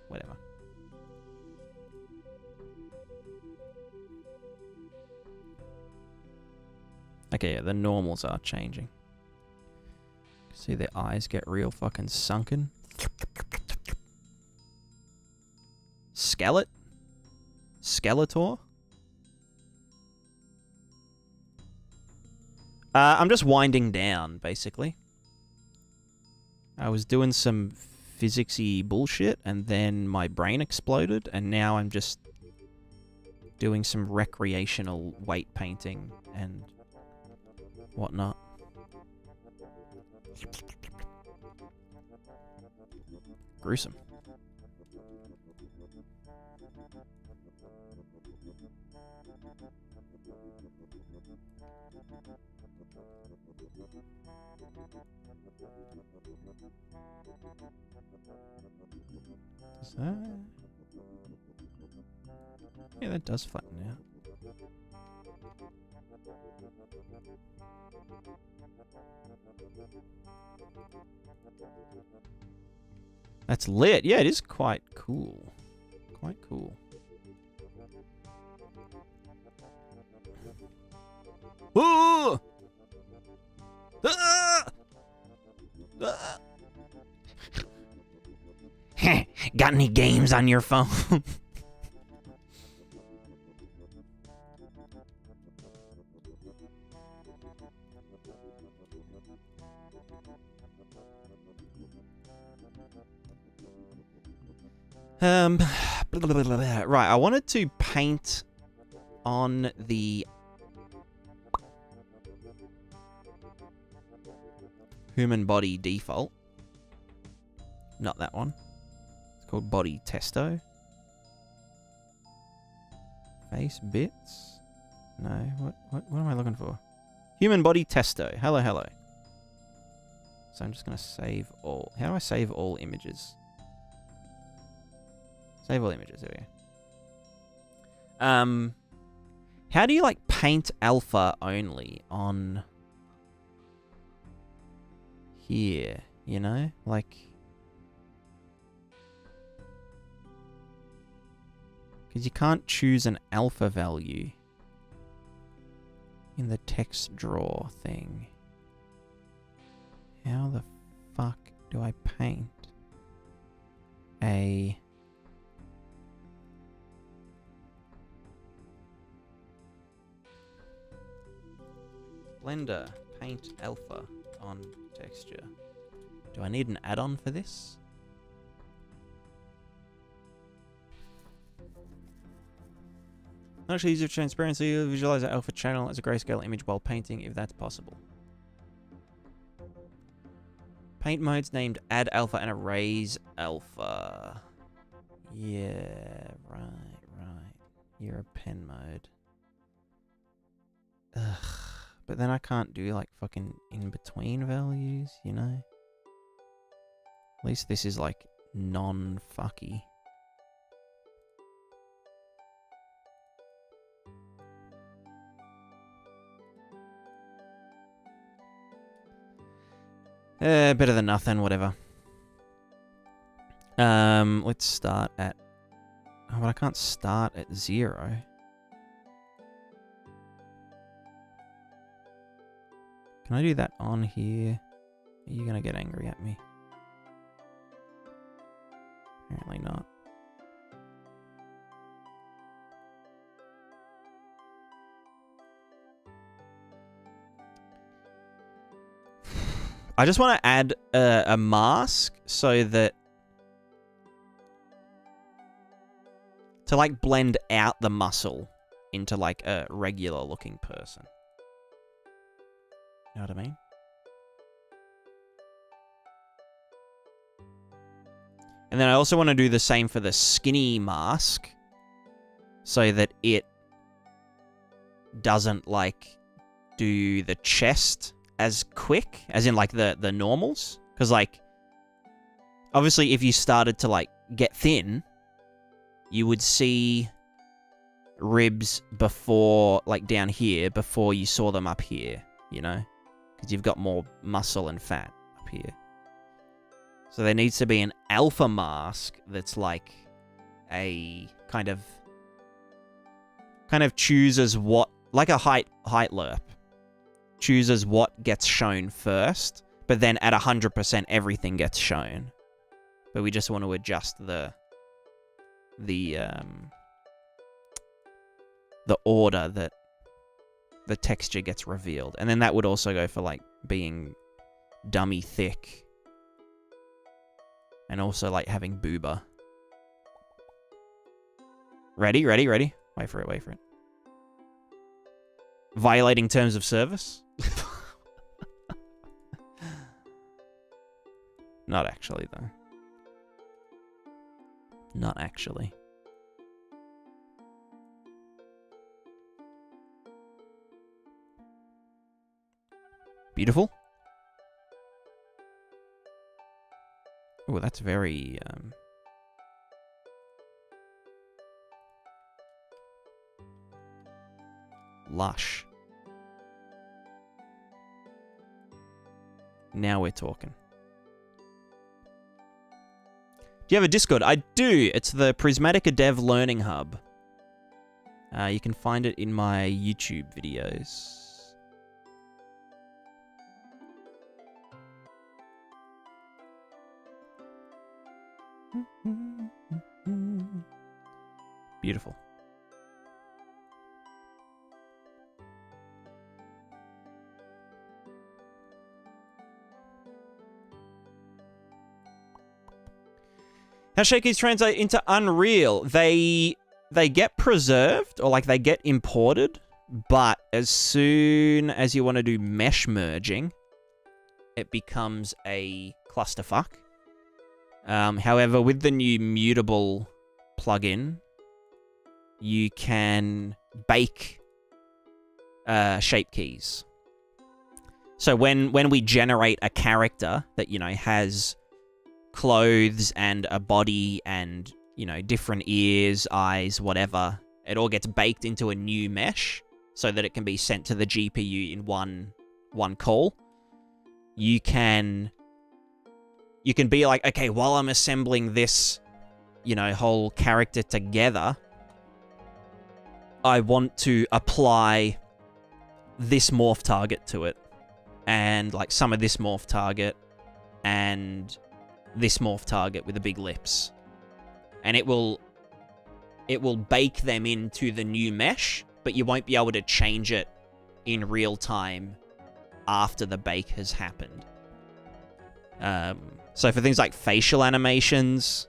Whatever. Okay, yeah, the normals are changing. See their eyes get real fucking sunken. Skeletor? I'm just winding down, basically. I was doing some physicsy bullshit, and then my brain exploded, and now I'm just doing some recreational weight painting and whatnot. Gruesome. Is that... Yeah, that does flatten out. That's lit. Yeah, it is quite cool. Quite cool. Ooh! Ah! Ah! Got any games on your phone? Right, I wanted to paint on the human body default. Not that one. It's called body testo. Face bits? No, what am I looking for? Human body testo. Hello, hello. So I'm just going to save all. How do I save all images? Save all images, there we go. How do you, like, paint alpha only on here, you know? Like... Because you can't choose an alpha value in the text draw thing. How the fuck do I paint a... Blender paint alpha on texture? Do I need an add-on for this? Actually, use of transparency, visualize the alpha channel as a grayscale image while painting if that's possible. Paint mode's named add alpha and erase alpha. Yeah, right. You're a pen mode. Ugh. But then I can't do like fucking in-between values, you know? At least this is like non-fucky. Better than nothing, whatever. Let's start at... Oh, but I can't start at 0. Can I do that on here? Are you gonna get angry at me? Apparently not. I just want to add a mask so that... to like blend out the muscle into like a regular looking person. You know what I mean? And then I also want to do the same for the skinny mask so that it doesn't like do the chest as quick as in like the normals. Because like obviously if you started to like get thin, you would see ribs before like down here before you saw them up here, you know? Because you've got more muscle and fat up here. So there needs to be an alpha mask that's like a kind of chooses what, like a height lerp, chooses what gets shown first, but then at 100% everything gets shown. But we just want to adjust the order that the texture gets revealed. And then that would also go for like being dummy thick. And also like having booba. Ready? Wait for it. Violating terms of service? Not actually, though. Not actually. Beautiful. Oh, that's very, lush. Now we're talking. Do you have a Discord? I do. It's the PrismaticaDev Learning Hub. You can find it in my YouTube videos. Beautiful. How shakies translate into Unreal? They get preserved, or like they get imported, but as soon as you want to do mesh merging, it becomes a clusterfuck. However, with the new mutable plugin, you can bake shape keys. So when we generate a character that, you know, has clothes and a body and, you know, different ears, eyes, whatever, it all gets baked into a new mesh so that it can be sent to the GPU in one call. You can be like, okay, while I'm assembling this, you know, whole character together, I want to apply this morph target to it, and like some of this morph target, and this morph target with the big lips. And it will bake them into the new mesh, but you won't be able to change it in real time after the bake has happened. So for things like facial animations,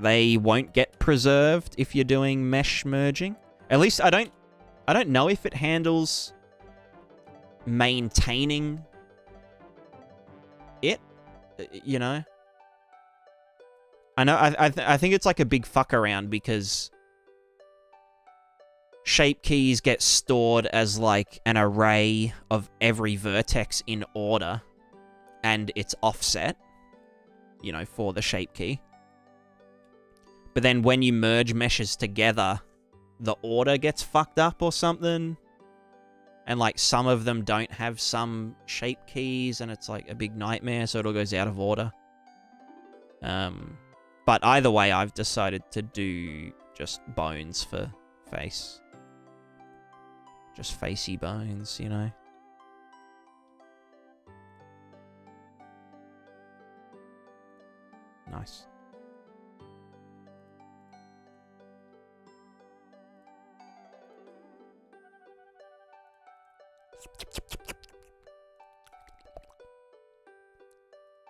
they won't get preserved if you're doing mesh merging. At least I don't know if it handles maintaining it. You know? I know. I think it's like a big fuck around because shape keys get stored as like an array of every vertex in order, and it's offset, you know, for the shape key. But then when you merge meshes together, the order gets fucked up or something. And like some of them don't have some shape keys, and it's like a big nightmare, so it all goes out of order. But either way, I've decided to do just bones for face. Just facey bones, you know? Nice.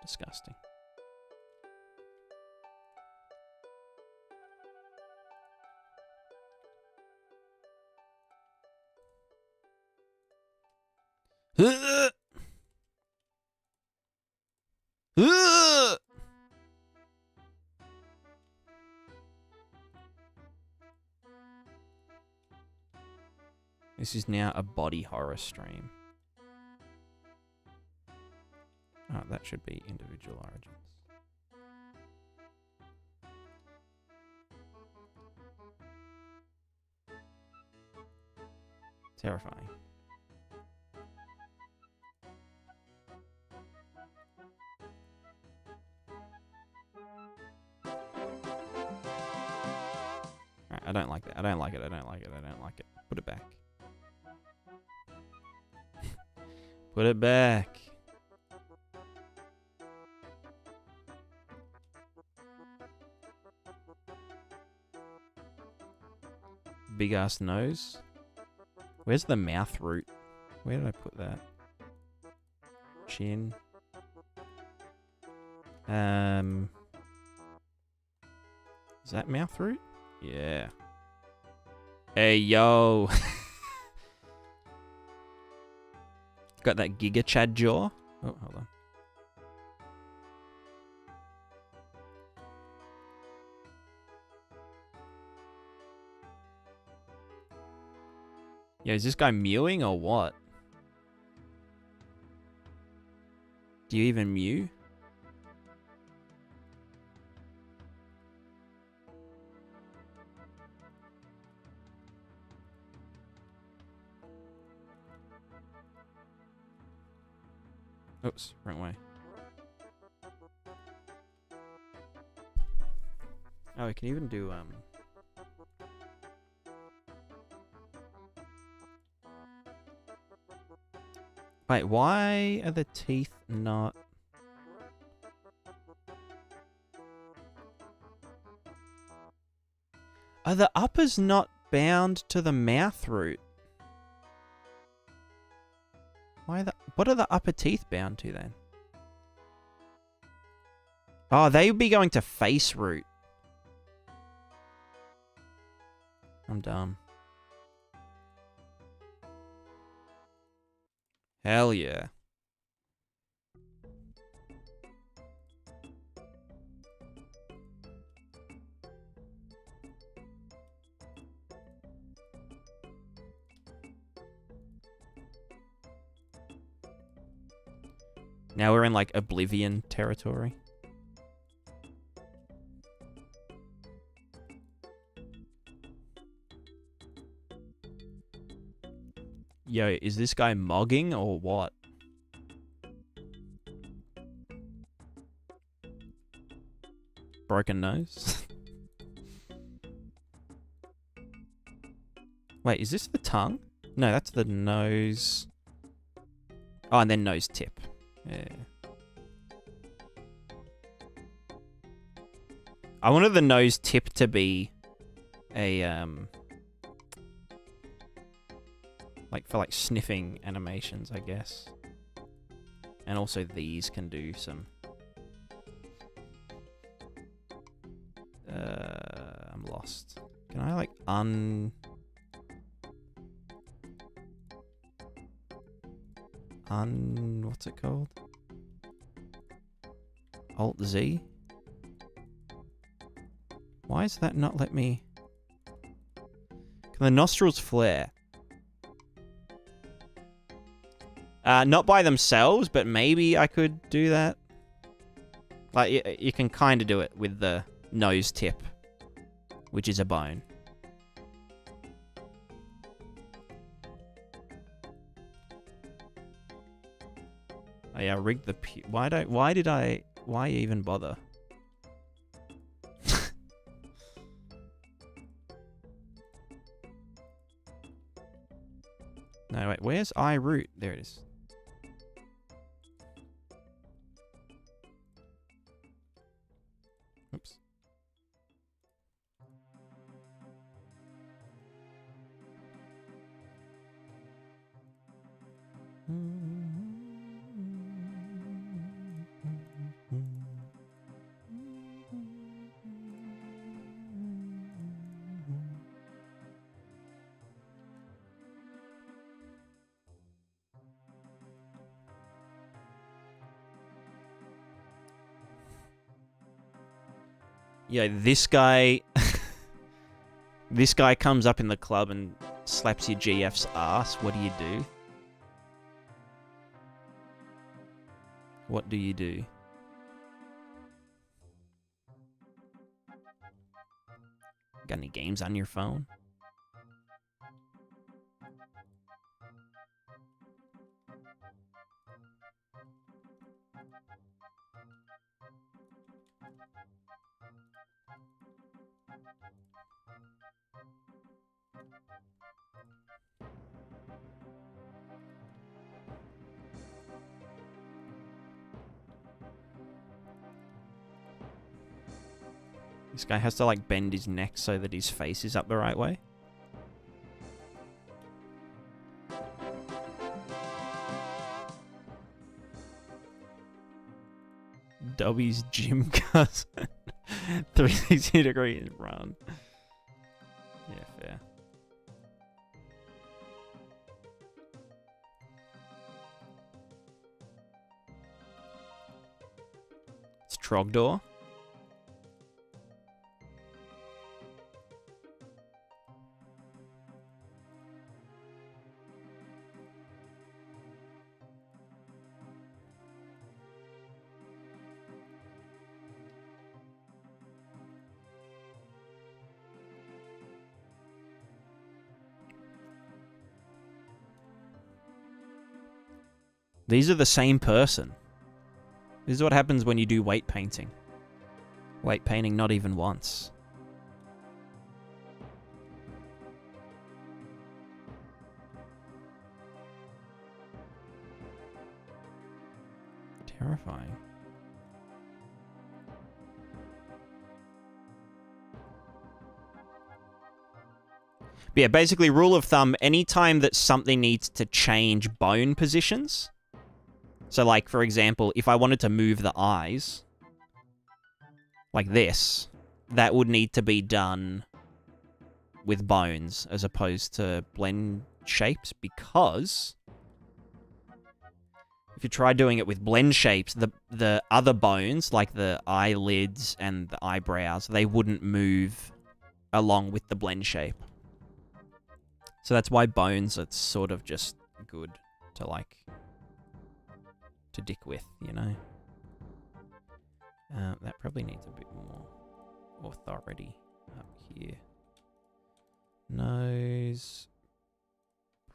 Disgusting. This is now a body horror stream. Oh, that should be individual origins. Terrifying. Alright, I don't like that. I don't like it. I don't like it. I don't like it. Put it back. Put it back. Big ass nose. Where's the mouth root? Where did I put that? Chin. Is that mouth root? Yeah. Hey, yo. Got that Giga Chad jaw. Oh, hold on. Yeah, is this guy mewing or what? Do you even mew? Oops, wrong way. Oh, we can even do Wait, why are the teeth not... Are the uppers not bound to the mouth root? Why are the... What are the upper teeth bound to then? Oh, they would be going to face root. I'm dumb. Hell yeah. Now we're in like Oblivion territory. Yo, is this guy mogging or what? Broken nose? Wait, is this the tongue? No, that's the nose. Oh, and then nose tip. Yeah. I wanted the nose tip to be a, like for like sniffing animations, I guess. And also these can do some... I'm lost. Can I like what's it called? Alt Z. Why does that not let me... Can the nostrils flare? Not by themselves, but maybe I could do that. Like, you can kind of do it with the nose tip, which is a bone. Oh yeah, rig the... Why even bother? No, wait, where's I root? There it is. Oops. Yeah, this guy... this guy comes up in the club and slaps your GF's ass. What do you do? What do you do? Got any games on your phone? This guy has to, like, bend his neck so that his face is up the right way. Dobby's gym cousin. 360 degrees run. Yeah, fair. It's Trogdor. These are the same person. This is what happens when you do weight painting. Weight painting not even once. Terrifying. But yeah, basically, rule of thumb, anytime that something needs to change bone positions... So, like, for example, if I wanted to move the eyes, like this, that would need to be done with bones as opposed to blend shapes, because if you try doing it with blend shapes, the other bones, like the eyelids and the eyebrows, they wouldn't move along with the blend shape. So that's why bones are sort of just good to, like... to dick with, you know? That probably needs a bit more authority up here. Nose...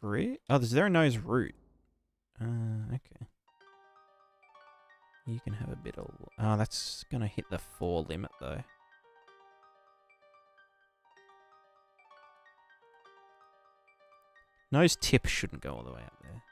Root? Oh, is there a nose root? Okay. You can have a bit of... Oh, that's gonna hit the 4 limit, though. Nose tip shouldn't go all the way up there.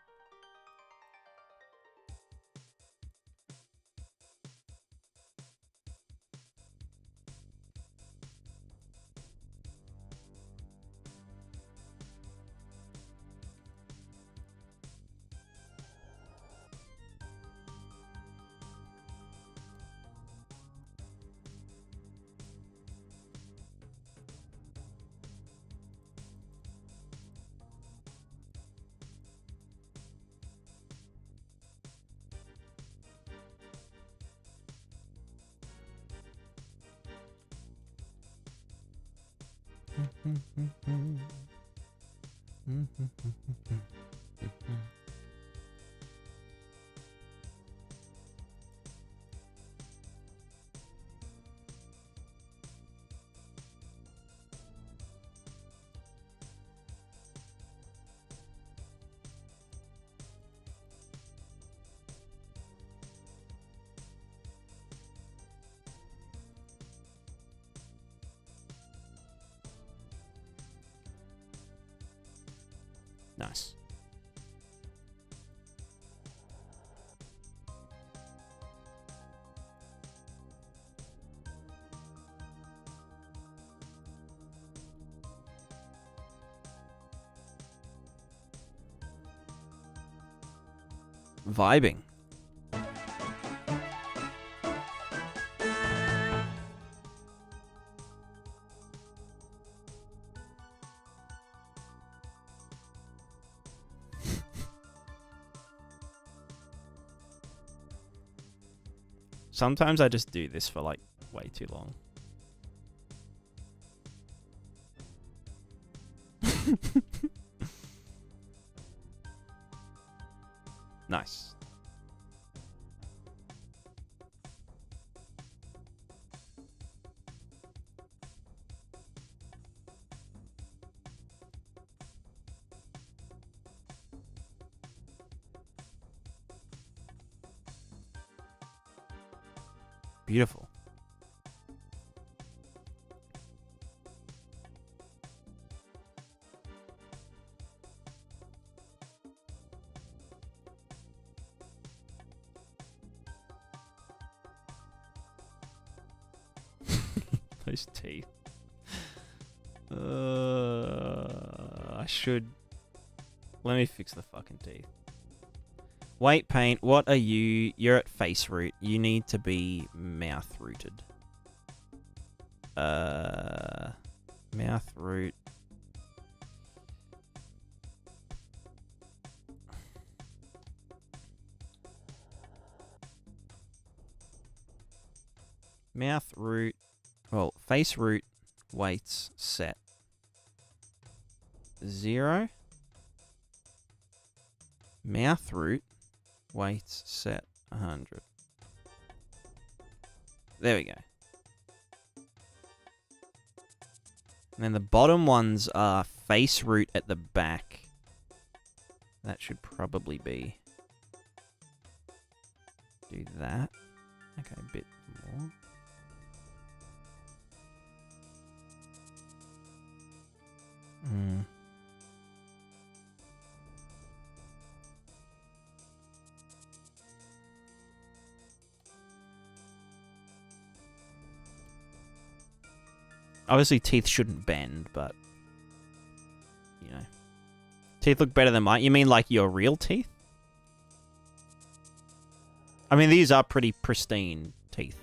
Nice. Vibing. Sometimes I just do this for like way too long. Nice. Beautiful. Those teeth. I should... Let me fix the fucking teeth. Wait, Paint, what are you? You're at face root. You need to be mouth rooted. Mouth root. Mouth root. Well, face root weights set 0. Mouth root weights set 100. There we go. And then the bottom ones are face root at the back. That should probably be. Do that. Okay, a bit more. Obviously, teeth shouldn't bend, but, you know. Teeth look better than mine. You mean like your real teeth? I mean, these are pretty pristine teeth.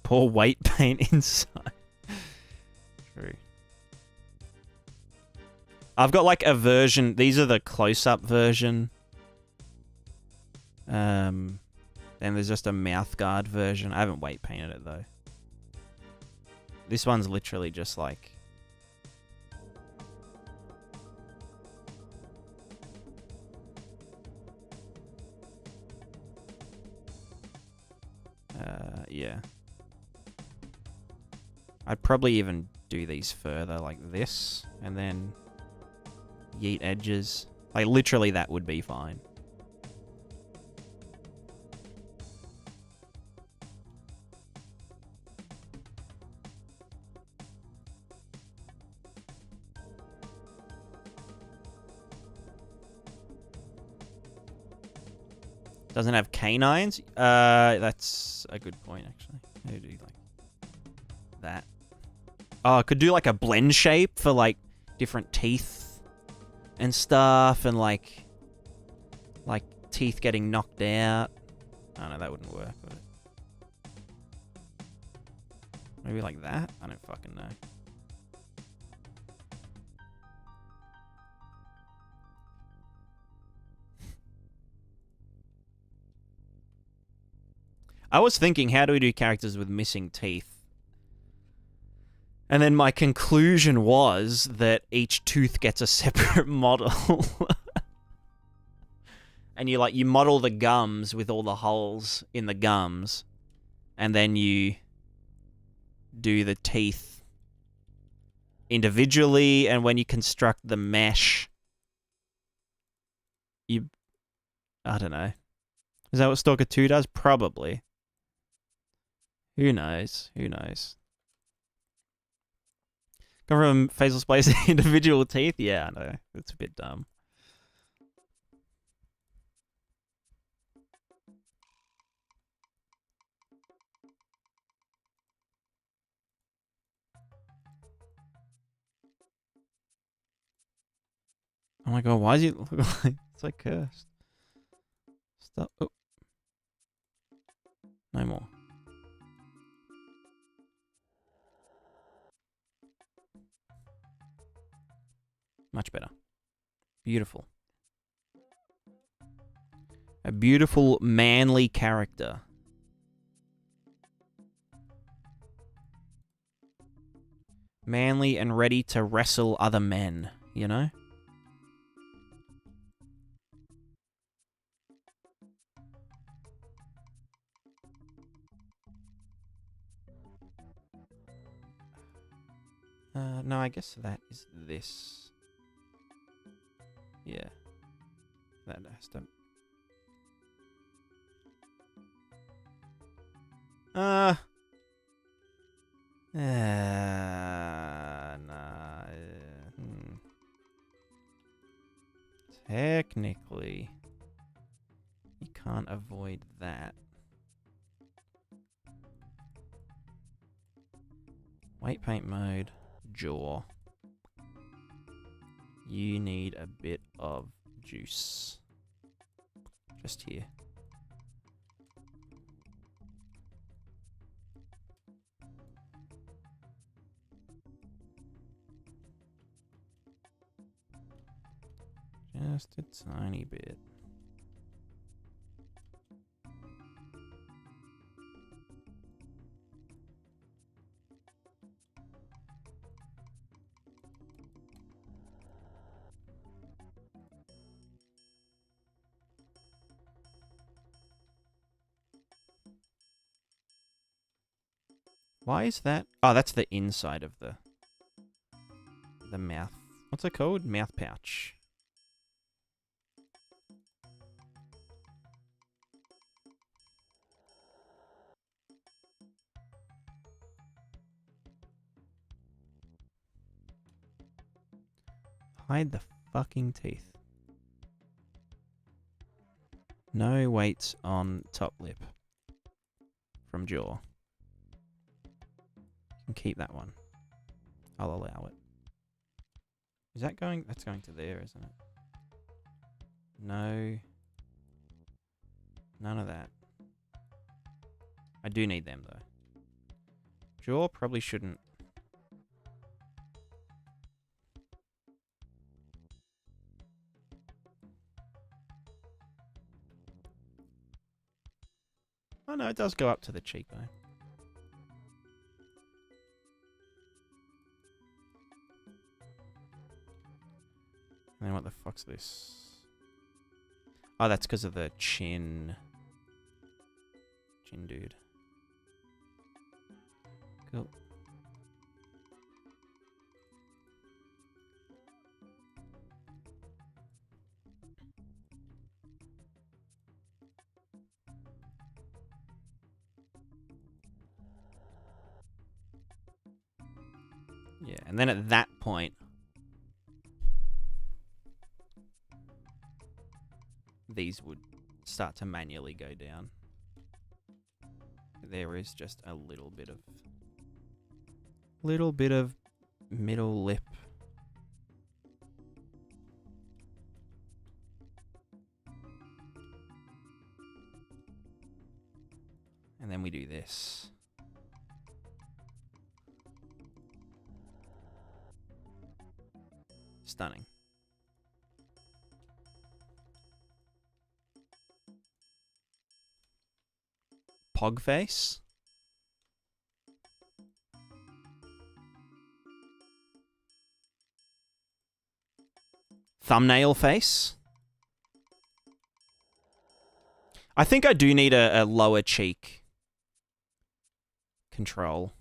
Pour white paint inside. True. I've got like a version. These are the close-up version. And there's just a mouth guard version. I haven't weight painted it though. This one's literally just like. Yeah. I'd probably even do these further like this, and then yeet edges. Like, literally that would be fine. Doesn't have canines? That's a good point, actually. Maybe do like that. Oh, I could do like a blend shape for like different teeth and stuff, and like teeth getting knocked out. Oh no, that wouldn't work, would it? Maybe like that? I don't fucking know. I was thinking, how do we do characters with missing teeth? And then my conclusion was that each tooth gets a separate model. And you model the gums with all the holes in the gums. And then you do the teeth individually. And when you construct the mesh, I don't know. Is that what Stalker 2 does? Probably. Who knows? Who knows? Come from facial space individual teeth? Yeah, I know. It's a bit dumb. Oh my god, why does it look like it's like cursed? Stop. Oh. No more. Much better. Beautiful. A beautiful, manly character. Manly and ready to wrestle other men, you know? No, I guess that is this. Yeah. That has to... Nah. Technically, you can't avoid that. Weight paint mode, jaw. You need a bit of juice. Just here. Just a tiny bit. Why is that? Oh, that's the inside of the mouth. What's it called? Mouth pouch. Hide the fucking teeth. No weights on top lip. From jaw. And keep that one. I'll allow it. Is that going? That's going to there, isn't it? No. None of that. I do need them, though. Jaw probably shouldn't. Oh, no, it does go up to the cheekbone. And then what the fuck's this? Oh, that's because of the chin. Chin dude. Cool. Yeah, and then at that point, these would start to manually go down. There is just a little bit of middle lip. And then we do this. Stunning. pog face. Thumbnail face. I think I do need a lower cheek control.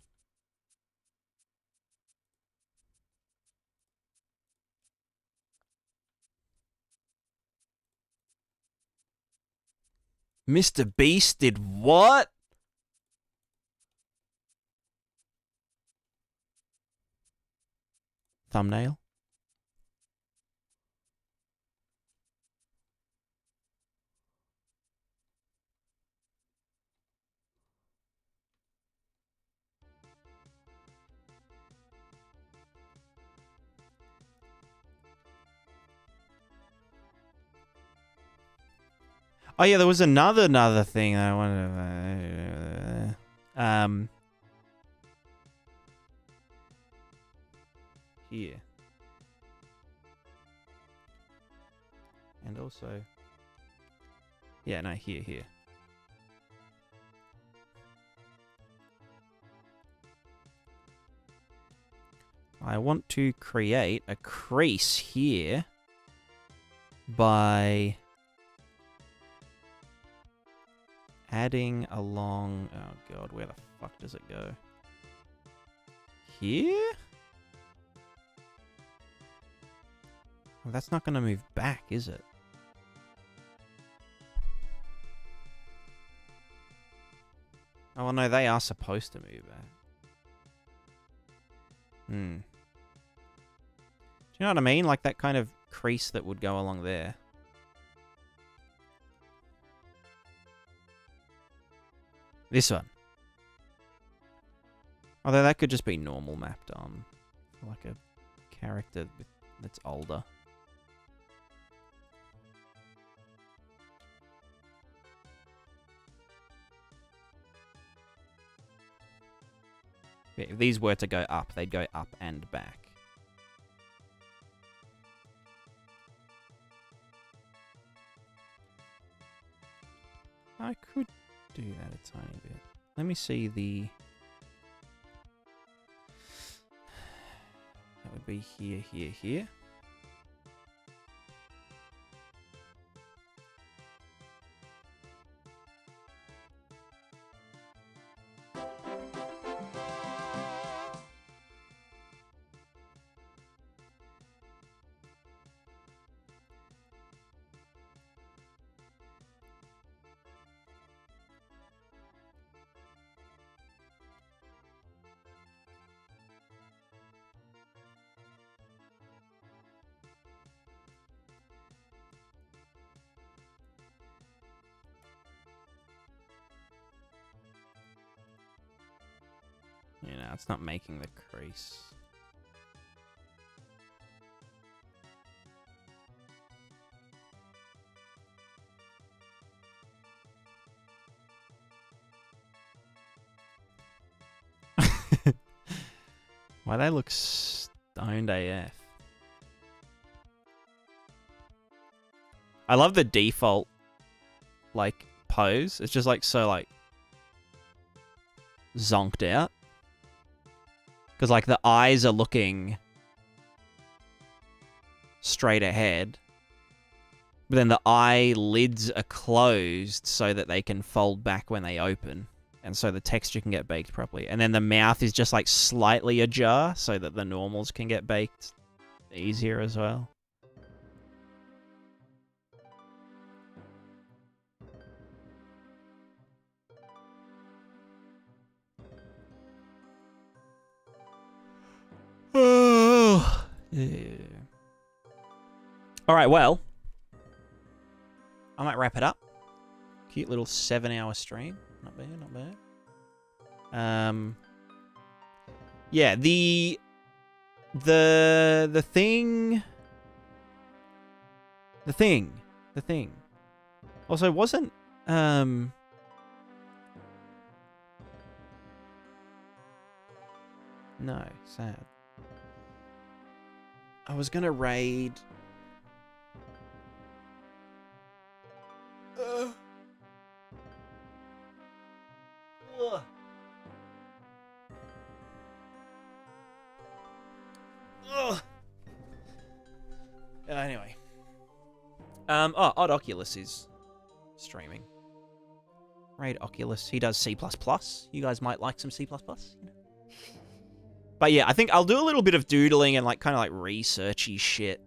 Mr. Beast did what? Thumbnail. Oh yeah, there was another thing I wanted to here. And also yeah, no, here. I want to create a crease here by adding along... Oh, God, where the fuck does it go? Here? Well, that's not going to move back, is it? Oh, well, no, they are supposed to move back. Do you know what I mean? Like that kind of crease that would go along there. This one. Although that could just be normal mapped on. Like a character that's older. Yeah, if these were to go up, they'd go up and back. I could do that a tiny bit. Let me see the... That would be here. You know, it's not making the crease. Why they look stoned AF? I love the default, like, pose. It's just, like, so, like, zonked out. Because, like, the eyes are looking straight ahead. But then the eyelids are closed so that they can fold back when they open. And so the texture can get baked properly. And then the mouth is just, like, slightly ajar so that the normals can get baked easier as well. Yeah. All right, well, I might wrap it up. Cute little 7-hour stream. Not bad, not bad. Yeah, the thing. Also, wasn't no, sad. I was gonna raid. Oh, Odd Oculus is streaming. Raid Oculus. He does C++. You guys might like some C++. You know? But yeah, I think I'll do a little bit of doodling and like kind of like researchy shit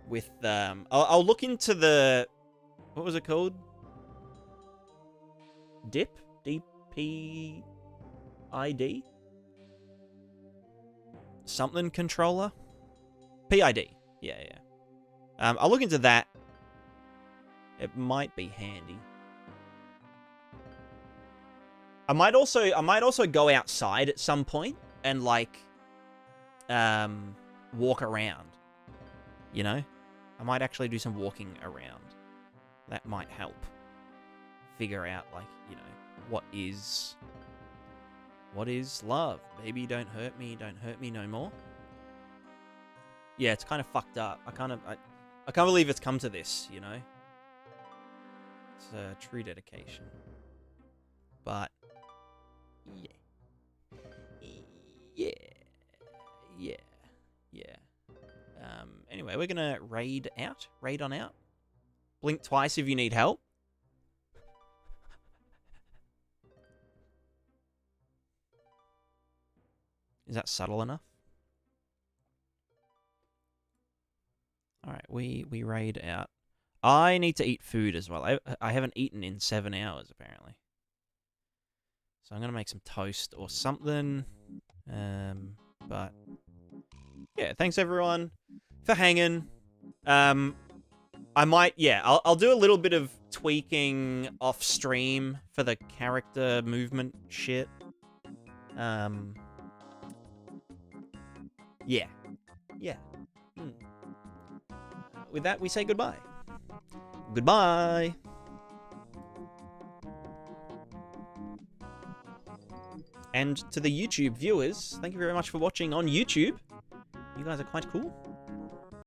with I'll look into the, what was it called? DPID? Something controller? PID. Yeah. I'll look into that. It might be handy. I might also go outside at some point and like walk around. You know? I might actually do some walking around. That might help figure out, like, you know, what is love? Baby, don't hurt me no more. Yeah, it's kind of fucked up. I can't believe it's come to this, you know? It's a true dedication. But yeah. Anyway, we're gonna raid on out. Blink twice if you need help. Is that subtle enough? Alright, we raid out. I need to eat food as well. I haven't eaten in 7 hours, apparently. So I'm going to make some toast or something. But, yeah, thanks everyone for hanging. I might, yeah, I'll do a little bit of tweaking off stream for the character movement shit. Yeah. With that, we say goodbye. Goodbye. And to the YouTube viewers, thank you very much for watching on YouTube. You guys are quite cool.